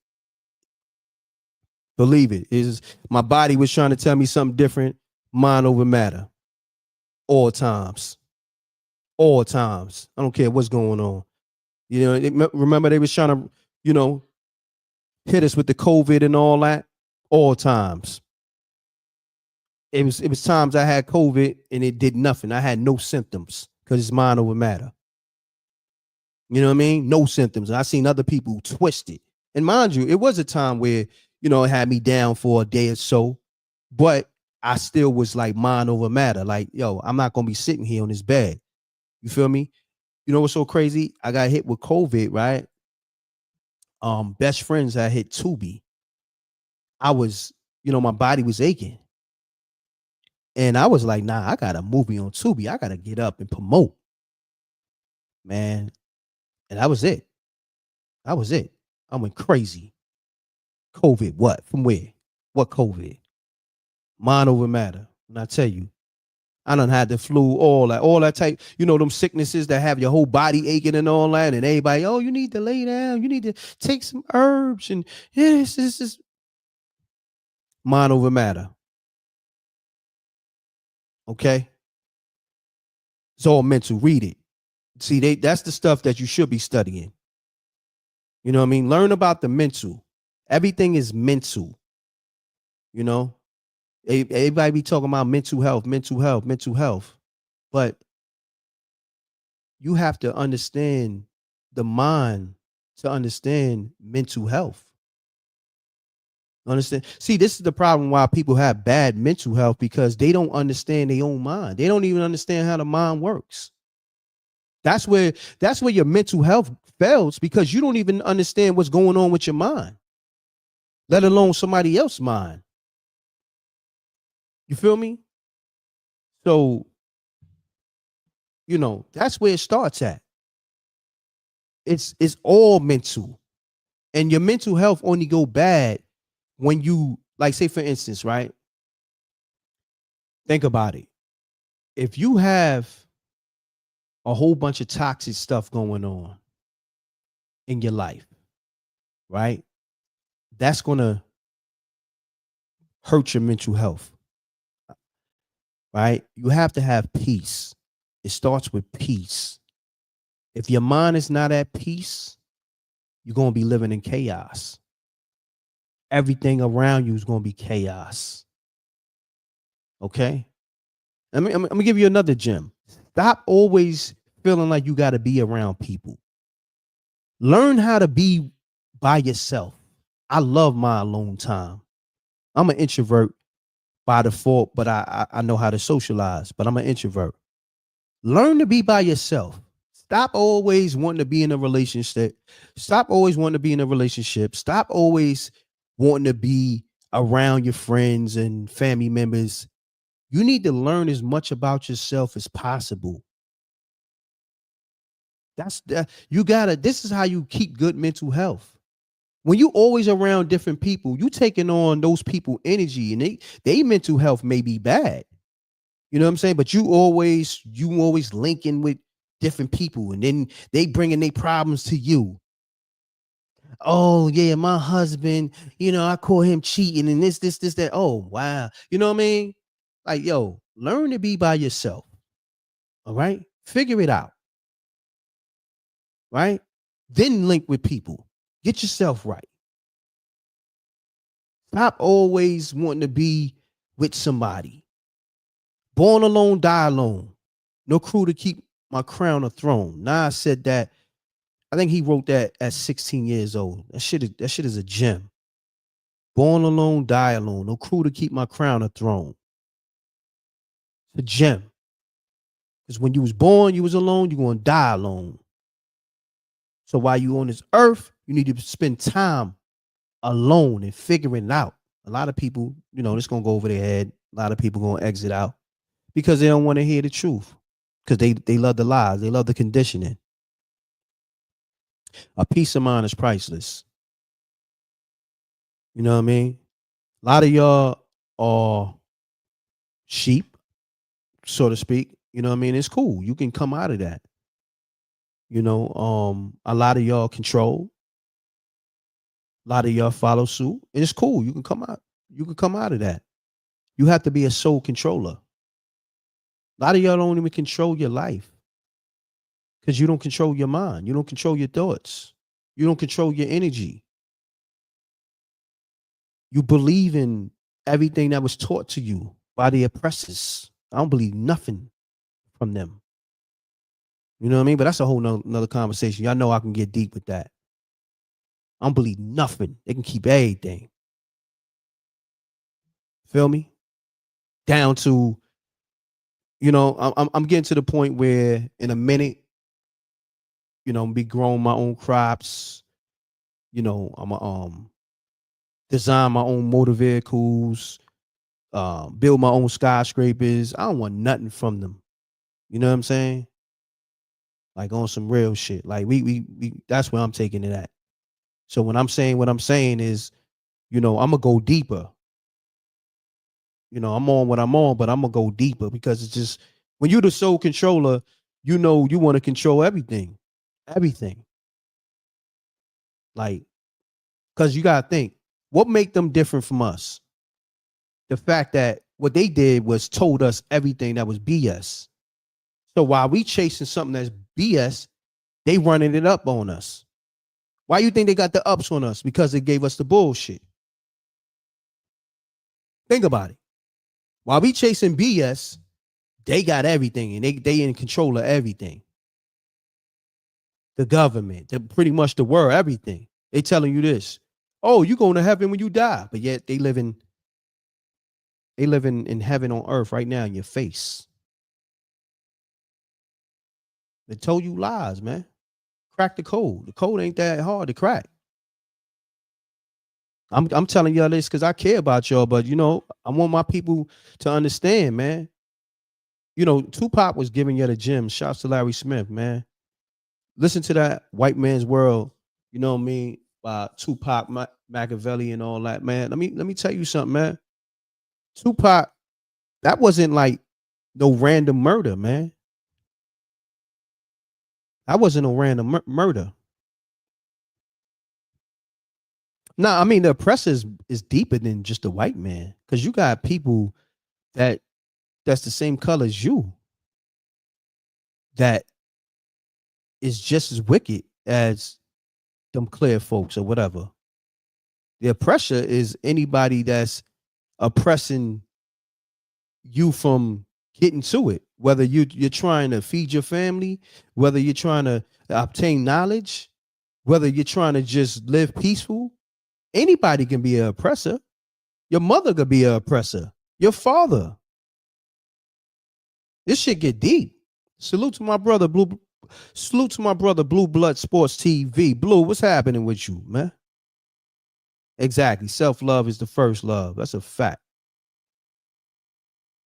Believe it. Is my body was trying to tell me something different. Mind over matter. All times. All times. I don't care what's going on. Remember they was trying to, hit us with the COVID and all that. All times. It was times I had COVID and it did nothing. I had no symptoms because it's mind over matter. You know what I mean? No symptoms. And I seen other people twisted. And mind you, it was a time where, it had me down for a day or so, but I still was like mind over matter. Like, yo, I'm not going to be sitting here on this bed. You feel me? You know what's so crazy? I got hit with COVID, right? Best friends I hit Tubi. I was, my body was aching. And I was like, nah, I got a movie on Tubi. I got to get up and promote. Man. And that was it. That was it. I went crazy. COVID, what? From where? What COVID? Mind over matter. And I tell you, I done had the flu, all that type, them sicknesses that have your whole body aching and all that. And everybody, oh, you need to lay down. You need to take some herbs. And this is mind over matter. Okay? It's all mental. Read it. See, that's the stuff that you should be studying. You know what I mean? Learn about the mental. Everything is mental. Everybody be talking about mental health. But you have to understand the mind to understand mental health. Understand? See, this is the problem why people have bad mental health, because they don't understand their own mind. They don't even understand how the mind works. That's where your mental health fails, because you don't even understand what's going on with your mind. let alone somebody else's mind. You feel me? So, that's where it starts at. It's all mental. And your mental health only go bad when you, like, say for instance, right? Think about it. If you have a whole bunch of toxic stuff going on in your life, right? That's going to hurt your mental health, right? You have to have peace. It starts with peace. If your mind is not at peace, you're going to be living in chaos. Everything around you is going to be chaos. Okay? I'm going to give you another gem. Stop always feeling like you got to be around people. Learn how to be by yourself. I love my alone time. I'm an introvert by default, but I know how to socialize, but I'm an introvert. Learn to be by yourself. Stop always wanting to be in a relationship. Stop always wanting to be in a relationship. Stop always wanting to be around your friends and family members. You need to learn as much about yourself as possible. This is how you keep good mental health. When you always around different people, you taking on those people energy, and they mental health may be bad. You know what I'm saying? But you always linking with different people, and then they bringing their problems to you. Oh yeah, my husband, I call him cheating and this, that. Oh wow. You know what I mean? Like, yo, learn to be by yourself. All right? Figure it out. Right? Then link with people. Get yourself right. Stop always wanting to be with somebody. Born alone, die alone. No crew to keep my crown or throne. Nas said that. I think he wrote that at 16 years old. That shit is a gem. Born alone, die alone. No crew to keep my crown or throne. It's a gem. Because when you was born, you was alone, you're going to die alone. So while you on this earth, you need to spend time alone and figuring it out. A lot of people, this going to go over their head. A lot of people going to exit out because they don't want to hear the truth. Because they love the lies. They love the conditioning. A peace of mind is priceless. You know what I mean? A lot of y'all are sheep, so to speak. You know what I mean? It's cool. You can come out of that. A lot of y'all control. A lot of y'all follow suit. And it's cool. You can come out. You can come out of that. You have to be a soul controller. A lot of y'all don't even control your life because you don't control your mind. You don't control your thoughts. You don't control your energy. You believe in everything that was taught to you by the oppressors. I don't believe nothing from them. You know what I mean? But that's a whole nother conversation. Y'all know I can get deep with that. I don't believe nothing. They can keep everything. Feel me? Down to, I'm getting to the point where in a minute, I'm be growing my own crops. I'm gonna design my own motor vehicles, build my own skyscrapers. I don't want nothing from them. You know what I'm saying? Like on some real shit. Like we that's where I'm taking it at. So when I'm saying what I'm saying is, I'm gonna go deeper. I'm on what I'm on, but I'm gonna go deeper because it's just when you're the soul controller, you want to control everything. Everything. Like, because you gotta think, what make them different from us? The fact that what they did was told us everything that was BS. So while we chasing something that's BS, they running it up on us. Why you think they got the ups on us? Because they gave us the bullshit. Think about it. While we chasing BS, they got everything and they in control of everything. The government, pretty much the world, everything. They telling you this. Oh, you going to heaven when you die. But yet they living in heaven on earth right now in your face. They told you lies, man. Crack the code. The code ain't that hard to crack. I'm telling y'all this because I care about y'all, but you know, I want my people to understand, man. You know, Tupac was giving you the gym. Shouts to Larry Smith, man. Listen to that White Man's World, you know what I mean? By Tupac, Machiavelli, and all that, man. Let me tell you something, man. Tupac, that wasn't like no random murder, man. That wasn't no random murder. No, I mean the oppressor is deeper than just the white man, because you got people that's the same color as you that is just as wicked as them clear folks or whatever. The oppressor is anybody that's oppressing you from getting to it, whether you're trying to feed your family, whether you're trying to obtain knowledge, whether you're trying to just live peaceful. Anybody can be an oppressor. Your mother could be an oppressor. Your father. This shit get deep. Salute to my brother Blue Blood Sports TV. Blue, what's happening with you, man? Exactly. Self-love is the first love. That's a fact.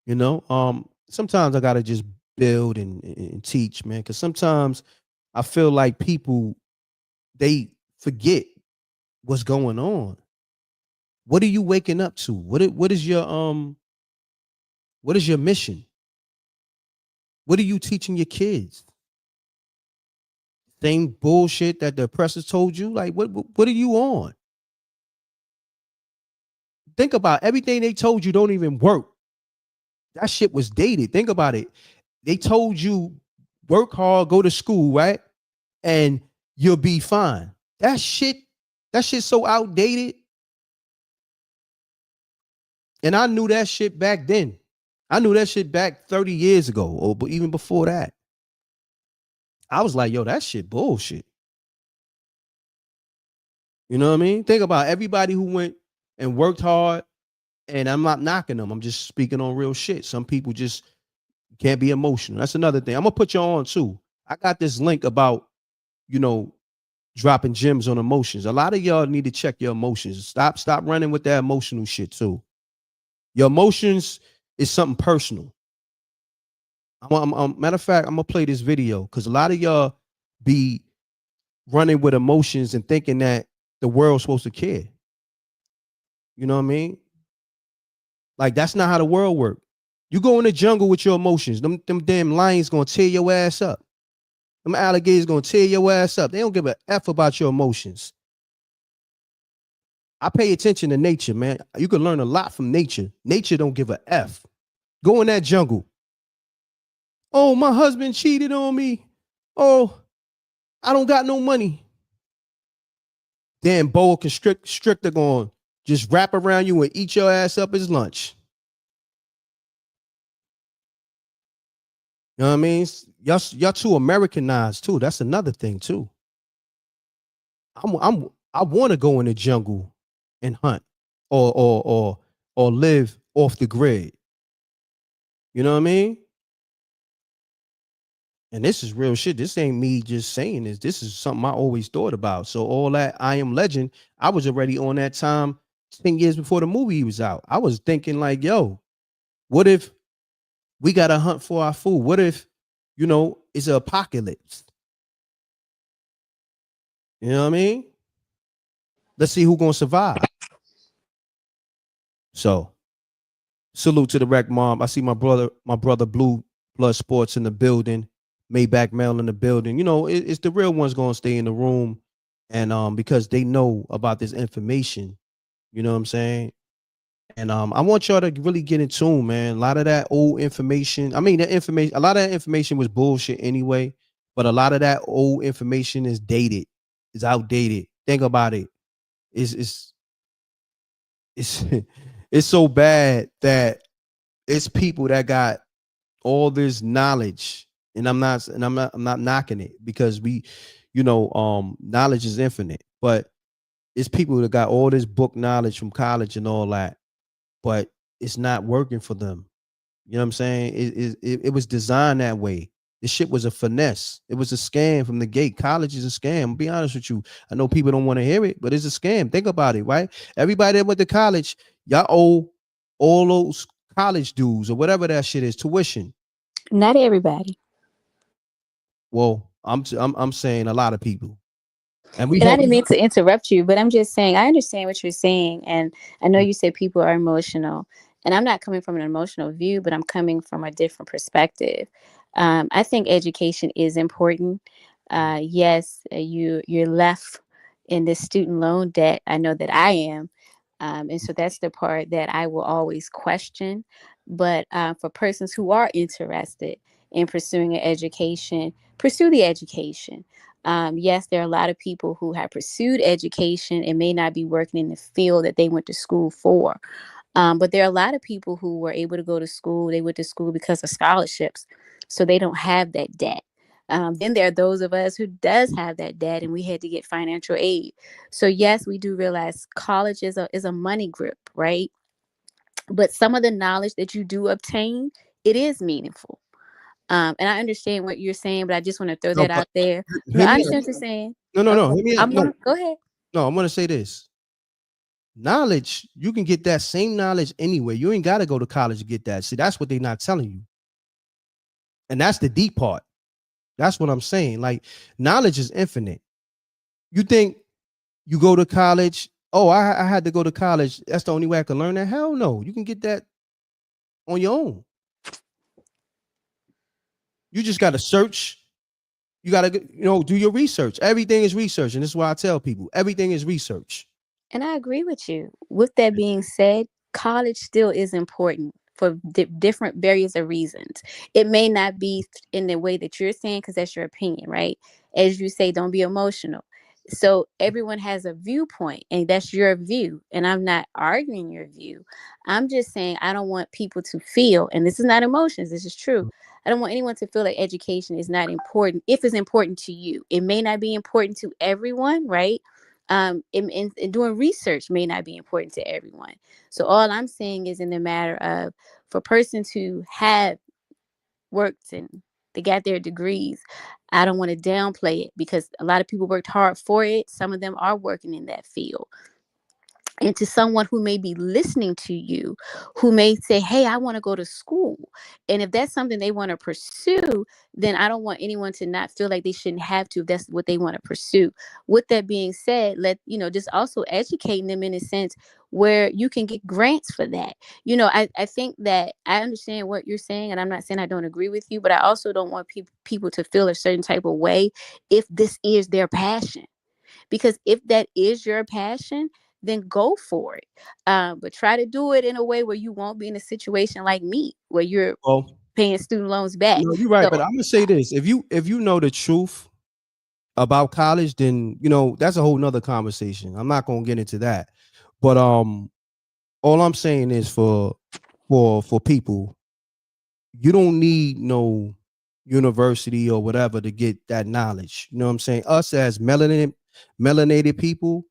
You know, sometimes I gotta just build and teach, man, because sometimes I feel like people, they forget what's going on. What are you waking up to? What is your mission? What are you teaching your kids? Same bullshit that the oppressors told you? Like, what are you on? Think about everything they told you don't even work. That shit was dated. Think about it. They told you work hard, go to school, right? And you'll be fine. That shit's so outdated. And I knew that shit back then. I knew that shit back 30 years ago, or even before that. I was like, yo, that shit bullshit. You know what I mean? Think about everybody who went and worked hard, and I'm not knocking them. I'm just speaking on real shit. Some people just can't be emotional. That's another thing. I'm gonna put you on too. I got this link about, you know, dropping gems on emotions. A lot of y'all need to check your emotions. Stop running with that emotional shit too. Your emotions is something personal. Matter of fact, I'm gonna play this video because a lot of y'all be running with emotions and thinking that the world's supposed to care. You know what I mean? Like, that's not how the world works. You go in the jungle with your emotions. Them damn lions gonna tear your ass up. Them alligators gonna tear your ass up. They don't give a F about your emotions. I pay attention to nature, man. You can learn a lot from nature. Nature don't give a F. Go in that jungle. Oh, my husband cheated on me. Oh, I don't got no money. Damn boa constrictor going just wrap around you and eat your ass up as lunch. You know what I mean? Y'all too Americanized too. That's another thing too. I want to go in the jungle and hunt or live off the grid. You know what I mean? And this is real shit. This ain't me just saying this. This is something I always thought about. So all that I Am Legend, I was already on that time 10 years before the movie was out. I was thinking like, yo, what if we got to hunt for our food? What if, you know, it's an apocalypse? You know what I mean? Let's see who's going to survive. So salute to the Wreck Mom. I see my brother Blue Blood Sports in the building. Maybach Mail in the building. You know, it's the real ones going to stay in the room, and because they know about this information. You know what I'm saying? And I want y'all to really get in tune, man. A lot of that old information. I mean, a lot of that information was bullshit anyway. But a lot of that old information is dated. It's outdated. Think about it. It's it's so bad that it's people that got all this knowledge. And I'm not knocking it because knowledge is infinite, but it's people that got all this book knowledge from college and all that, but it's not working for them. You know what I'm saying? It was designed that way. This shit was a finesse. It was a scam from the gate. College is a scam. I'll be honest with you. I know people don't want to hear it, but it's a scam. Think about it, right? Everybody that went to college, y'all owe all those college dues or whatever that shit is, tuition. Not everybody. Well, I'm saying a lot of people. And I didn't mean to interrupt you, but I'm just saying I understand what you're saying, and I know you said people are emotional, and I'm not coming from an emotional view, but I'm coming from a different perspective. I think education is important. Yes, you're left in this student loan debt. I know that I am, and so that's the part that I will always question. But for persons who are interested in pursuing an education, pursue the education. Yes, there are a lot of people who have pursued education and may not be working in the field that they went to school for. But there are a lot of people who were able to go to school. They went to school because of scholarships, so they don't have that debt. Then there are those of us who does have that debt, and we had to get financial aid. So yes, we do realize college is a money grip, right? But some of the knowledge that you do obtain, it is meaningful. And I understand what you're saying, but I just want to throw that out there. No, I understand what you're saying. No. Okay. Hear me out. Go ahead. No, I'm gonna say this. Knowledge, you can get that same knowledge anywhere. You ain't got to go to college to get that. See, that's what they're not telling you. And that's the deep part. That's what I'm saying. Like, knowledge is infinite. You think you go to college, oh, I had to go to college. That's the only way I can learn that. Hell no. You can get that on your own. You just got to search. You got to, do your research. Everything is research. And this is why I tell people, everything is research. And I agree with you. With that being said, college still is important for different various of reasons. It may not be in the way that you're saying, because that's your opinion, right? As you say, don't be emotional. So everyone has a viewpoint, and that's your view. And I'm not arguing your view. I'm just saying I don't want people to feel, and this is not emotions, this is true. I don't want anyone to feel like education is not important if it's important to you. It may not be important to everyone, right? And doing research may not be important to everyone. So all I'm saying is, in the matter of, for persons who have worked and they got their degrees, I don't want to downplay it, because a lot of people worked hard for it. Some of them are working in that field. And to someone who may be listening to you, who may say, hey, I want to go to school. And if that's something they want to pursue, then I don't want anyone to not feel like they shouldn't have to, if that's what they want to pursue. With that being said, just also educating them in a sense where you can get grants for that. I think that I understand what you're saying, and I'm not saying I don't agree with you, but I also don't want people to feel a certain type of way if this is their passion. Because if that is your passion, then go for it. But try to do it in a way where you won't be in a situation like me, where you're paying student loans back. No, you're right, but I'm gonna say this: if you know the truth about college, then that's a whole nother conversation. I'm not gonna get into that. But all I'm saying is for people, you don't need no university or whatever to get that knowledge. You know what I'm saying? Us as melanated people,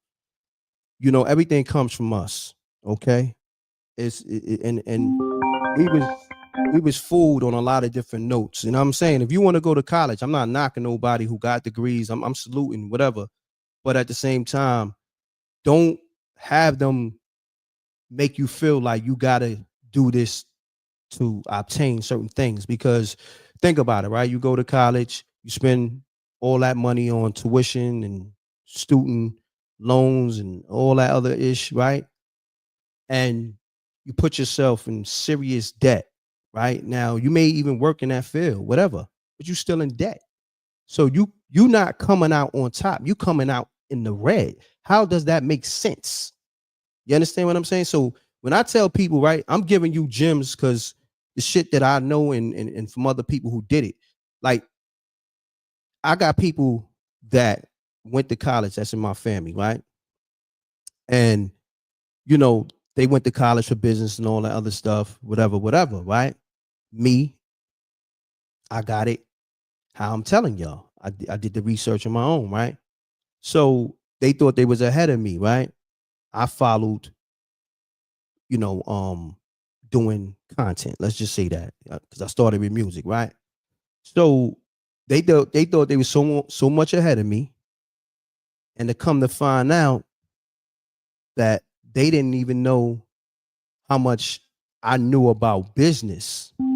everything comes from us. Okay, and we was fooled on a lot of different notes. You know what I'm saying? If you want to go to college, I'm not knocking nobody who got degrees. I'm saluting whatever, but at the same time, don't have them make you feel like you gotta do this to obtain certain things. Because think about it, right? You go to college, you spend all that money on tuition and student loans and all that other ish, right? And you put yourself in serious debt, right? Now you may even work in that field, whatever, but you're still in debt. So you not coming out on top, you coming out in the red. How does that make sense? You understand what I'm saying? So when I tell people, right, I'm giving you gems because the shit that I know and from other people who did it. Like, I got people that went to college that's in my family, right? And they went to college for business and all that other stuff, whatever, right? Me, I got it how I'm telling y'all. I did the research on my own, right? So they thought they was ahead of me, right? I followed, doing content. Let's just say that, because I started with music, right? So They thought they were so much ahead of me, and to come to find out that they didn't even know how much I knew about business. You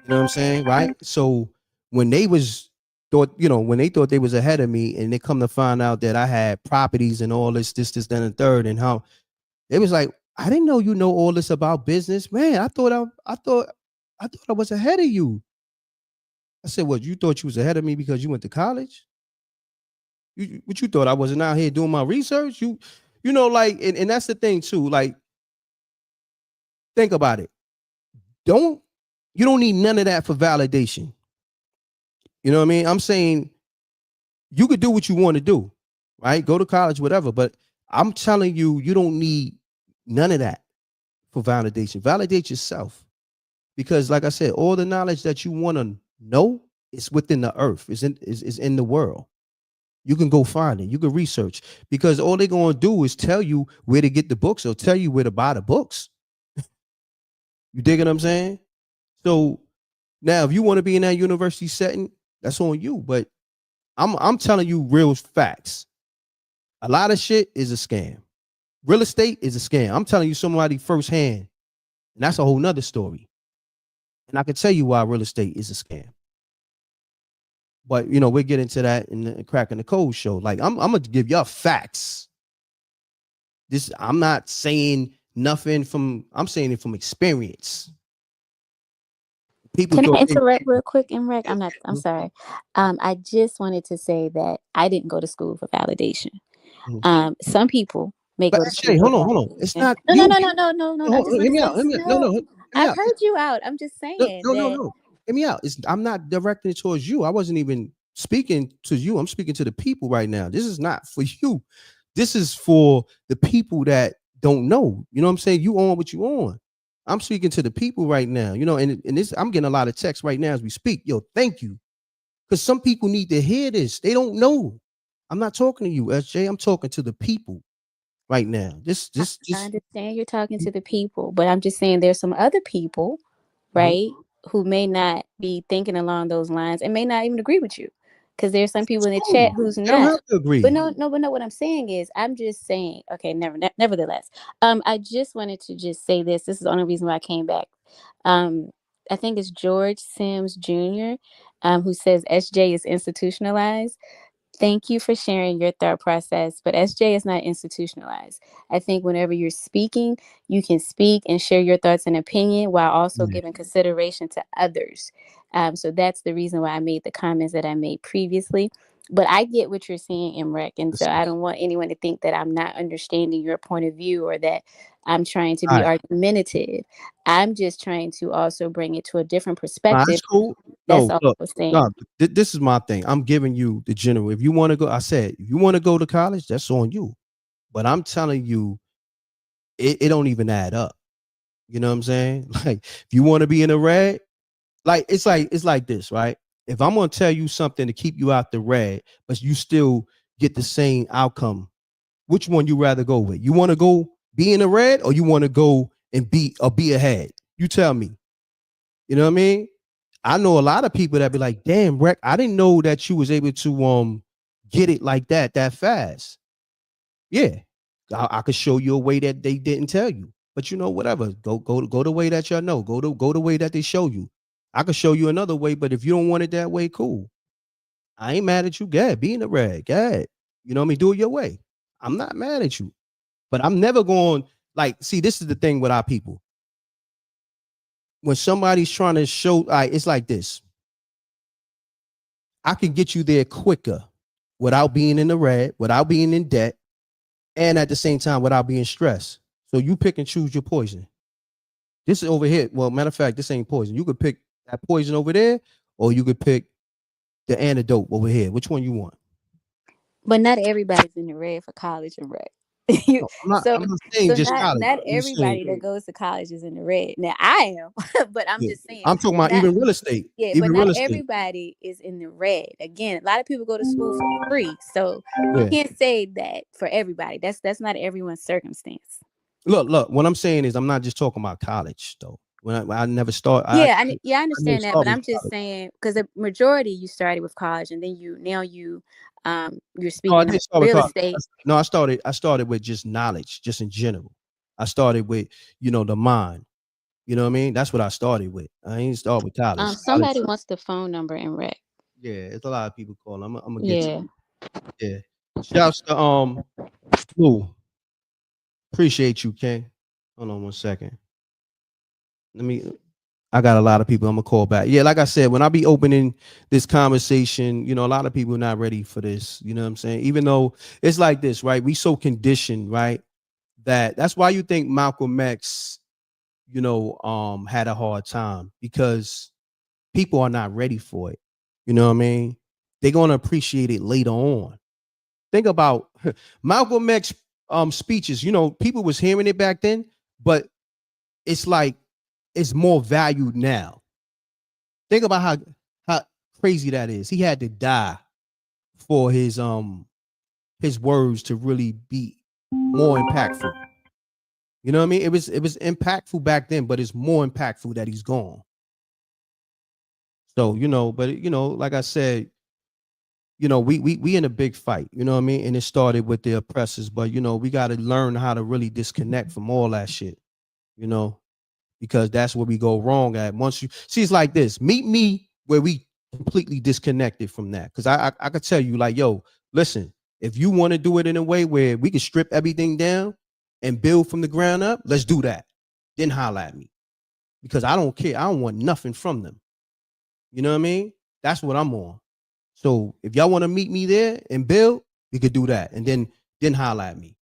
know what I'm saying, right? So when they thought they was ahead of me, and they come to find out that I had properties and all this, then, and third, and how it was like, I didn't know you know all this about business, man. I thought I was ahead of you. I said, what, you thought you was ahead of me because you went to college? What you thought I wasn't out here doing my research? You know, like, and that's the thing too. Like, think about it. You don't need none of that for validation. You know what I mean? I'm saying you could do what you want to do, right? Go to college, whatever. But I'm telling you, you don't need none of that for validation. Validate yourself. Because like I said, all the knowledge that you want to know is within the earth, is in the world. You can go find it. You can research, because all they're going to do is tell you where to get the books, or tell you where to buy the books. You dig what I'm saying? So now, if you want to be in that university setting, that's on you. But I'm telling you real facts. A lot of shit is a scam. Real estate is a scam. I'm telling you somebody firsthand, and that's a whole nother story. And I can tell you why real estate is a scam. But we'll get into that in the Cracking the Code show. Like, I'm gonna give y'all facts. I'm not saying nothing I'm saying it from experience. Can I interrupt real quick, M.Reck? I'm sorry. I just wanted to say that I didn't go to school for validation. Some people may go to school. Hold on. It's not. No. Hear me out. No. I've heard you out. I'm just saying. No. Hear me out. I'm not directing it towards you. I wasn't even speaking to you. I'm speaking to the people right now. This is not for you. This is for the people that don't know. You know what I'm saying? You on what you on. I'm speaking to the people right now. And this, I'm getting a lot of texts right now as we speak. Yo, thank you. Because some people need to hear this. They don't know. I'm not talking to you, SJ. I'm talking to the people right now. I understand you're talking to the people, but I'm just saying there's some other people, right, who may not be thinking along those lines and may not even agree with you. Because there's some people in the chat who's not. Don't have to agree. But no. What I'm saying is, I'm just saying. Okay, nevertheless, I just wanted to just say this. This is the only reason why I came back. I think it's George Sims Jr. Who says SJ is institutionalized. Thank you for sharing your thought process, but SJ is not institutionalized. I think whenever you're speaking, you can speak and share your thoughts and opinion while also giving consideration to others. So that's the reason why I made the comments that I made previously. But I get what you're saying, M.Reck, and so I don't want anyone to think that I'm not understanding your point of view or that I'm trying to be argumentative. I'm just trying to also bring it to a different perspective. That's cool. That's all I was saying. No, this is my thing. I'm giving you the general. If you want to go, I said, if you want to go to college, that's on you. But I'm telling you, it don't even add up. You know what I'm saying? Like, if you want to be in the red, it's like this, right? If I'm gonna tell you something to keep you out the red, but you still get the same outcome, which one you rather go with? You want to go be in the red, or you want to go and be ahead? You tell me. You know what I mean? I know a lot of people that be like, damn, Reck, I didn't know that you was able to get it like that fast. Yeah. I could show you a way that they didn't tell you. But whatever. Go the way that y'all know. Go the way that they show you. I could show you another way, but if you don't want it that way, cool. I ain't mad at you. Go ahead, be in the red. Go ahead. You know what I mean? Do it your way. I'm not mad at you. But I'm never going, see, this is the thing with our people. When somebody's trying to show, it's like this. I can get you there quicker without being in the red, without being in debt, and at the same time without being stressed. So you pick and choose your poison. This is over here. Well, matter of fact, this ain't poison. You could pick that poison over there, or you could pick the antidote over here. Which one you want? But not everybody's in the red for college and rec. I'm not saying just college. Not everybody that goes to college is in the red. Now I am, but I'm just saying. I'm talking about even real estate. Yeah, but not everybody is in the red. Again, a lot of people go to school for free, so you can't say that for everybody. That's not everyone's circumstance. Look. What I'm saying is, I'm not just talking about college though. When I never start. Yeah, I never understand that, start but with I'm just college. saying because the majority you started with college, and then you're No, I speaking of didn't start with real college. estate. No, I started with just knowledge, just in general. I started with, the mind. You know what I mean? That's what I started with. I ain't start with college. Somebody wants the phone number in rec. Yeah, it's a lot of people calling. I'm gonna get Yeah. you. Yeah. Shouts to Lou. Appreciate you, King. Hold on one second. I got a lot of people I'm gonna call back. Yeah, like I said, when I be opening this conversation, a lot of people are not ready for this. You know what I'm saying? Even though it's like this, right? We so conditioned, right? That's why you think Malcolm X, had a hard time, because people are not ready for it. You know what I mean? They're gonna appreciate it later on. Think about Malcolm X speeches. People was hearing it back then, but it's like it's more valued now. Think about how crazy that is. He had to die for his words to really be more impactful. You know what I mean? It was impactful back then, but it's more impactful that he's gone. So, but like I said, we in a big fight, you know what I mean? And it started with the oppressors, but we got to learn how to really disconnect from all that shit, because that's where we go wrong at. Once you see, it's like this, meet me where we completely disconnected from that. Cause I could tell you, like, yo, listen, if you want to do it in a way where we can strip everything down and build from the ground up, let's do that. Then holler at me, because I don't care. I don't want nothing from them. You know what I mean? That's what I'm on. So if y'all want to meet me there and build, we could do that. And then holler at me.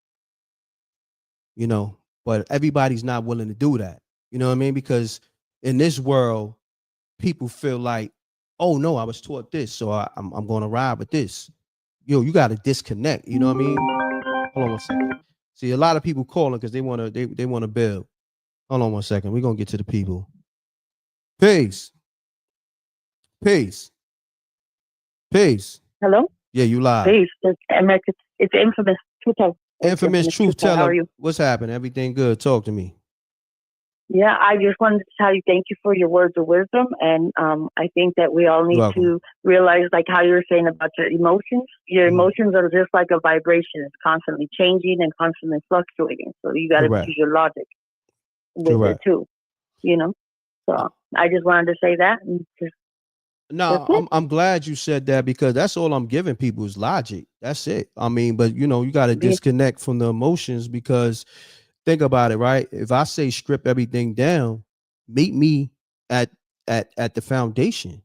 But everybody's not willing to do that. You know what I mean? Because in this world, people feel like, oh no, I was taught this, so I'm going to ride with this. You got to disconnect. You know what I mean? Hold on one second. See, a lot of people calling because they want to build. Hold on one second. We're gonna get to the people. Peace. Hello? Yeah, you live. Peace. It's M.Reck. It's infamous truth teller. Infamous truth teller. How are you? What's happening? Everything good? Talk to me. Yeah, I just wanted to tell you thank you for your words of wisdom. And I think that we all need to realize, like how you were saying about your emotions. Your emotions are just like a vibration. It's constantly changing and constantly fluctuating. So you got to use your logic with it too, So I just wanted to say that. And just, I'm glad you said that, because that's all I'm giving people is logic. That's it. I mean, but you got to disconnect from the emotions, because think about it, right? If I say strip everything down, meet me at the foundation.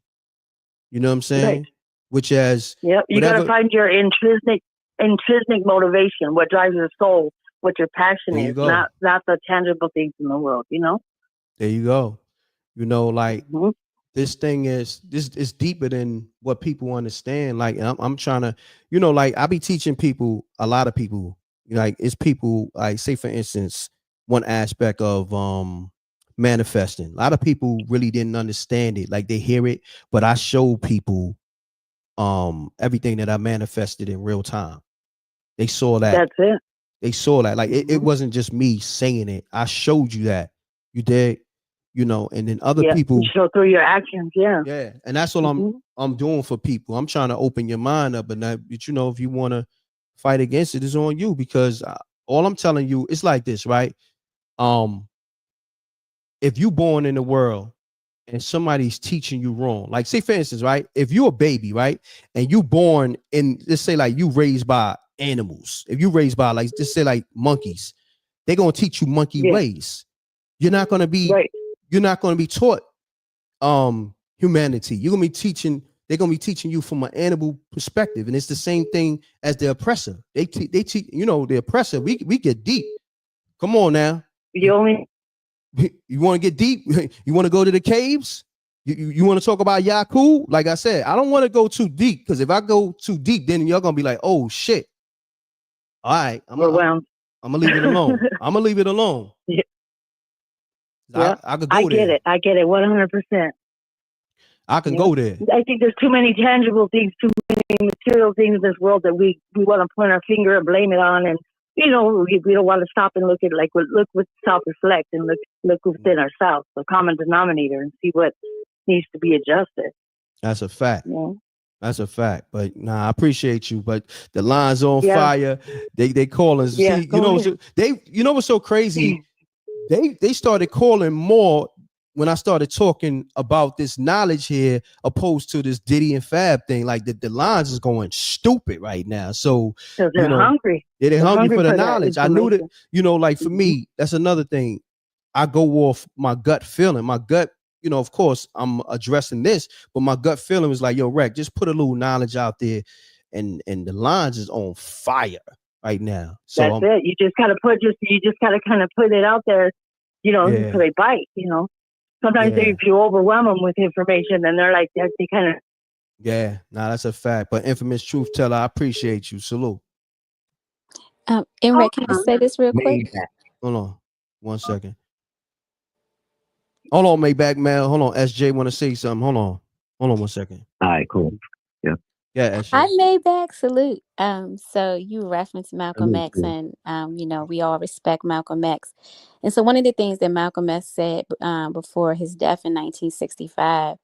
You know what I'm saying? Right. Which as you got to find your intrinsic motivation, what drives your soul, what your passion is, not the tangible things in the world. There you go. Like this thing is deeper than what people understand. Like I'm trying to, like I be teaching people, a lot of people, like it's people, like say for instance, one aspect of manifesting. A lot of people really didn't understand it. Like they hear it, but I show people everything that I manifested in real time. They saw that. That's it. They saw that. Like it wasn't just me saying it. I showed you that. You did. And then other people show through your actions. Yeah. And that's what I'm doing for people. I'm trying to open your mind up, and that, but if you want to fight against it, it's on you, because all I'm telling you, it's like this, right? If you born in the world and somebody's teaching you wrong, like say for instance, right? If you're a baby, right? And you born in, let's say like you raised by animals. If you raised by like, just say like monkeys, they're going to teach you monkey ways. You're not going to be taught humanity. They're gonna be teaching you from an animal perspective. And it's the same thing as the oppressor. They teach, the oppressor, we get deep. Come on now. You want to get deep? You want to go to the caves? You want to talk about Yaku? Like I said, I don't want to go too deep, because if I go too deep, then you're gonna be like, oh shit. All right, I'm gonna leave it alone. I'm gonna leave it alone. Yeah, I could go there. I get it 100%. I can go there. I think there's too many tangible things, too many material things in this world that we want to point our finger and blame it on, and you know, we don't want to stop and look at look with self-reflect and look within ourselves, the common denominator, and see what needs to be adjusted. That's a fact. Yeah. That's a fact. But nah, I appreciate you. But the line's on fire. They calling. Yeah, See, you know, you know what's so crazy? They started calling more when I started talking about this knowledge here, opposed to this Diddy and Fab thing. Like the lines is going stupid right now. So they're hungry. They're hungry for the knowledge. I knew that, you know, like for me, that's another thing. I go off my gut feeling. My gut, you know, of course, I'm addressing this, but my gut feeling was like, yo, Reck, just put a little knowledge out there, and the lines is on fire right now. So that's it. You just gotta kind of put it out there, you know, so they bite. You know, sometimes if you overwhelm them with information, then they're like they kind of. Yeah, nah, that's a fact. But infamous truth teller, I appreciate you. Salute. M.Reck, can I say this real quick? Hold on, 1 second. Hold on, Maybach man. Hold on, SJ want to say something. Hold on 1 second. All right, cool. Yeah. Yeah, SJ. I Maybach, salute. So you referenced Malcolm X, and you know, we all respect Malcolm X. And so one of the things that Malcolm X said before his death in 1965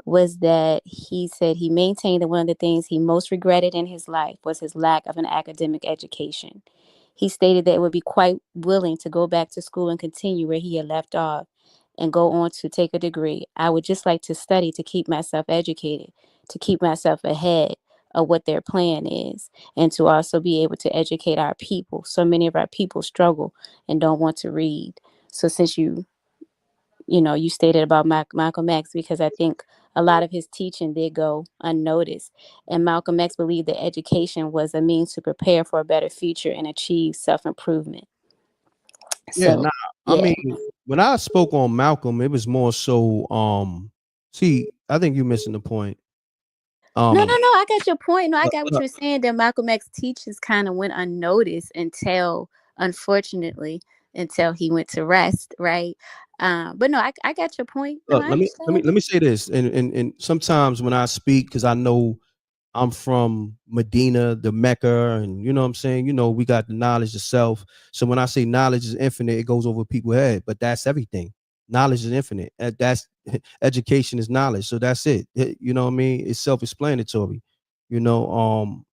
was that he said he maintained that one of the things he most regretted in his life was his lack of an academic education. He stated that it would be quite willing to go back to school and continue where he had left off and go on to take a degree. I would just like to study to keep myself educated, to keep myself ahead of what their plan is, and to also be able to educate our people. So many of our people struggle and don't want to read. So since you stated about Malcolm X, because I think a lot of his teaching did go unnoticed. And Malcolm X believed that education was a means to prepare for a better future and achieve self-improvement. Yeah, I mean, when I spoke on Malcolm, it was more so, see, I think you're missing the point. No, I got your point. No, I got what you're saying, that Malcolm X teachings kind of went unnoticed unfortunately, until he went to rest, right? But no, I got your point. No, Look, let me say this, and sometimes when I speak, because I know I'm from Medina, the Mecca, and you know what I'm saying, you know, we got the knowledge of self. So when I say knowledge is infinite, it goes over people's head, but that's everything. Knowledge is infinite. That's education is knowledge. So that's it. You know what I mean? It's self-explanatory, you know,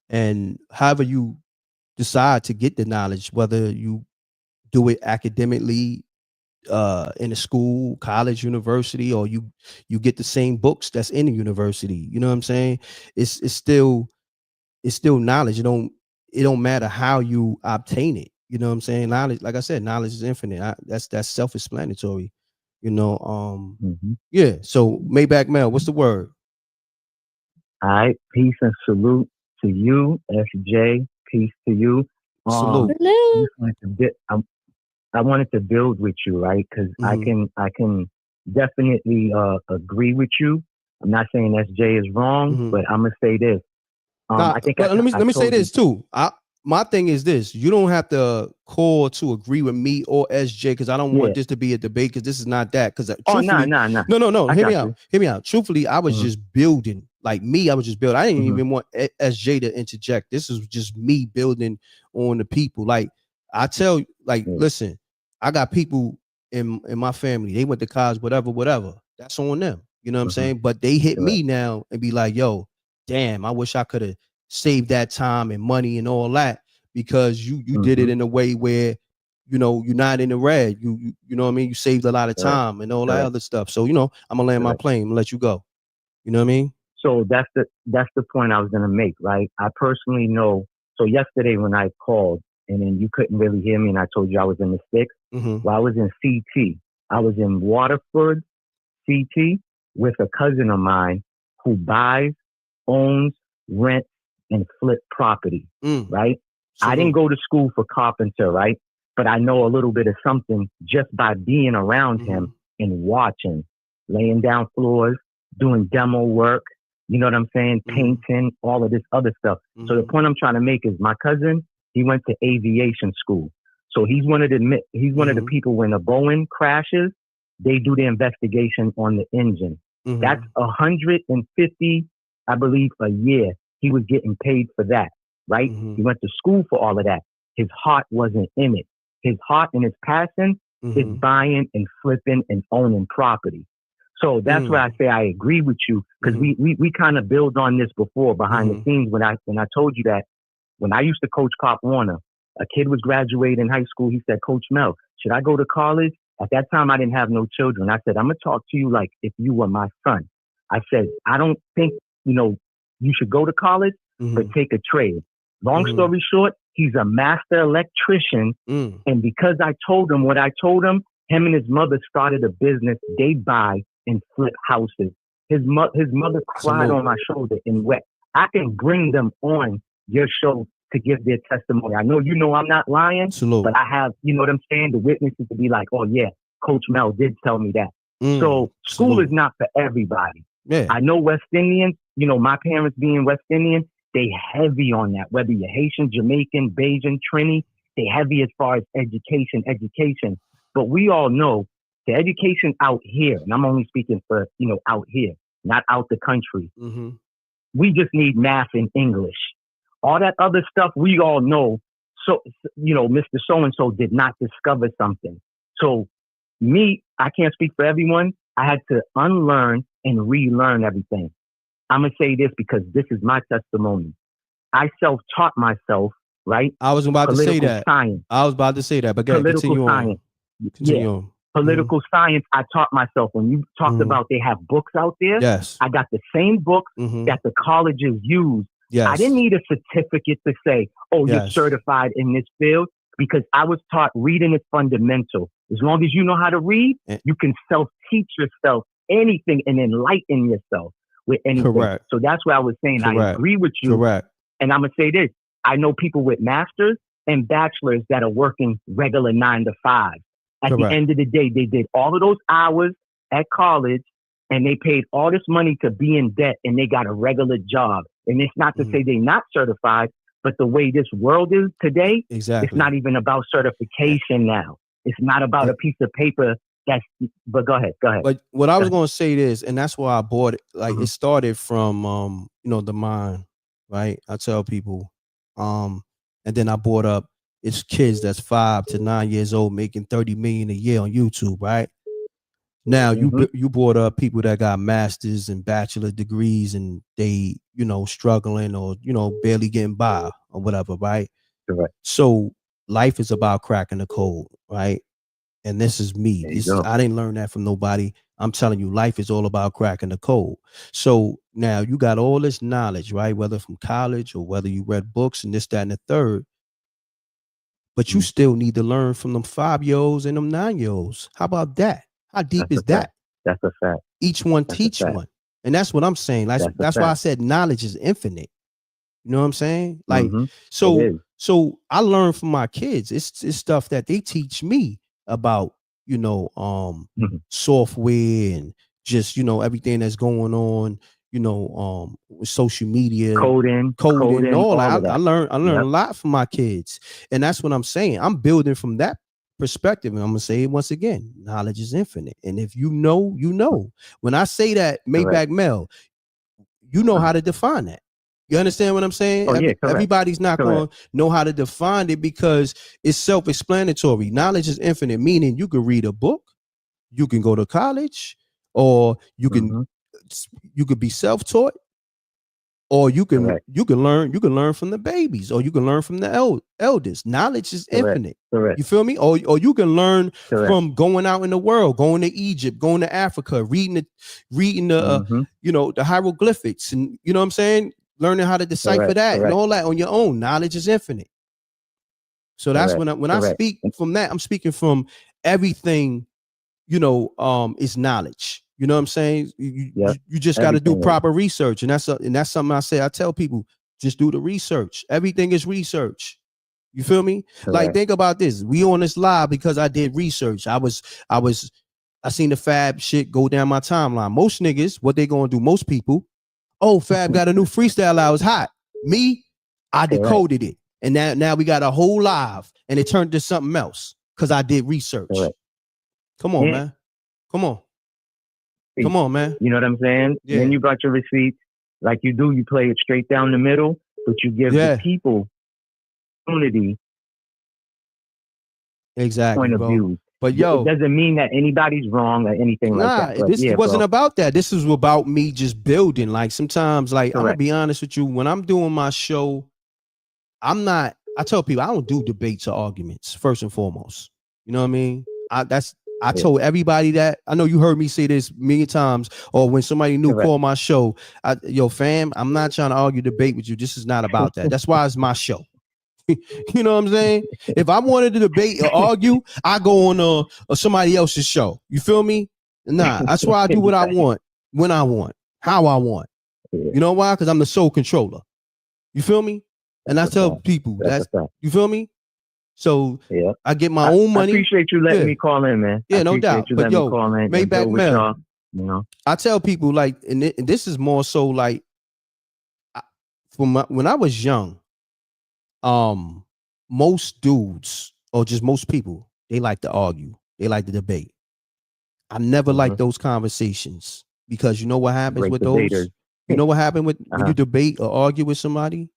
and however you decide to get the knowledge, whether you do it academically, in a school, college, university, or you get the same books that's in the university. You know what I'm saying? It's still knowledge. It don't matter how you obtain it. You know what I'm saying? Knowledge, like I said, knowledge is infinite. That's self-explanatory. You know, yeah. So Maybach Mel, what's the word? All right, peace and salute to you, SJ. Peace to you. Salute. I wanted to build with you, right? Because I can definitely agree with you. I'm not saying SJ is wrong, but I'm gonna say this. I think. Let me say this too. My thing is this: you don't have to call to agree with me or SJ, because I don't want this to be a debate, because this is not that. Because no. Hear me out. Truthfully, I was just building. Like me, I was just building. I didn't even want SJ to interject. This is just me building on the people. Like I tell you, like listen, I got people in my family. They went to college, whatever. That's on them. You know what I'm saying? But they hit me now and be like, yo, damn, I wish I could have saved that time and money and all that, because you did it in a way where, you know, you're not in the red. You know what I mean? You saved a lot of time and all that other stuff. So, you know, I'm gonna land my plane and let you go. You know what I mean? So that's the point I was gonna make, right? I personally know. So yesterday when I called and then you couldn't really hear me and I told you I was in the sticks. Well, I was in CT. I was in Waterford, CT, with a cousin of mine who buys, owns, rents, and flip property, right? I didn't go to school for carpenter, right? But I know a little bit of something just by being around him and watching, laying down floors, doing demo work, you know what I'm saying? Painting, all of this other stuff. So the point I'm trying to make is my cousin, he went to aviation school. So he's one of the people when a Boeing crashes, they do the investigation on the engine. That's $150, I believe, a year. He was getting paid for that, right? He went to school for all of that. his heart wasn't in it. His heart and his passion is buying and flipping and owning property. So that's where I say I agree with you, because we kind of build on this before behind the scenes when I told you that when I used to coach Pop Warner, a kid was graduating high school. He said, Coach Mel, should I go to college? At that time, I didn't have no children. I said, I'm going to talk to you like if you were my son. I said, I don't think, you should go to college, but take a trade. Long story short, he's a master electrician. And because I told him what I told him, him and his mother started a business. They buy and flip houses. His mother cried on my shoulder and wept. I can bring them on your show to give their testimony. I know I'm not lying, but I have, what I'm saying, the witnesses to be like, oh yeah, Coach Mel did tell me that. So school is not for everybody. Yeah. I know West Indians, my parents being West Indian, they heavy on that. Whether you're Haitian, Jamaican, Bajan, Trini, they heavy as far as education. But we all know the education out here, and I'm only speaking for, out here, not out the country. We just need math and English. All that other stuff we all know. So, Mr. So-and-so did not discover something. So me, I can't speak for everyone. I had to unlearn and relearn everything. I'm going to say this because this is my testimony. I self-taught myself, right? I was about to say that. Science. I was about to say that, but continue science. on. Continue on. Political science, I taught myself. When you talked about they have books out there, yes, I got the same books that the colleges use. Yes. I didn't need a certificate to say, oh, you're certified in this field, because I was taught reading is fundamental. As long as you know how to read, you can self-teach yourself anything and enlighten yourself with anything. Correct. So that's why I was saying I agree with you. Correct. And I'm going to say this. I know people with masters and bachelors that are working regular 9 to 5. At the end of the day, they did all of those hours at college and they paid all this money to be in debt and they got a regular job. And it's not to say they're not certified, but the way this world is today, it's not even about certification now. It's not about a piece of paper but go ahead. But what I was going to say is, and that's why I bought it. Like it started from, the mind, right? I tell people, and then I bought up, it's kids that's 5 to 9 years old making 30 million a year on YouTube, right? Now you brought up people that got masters and bachelor degrees and they, struggling or, barely getting by or whatever, right? Correct. So life is about cracking the code, right? And this is me. I didn't learn that from nobody. I'm telling you, life is all about cracking the code. So now you got all this knowledge, right? Whether from college or whether you read books and this, that, and the third. But you still need to learn from them 5-year-olds and them 9-year-olds. How about that? How deep is that? That's a fact. Each one teach one. And that's what I'm saying. That's why I said knowledge is infinite. You know what I'm saying? Like, so I learn from my kids. It's stuff that they teach me about, software and just, everything that's going on, with social media, coding, all that. I learned a lot from my kids. And that's what I'm saying. I'm building from that perspective. And I'm going to say it once again, knowledge is infinite. And if you know, when I say that, Maybach Mel, you know how to define that. You understand what I'm saying? Everybody's not going to know how to define it because it's self-explanatory. Knowledge is infinite, meaning you can read a book, you can go to college, or you can you could be self-taught, or you can learn from the babies, or you can learn from the elders. Knowledge is infinite. You feel me? Or you can learn from going out in the world, going to Egypt, going to Africa, reading the the hieroglyphics, and you know what I'm saying? Learning how to decipher that and all that on your own. Knowledge is infinite. So that's when I speak from that, I'm speaking from everything, is knowledge. You know what I'm saying? You just got to do proper research. And that's something I say. I tell people, just do the research. Everything is research. You feel me? Like, think about this. We on this live because I did research. I seen the Fab shit go down my timeline. Most niggas, what they gonna do? Most people, oh, Fab got a new freestyle out. It's hot. Me, I decoded it. And now we got a whole live and it turned to something else because I did research. Come on, man. Come on, man. You know what I'm saying? Yeah. Then you got your receipts. Like you do, you play it straight down the middle, but you give the people opportunity exactly, point of bro. view. But yo, it doesn't mean that anybody's wrong or anything like that. But this yeah, wasn't bro. about that. This is about me just building. Like sometimes, like I'm gonna be honest with you, when I'm doing my show, I tell people I don't do debates or arguments, first and foremost. You know what I mean? I told everybody that. I know you heard me say this many times, or when somebody new call my show, yo, fam, I'm not trying to argue, debate with you. This is not about that. That's why it's my show. You know what I'm saying? If I wanted to debate or argue, I go on somebody else's show. You feel me? Nah, that's why I do what I want, when I want, how I want. You know why? Because I'm the sole controller. You feel me? And I tell people that's you feel me? So I get my own money. I appreciate you letting me call in, man. Yeah, no doubt. But yo, Maybach Mel, you know, I tell people like, and this is more so like, when I was young, most dudes or just most people, they like to argue, they like to debate. I never liked those conversations because you know what happens with those. You know what happened with when you debate or argue with somebody.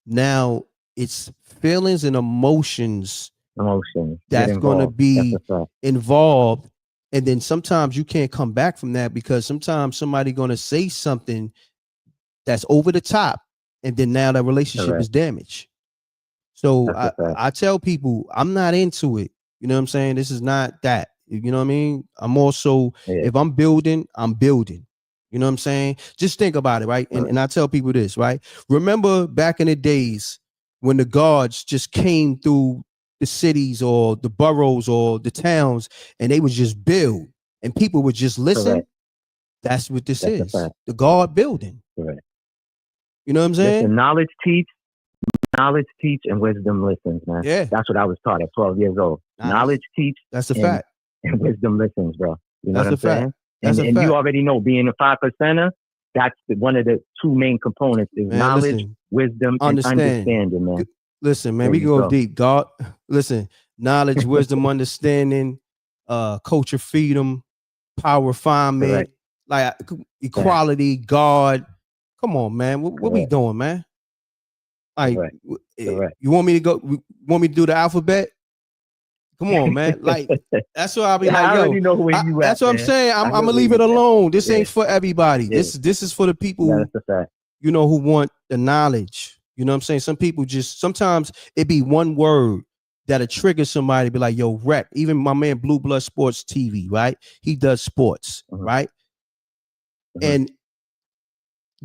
Now it's feelings and emotions that's going to be involved, and then sometimes you can't come back from that because sometimes somebody going to say something that's over the top, and then now that relationship is damaged. So I tell people I'm not into it. You know what I'm saying? This is not that. You know what I mean? I'm also if I'm building, I'm building. You know what I'm saying? Just think about it, right? And I tell people this, right? Remember back in the days when the guards just came through the cities or the boroughs or the towns and they would just build and people would just listen. That's what this is. The guard building. You know what I'm saying? Listen, knowledge teach, and wisdom listens, man. Yeah. That's what I was taught at 12 years old. Knowledge teach. That's a fact. And wisdom listens, bro. You know that's what I'm saying? That's and you already know, being a 5%er, that's one of the two main components is knowledge, wisdom, and understanding, man. Listen, man, we can go deep. God, listen, knowledge, wisdom, understanding, culture, freedom, power, refinement, like equality, God. Come on, man. What we doing, man? Like, you want me to go? Want me to do the alphabet? Come on, man. Like, that's what I'll be like, yo. I know where you that's what I'm saying. I'm gonna leave it alone. This ain't for everybody. This is for the people, you know, who want the knowledge. You know what I'm saying? Some people just sometimes it be one word that'll trigger somebody, be like, yo, Rec. Even my man Blue Blood Sports TV, right? He does sports, right? And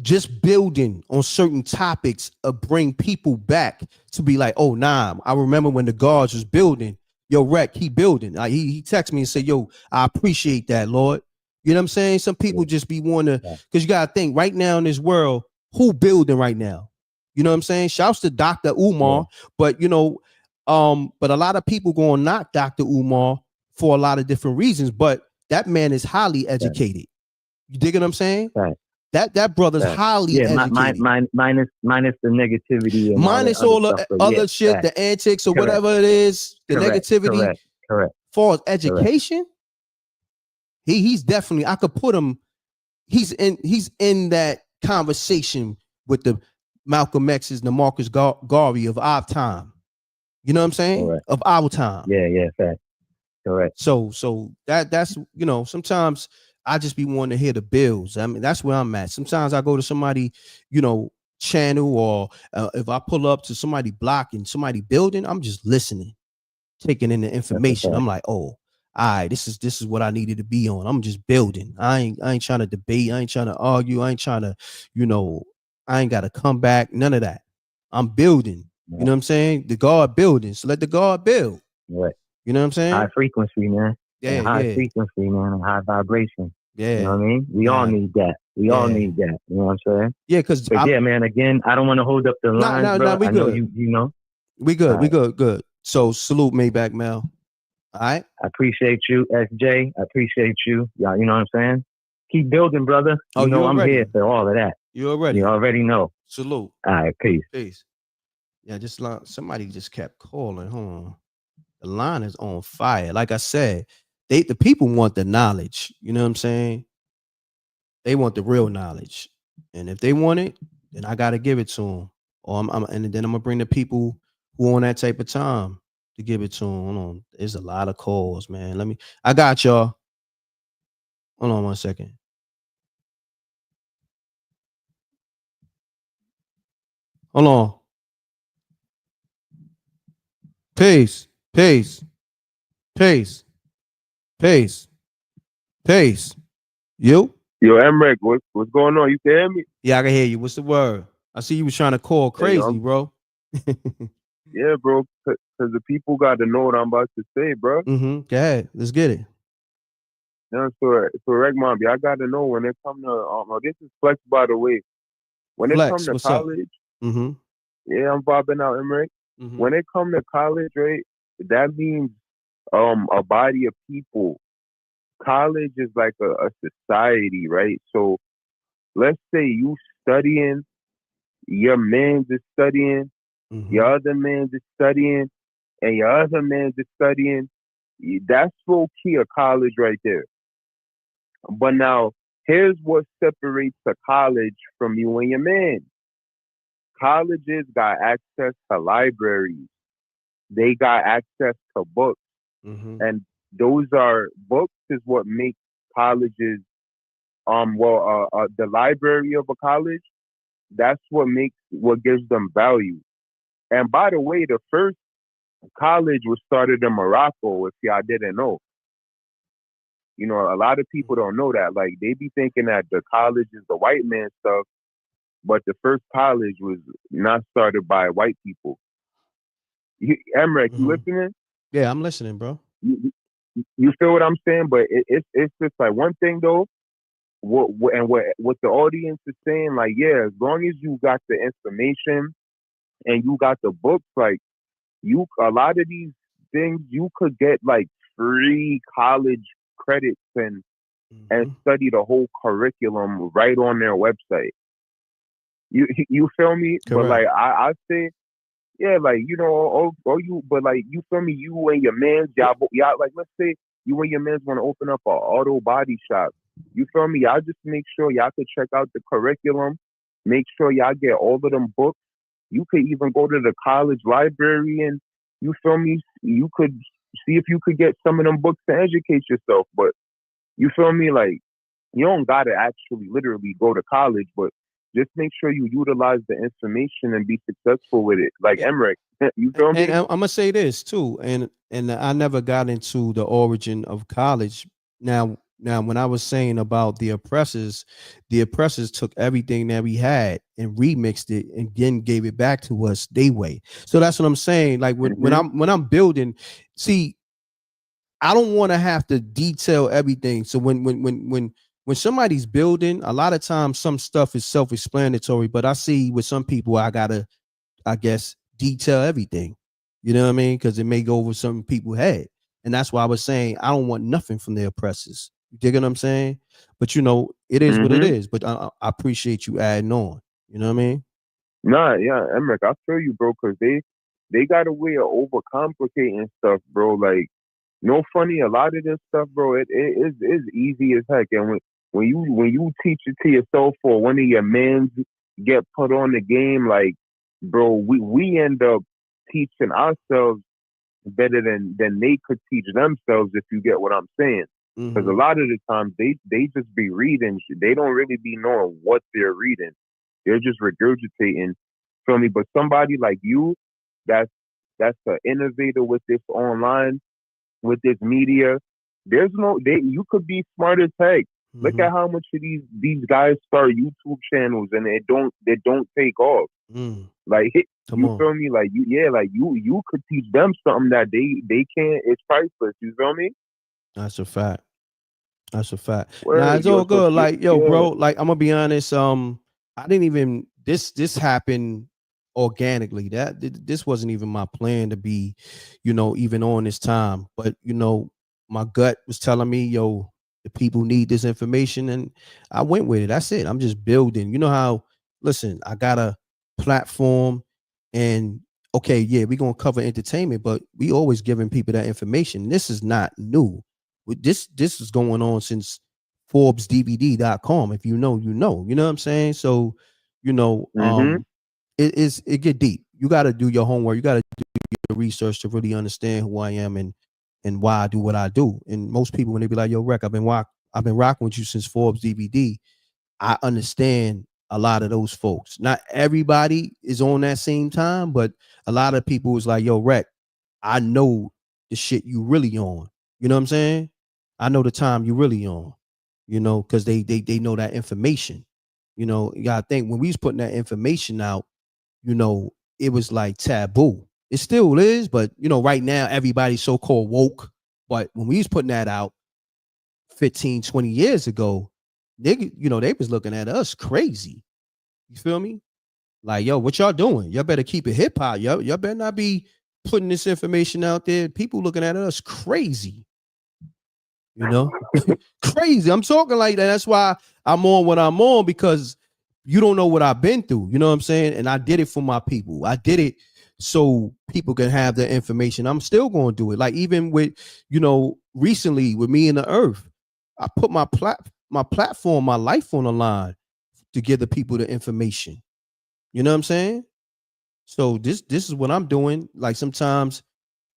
just building on certain topics bring people back to be like, oh, nah, I remember when the guards was building. Yo, Rec, he building. He texted me and said, yo, I appreciate that, Lord. You know what I'm saying? Some people just be wanting to, because you got to think right now in this world, who building right now? You know what I'm saying? Shouts to Dr. Umar, but you know, but a lot of people going to knock Dr. Umar for a lot of different reasons, but that man is highly educated. You dig what I'm saying? That brother's highly educated. Minus the negativity. And minus all the other shit, the antics or whatever it is, the negativity. Correct. For education, he's definitely, I could put him, he's in that conversation with the Malcolm X's and the Marcus Garvey of our time. You know what I'm saying? Of our time. Yeah, fact. Correct. So that's, you know, sometimes I just be wanting to hear the bills. I mean, that's where I'm at. Sometimes I go to somebody, you know, channel, or if I pull up to somebody block and somebody building, I'm just listening, taking in the information. I'm like, oh, all right, this is what I needed to be on. I'm just building. I ain't trying to debate. I ain't trying to argue. I ain't trying to, you know, I ain't got to come back. None of that. I'm building. You know what I'm saying? The God building. So let the God build. Right. You know what I'm saying? High frequency, man. Yeah, high frequency, man, and high vibration. Yeah. You know what I mean? We all need that. We all need that. You know what I'm saying? Yeah, because yeah, man, again, I don't want to hold up the line, bro. We I good. know you know. We good. We good. So salute Maybach Mel. All right. I appreciate you, SJ. I appreciate you. Y'all, you know what I'm saying? Keep building, brother. You know I'm here for all of that. You already know. Salute. All right, peace. Peace. Yeah, somebody just kept calling. Hold on. The line is on fire. Like I said, the people want the knowledge. You know what I'm saying? They want the real knowledge. And if they want it, then I gotta give it to them. Or and then I'm gonna bring the people who on that type of time. to give it to him. Hold on. There's a lot of calls, man. I got y'all. Hold on 1 second. Hold on. Peace. Peace. Peace. Peace. Peace. You? Yo, M.Reck, what's going on? You can hear me? Yeah, I can hear you. What's the word? I see you was trying to call crazy, bro. Yeah, bro, because the people got to know what I'm about to say, bro. Go ahead. Let's get it. Yeah, so Reg Mombi, I got to know when it come to, this is Flex, by the way. When it come to college, yeah, I'm bobbing out, M.Reck. When it come to college, right, that means a body of people. College is like a society, right? So let's say you studying, your man's is studying, your other man's is studying, and your other man's is studying. That's low key a college right there. But now, here's what separates a college from you and your man. Colleges got access to libraries. They got access to books. And those are books is what makes colleges, the library of a college, that's what gives them value. And by the way, the first college was started in Morocco, if y'all didn't know. You know, a lot of people don't know that. Like, they be thinking that the college is the white man stuff, but the first college was not started by white people. M.Reck, you listening? Yeah, I'm listening, bro. You feel what I'm saying? But it's just like one thing though. What the audience is saying, like, yeah, as long as you got the information and you got the books, like, a lot of these things you could get like free college credits and study the whole curriculum right on their website. You feel me? Correct. But like I say, yeah, like, you know, but like, you feel me? You and your man's y'all like, let's say you and your man's want to open up an auto body shop. You feel me? Y'all just make sure y'all could check out the curriculum. Make sure y'all get all of them books. You could even go to the college library and, you feel me? You could see if you could get some of them books to educate yourself. But you feel me? Like, you don't gotta actually literally go to college, but just make sure you utilize the information and be successful with it. Like M.Reck, you feel me? And I'm gonna say this too, and I never got into the origin of college. Now, when I was saying about the oppressors took everything that we had and remixed it and then gave it back to us their way. So that's what I'm saying. Like when I'm building, see, I don't want to have to detail everything. So when somebody's building, a lot of times some stuff is self-explanatory, but I see with some people I gotta, I guess, detail everything. You know what I mean? Because it may go over some people's head. And that's why I was saying I don't want nothing from the oppressors. You dig what I'm saying? But you know, it is what it is. But I appreciate you adding on. You know what I mean? Nah, yeah, M.Reck, I feel you, bro, because they got a way of overcomplicating stuff, bro. Like, no funny, a lot of this stuff, bro, it is easy as heck. And when you teach it to yourself or one of your mans get put on the game, like, bro, we end up teaching ourselves better than they could teach themselves, if you get what I'm saying. Because a lot of the times they just be reading shit. They don't really be knowing what they're reading. They're just regurgitating. Feel me? But somebody like you, that's an innovator with this online, with this media. You could be smart as heck. Look at how much of these guys start YouTube channels and they don't take off. Like, you feel me? Like, you could teach them something that they can't. It's priceless. You feel me? That's a fact. That's a fact. Word, nah, it's all good. Like, yeah. bro, like, I'm gonna be honest. I didn't even this happened organically. This wasn't even my plan to be, you know, even on this time. But you know, my gut was telling me, yo, the people need this information, and I went with it. That's it. I'm just building. You know how? Listen, I got a platform, and okay, yeah, we're gonna cover entertainment, but we always giving people that information. This is not new. This is going on since ForbesDVD.com. If you know, you know. You know what I'm saying? So, you know, it get deep. You got to do your homework. You got to do your research to really understand who I am and why I do what I do. And most people, when they be like, "Yo, Reck, I've been rocking with you since Forbes DVD," I understand a lot of those folks. Not everybody is on that same time, but a lot of people is like, "Yo, Reck, I know the shit you really on." You know what I'm saying? I know the time you really on. You know, because they know that information. You know, you gotta think when we was putting that information out, you know, it was like taboo. It still is, but you know, right now everybody's so-called woke. But when we was putting that out 15, 20 years ago, they, you know, they was looking at us crazy. You feel me? Like, yo, what y'all doing? Y'all better keep it hip hop. Y'all better not be putting this information out there. People looking at us crazy. You know, crazy. I'm talking like that. That's why I'm on what I'm on, because you don't know what I've been through. You know what I'm saying? And I did it for my people. I did it so people can have the information. I'm still going to do it. Like even with, you know, recently with Me and the Earth, I put my platform, my life on the line to give the people the information. You know what I'm saying? So this is what I'm doing. Like sometimes,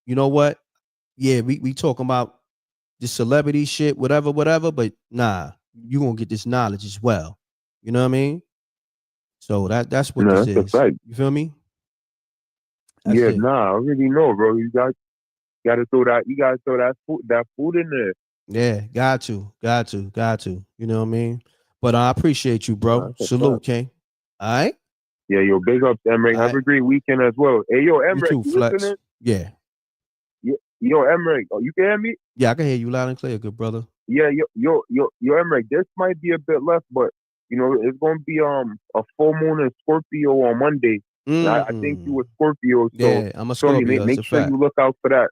you know what? Yeah, we talking about the celebrity shit, whatever, but nah, you gonna get this knowledge as well. You know what I mean? So that's what this that's a is. fact. You feel me? That's Yeah, it. nah, I already know, bro. You gotta throw that food in there. Yeah, got to. You know what I mean? But I appreciate you, bro. That's a Salute, fact. King. All right. Yeah, yo, big ups, M.Reck. All Have right. a great weekend as well. Hey, yo, You M.Reck, too, you Flex. listening? Yeah. Yo, M.Reck, oh, you can hear me? Yeah, I can hear you loud and clear, good brother. Yeah, yo, M.Reck, this might be a bit left, but you know, it's gonna be a full moon in Scorpio on Monday. And I think you were Scorpio, so Yeah, I'm a feel me, Scorpio. It's make a sure fact. you look out for that.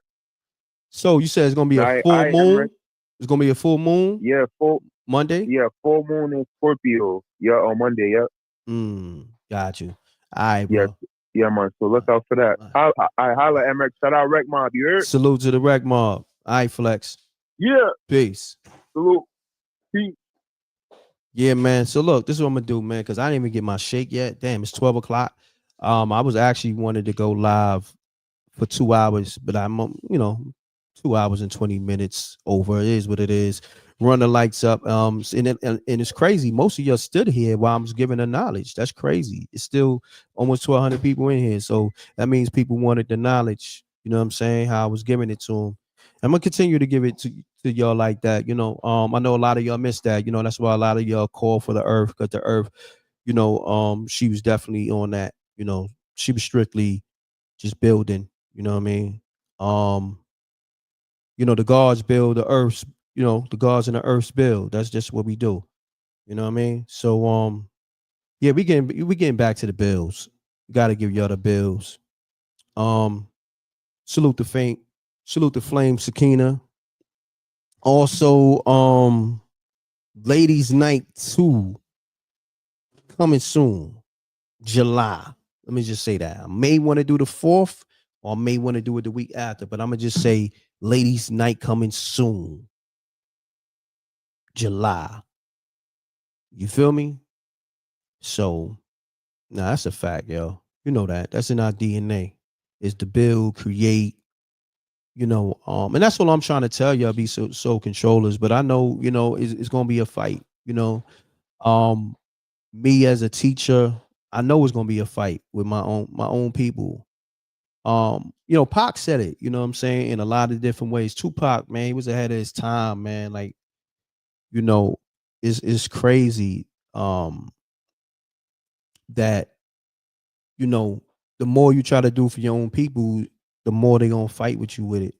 So you said it's gonna be a I full moon. M.Reck, It's gonna be a full moon. yeah, Monday. full moon in Scorpio. Yeah, on Monday. Yeah. Got you. All right, Yes. bro. Yeah, man. So look out for that. I holla M.Reck. Shout out Rec Mob. You heard? Salute to the Rec Mob. All right, Flex. Yeah. Peace. Salute. Peace. Yeah, man. So look, this is what I'm gonna do, man, because I didn't even get my shake yet. Damn, it's 12 o'clock. I was actually wanted to go live for 2 hours, but I'm, 2 hours and 20 minutes over. It is what it is. Run the lights up. And it's crazy. Most of y'all stood here while I was giving the knowledge. That's crazy. It's still almost 1,200 people in here. So that means people wanted the knowledge. You know what I'm saying? How I was giving it to them. I'm gonna continue to give it to y'all like that. I know a lot of y'all missed that. That's why a lot of y'all call for the Earth, because the Earth, she was definitely on that. She was strictly just building. You know what I mean? The gods build the earth's, the gods and the earth's build. That's just what we do. You know what I mean? So yeah, we getting back to the bills. Gotta give y'all the bills. Salute the faint, salute the flame, Sakina. Also, Ladies Night 2 coming soon. July. Let me just say that. I may want to do the 4th, or I may want to do it the week after, but I'm gonna just say Ladies Night coming soon. July. You feel me? So, that's a fact, yo. You know that. That's in our DNA. Is to build, create, and that's what I'm trying to tell y'all, be so controllers. But I know, it's gonna be a fight. Me as a teacher, I know it's gonna be a fight with my own people. Pac said it, you know what I'm saying, in a lot of different ways. Tupac, man, he was ahead of his time, man. Like, it's crazy that, the more you try to do for your own people, the more they're gonna fight with you with it.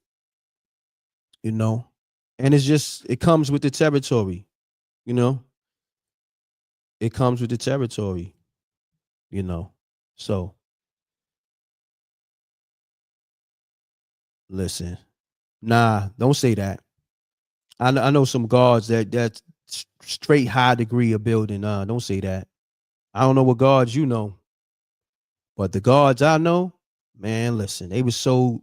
And it comes with the territory, it comes with the territory, so listen, nah, don't say that. I know some guards that's straight high degree of building. Don't say that. I don't know what guards you know, but the guards I know, man, listen, they was so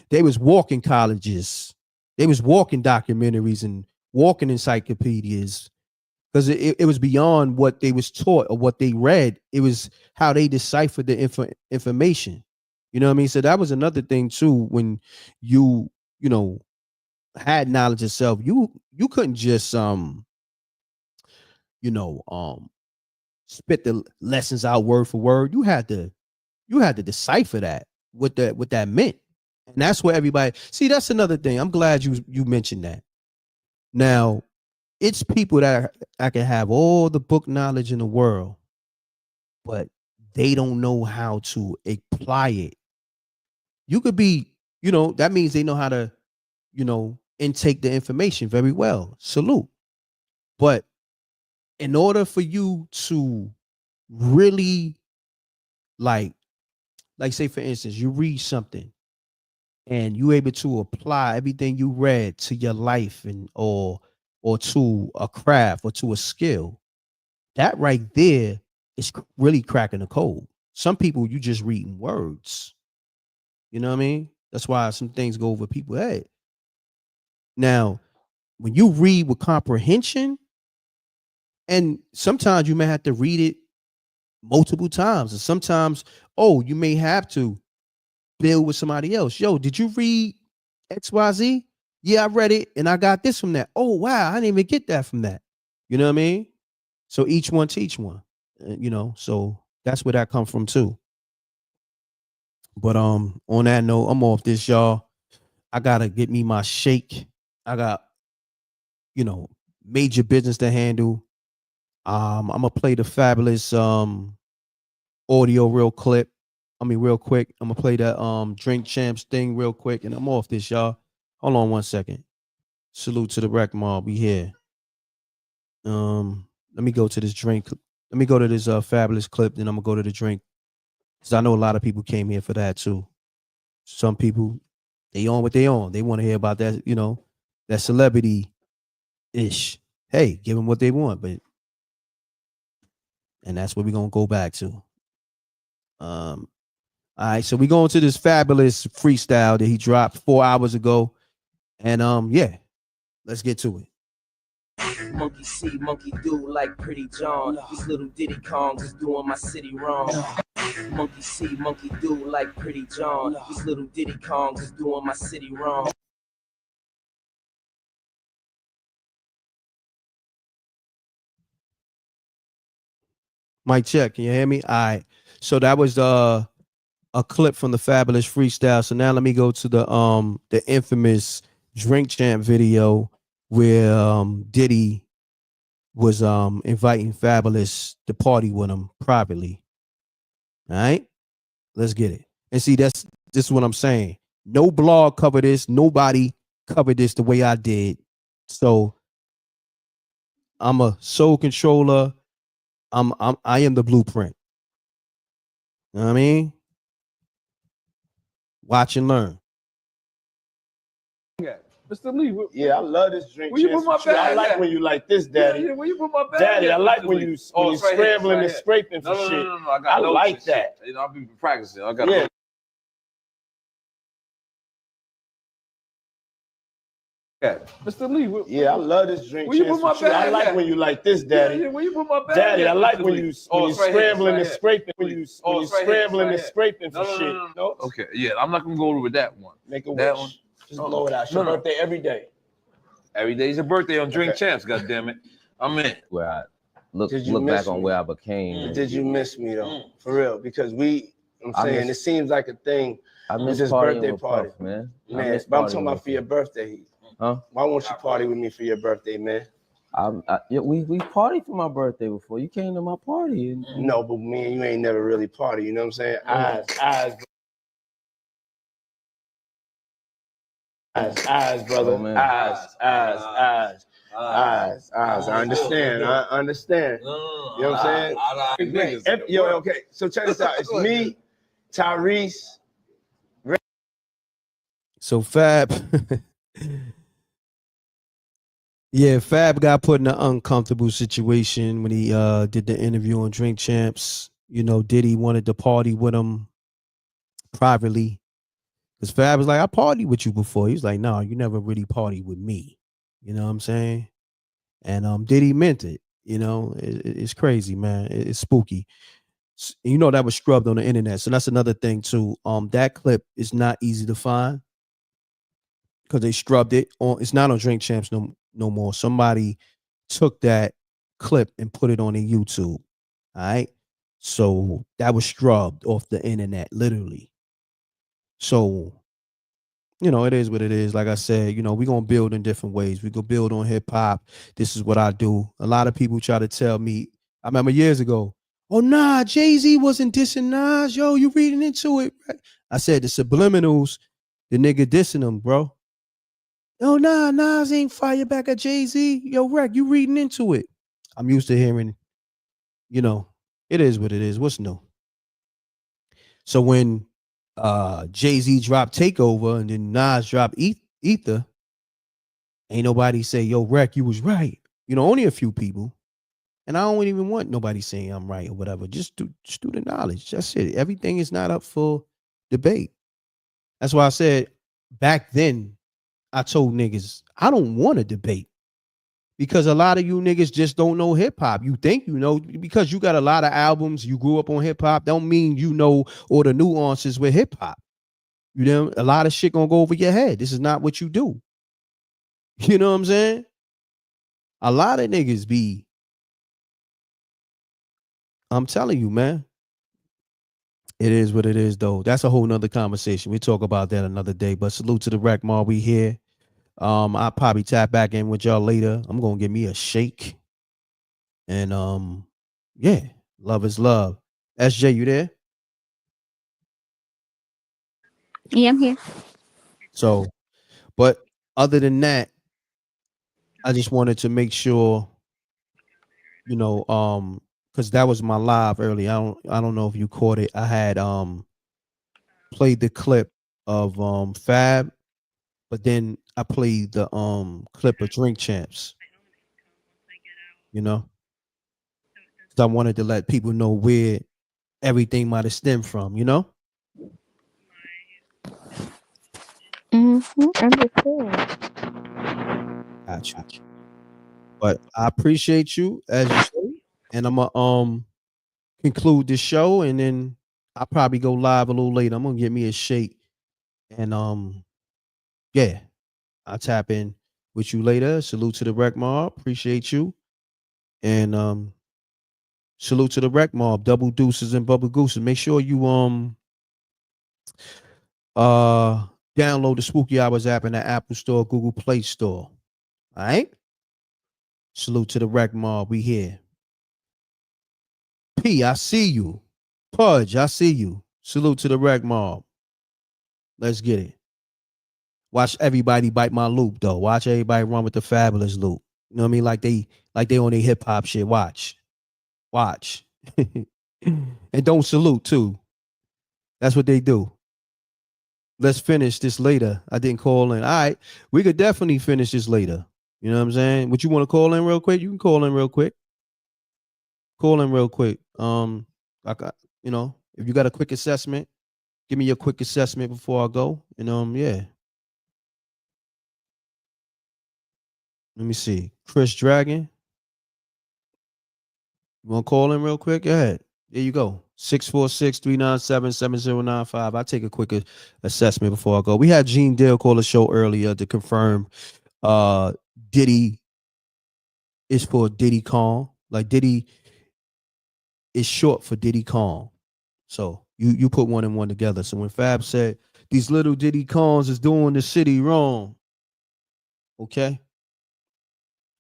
they was walking colleges, they was walking documentaries and walking encyclopedias, because it was beyond what they was taught or what they read. It was how they deciphered the information. You know what I mean? So that was another thing too. When you had knowledge of self, you couldn't just spit the lessons out word for word. You had to decipher that, what that meant. And that's where everybody see. That's another thing. I'm glad you mentioned that. Now, it's people that I can have all the book knowledge in the world, but they don't know how to apply it. You could be, that means they know how to, intake the information very well. Salute. But in order for you to really like say for instance, you read something and you able to apply everything you read to your life and or to a craft or to a skill, that right there is really cracking the code. Some people, you just reading words. You know what I mean? That's why some things go over people's head. Now, when you read with comprehension, and sometimes you may have to read it multiple times, and sometimes, you may have to build with somebody else. Yo, did you read XYZ? Yeah, I read it and I got this from that. Oh, wow, I didn't even get that from that. You know what I mean? So each one teach one, so that's where that come from too. But on that note, I'm off this, y'all. I gotta get me my shake. I got, major business to handle. I'm gonna play the Fabolous audio real quick. I'm gonna play that Drink Champs thing real quick, and I'm off this, y'all. Hold on 1 second. Salute to the Rec Mob. We here. Let me go to this drink. Let me go to this Fabolous clip, then I'm gonna go to the drink. Because I know a lot of people came here for that too. Some people, they on what they on. They want to hear about that, that celebrity-ish. Hey, give them what they want, and that's what we're gonna go back to. All right, so we going to this Fabolous freestyle that he dropped 4 hours ago. And yeah, let's get to it. Monkey see, monkey do like Pretty John. These little Diddy Kongs is doing my city wrong. Monkey see, monkey do like Pretty John. These little Diddy Kongs is doing my city wrong. Mic check, can you hear me? All right. So that was a clip from the Fabolous freestyle. So now let me go to the infamous Drink Champ video where Diddy was inviting Fabolous to party with him privately. All right, let's get it. And see, this is what I'm saying. No blog covered this. Nobody covered this the way I did. So I'm a soul controller. I am the blueprint. You know what I mean? Watch and learn. Mr. Lee. Yeah, I love this drink. Where you put my bag? I like when you like this, Daddy. Yeah, where you put my bag? Daddy, I like when you scrambling and scraping for shit. No, I like that. I'll be practicing. I got Mr. Lee. Yeah, I love this drink. Where you put my bag? I like when you like this, Daddy. Yeah, where you put my bag? Daddy, I like when you scrambling and scraping. When you scrambling and here. scraping for shit. No. Okay, yeah, I'm not gonna go over that one. Make a that wish. one. Just blow it out. It's your birthday every day. Every day's your birthday on Drink Champs. God damn it, I'm in. Where I look me? back on where I became. Did you miss me though? For real? Because I'm saying it seems like a thing. I miss his birthday with party, Puff, man. Man, but I'm talking about for your birthday. Huh? Why won't you party with me for your birthday, man? We partied for my birthday before. You came to my party. No, but me and you ain't never really party. You know what I'm saying? Eyes, brother. Oh, man. Eyes. I understand. You know what I'm saying? Yo, okay. So check this out. It's me, Tyrese. So Fab, yeah, Fab got put in an uncomfortable situation when he did the interview on Drink Champs. Diddy wanted to party with him privately. Because Fab was like, I partied with you before. He was like, no, you never really partied with me. You know what I'm saying? And Diddy meant it. You know, it's crazy, man. It's spooky. You know, that was scrubbed on the internet. So that's another thing too. That clip is not easy to find because they scrubbed it on. It's not on Drink Champs no more. Somebody took that clip and put it on their YouTube. All right. So that was scrubbed off the internet, literally. So, you know, it is what it is. Like I said, you know, we're going to build in different ways. We go build on hip hop. This is what I do. A lot of people try to tell me, I remember years ago, oh, nah, Jay-Z wasn't dissing Nas. Yo, you reading into it. Right? I said the subliminals, the nigga dissing them, bro. Oh, nah, Nas ain't fire back at Jay-Z. Yo, Reck, you reading into it. I'm used to hearing, you know, it is what it is. What's new? So when Jay-Z dropped Takeover and then Nas dropped Ether, ain't nobody say, yo, Reck, you was right. You know, only a few people. And I don't even want nobody saying I'm right or whatever. Just do the knowledge. That's it. Everything is not up for debate. That's why I said back then, I told niggas, I don't want to debate. Because a lot of you niggas just don't know hip hop. You think you know, because you got a lot of albums, you grew up on hip hop, don't mean you know all the nuances with hip hop. You know, a lot of shit gonna go over your head. This is not what you do. You know what I'm saying? A lot of niggas be, I'm telling you, man. It is what it is, though. That's a whole nother conversation. We talk about that another day. But salute to the Wreck Mall. We here. I'll probably tap back in with y'all later. I'm gonna give me a shake. And yeah, love is love. SJ, you there? Yeah, I'm here. So, but other than that, I just wanted to make sure, you know, because that was my live early. I don't know if you caught it. I had played the clip of Fab, but then I played the clip of Drink Champs. You know, so I wanted to let people know where everything might have stemmed from. You know. Understood. Gotcha. But I appreciate you as you say, and I'm gonna conclude this show, and then I'll probably go live a little later. I'm gonna get me a shake, and yeah, I'll tap in with you later. Salute to the Wreck Mob, appreciate you, and salute to the Wreck Mob, Double Deuces and Bubble Gooses. Make sure you download the Spooky Hours app in the Apple Store, Google Play Store. All right. Salute to the Wreck Mob. We here. P, I see you. Pudge, I see you. Salute to the Wreck Mob. Let's get it. Watch everybody bite my loop, though. Watch everybody run with the Fabolous loop. You know what I mean? Like they on their hip hop shit. Watch. And don't salute too. That's what they do. Let's finish this later. I didn't call in. All right. We could definitely finish this later. You know what I'm saying? Would you want to call in real quick? You can call in real quick. Call in real quick. I got, you know, if you got a quick assessment, give me your quick assessment before I go. And yeah. Let me see. Chris Dragon. You want to call in real quick? Go ahead. There you go. 646-397-7095. I'll take a quick assessment before I go. We had Gene Dale call the show earlier to confirm Diddy is for Diddy Kong. Like Diddy is short for Diddy Kong. So you put one and one together. So when Fab said these little Diddy Kongs is doing the city wrong. Okay.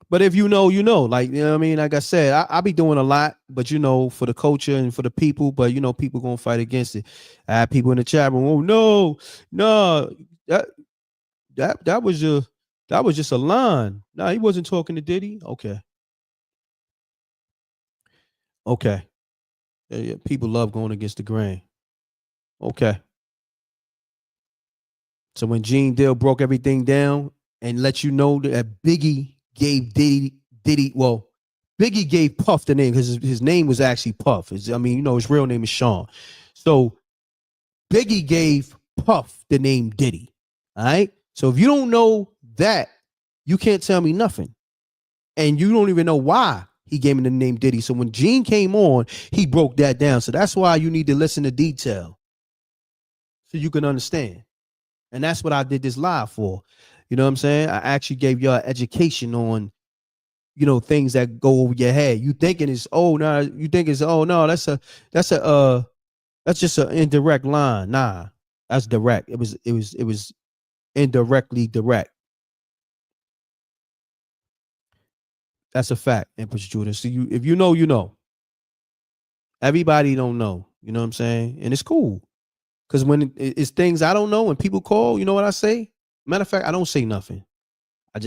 But if you know, you know, like, you know what I mean? Like I said, I be doing a lot, but you know, for the culture and for the people, but you know, people gonna fight against it. I have people in the chat room, oh no, that was just a line. No, he wasn't talking to Diddy. Okay. Yeah, people love going against the grain. Okay. So when Gene Dale broke everything down and let you know that Biggie gave Diddy, well, Biggie gave Puff the name because his name was actually Puff. His real name is Sean. So Biggie gave Puff the name Diddy. All right. So if you don't know that, you can't tell me nothing. And you don't even know why he gave him the name Diddy. So when Gene came on, he broke that down. So that's why you need to listen to detail so you can understand. And that's what I did this live for. You know what I'm saying? I actually gave y'all education on, you know, things that go over your head. You thinking it's that's just an indirect line. Nah, that's direct. It was indirectly direct. That's a fact, Empress Judith. So if you know, you know. Everybody don't know. You know what I'm saying? And it's cool. Because when it's things I don't know and people call, you know what I say? Matter of fact, I don't say nothing.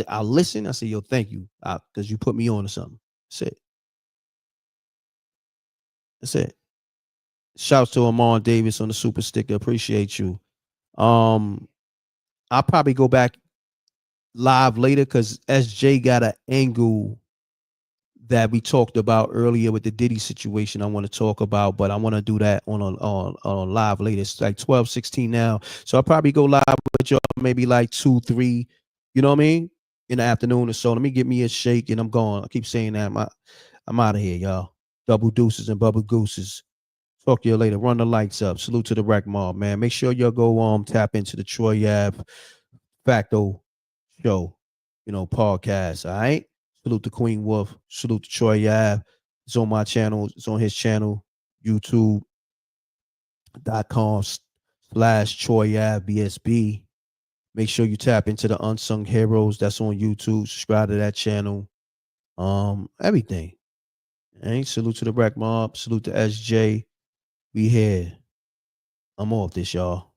I listen. I say, yo, thank you. Because you put me on to something. That's it. That's it. Shouts to Amon Davis on the super sticker. Appreciate you. I'll probably go back live later because SJ got an angle that we talked about earlier with the Diddy situation I want to talk about, but I want to do that on a live later. It's like 12:16 now. So I'll probably go live with y'all maybe like 2, 3, you know what I mean? In the afternoon or so. Let me get me a shake and I'm gone. I keep saying that. I'm out of here, y'all. Double deuces and bubble gooses. Talk to you later. Run the lights up. Salute to the Rec Mob, man. Make sure y'all go tap into the Troy Ave Facto Show, you know, podcast. All right. Salute to Queen Wolf. Salute to Troy Ave. It's on my channel. It's on his channel. YouTube.com/Troy Ave BSB. Make sure you tap into the Unsung Heroes. That's on YouTube. Subscribe to that channel. Everything. All right. Salute to the Rec Mob. Salute to SJ. We here. I'm off this, y'all.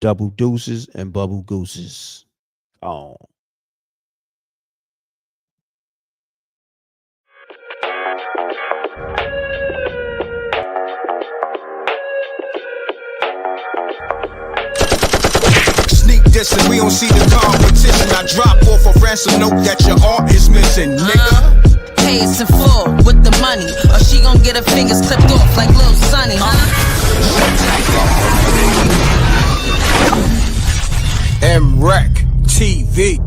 Double deuces and bubble gooses. Oh. Sneak dissing, we don't see the competition. I drop off a ransom note that your art is missing, nigga. Pay us in full with the money, or she gon' get her fingers clipped off like Lil Sonny, MRecktv.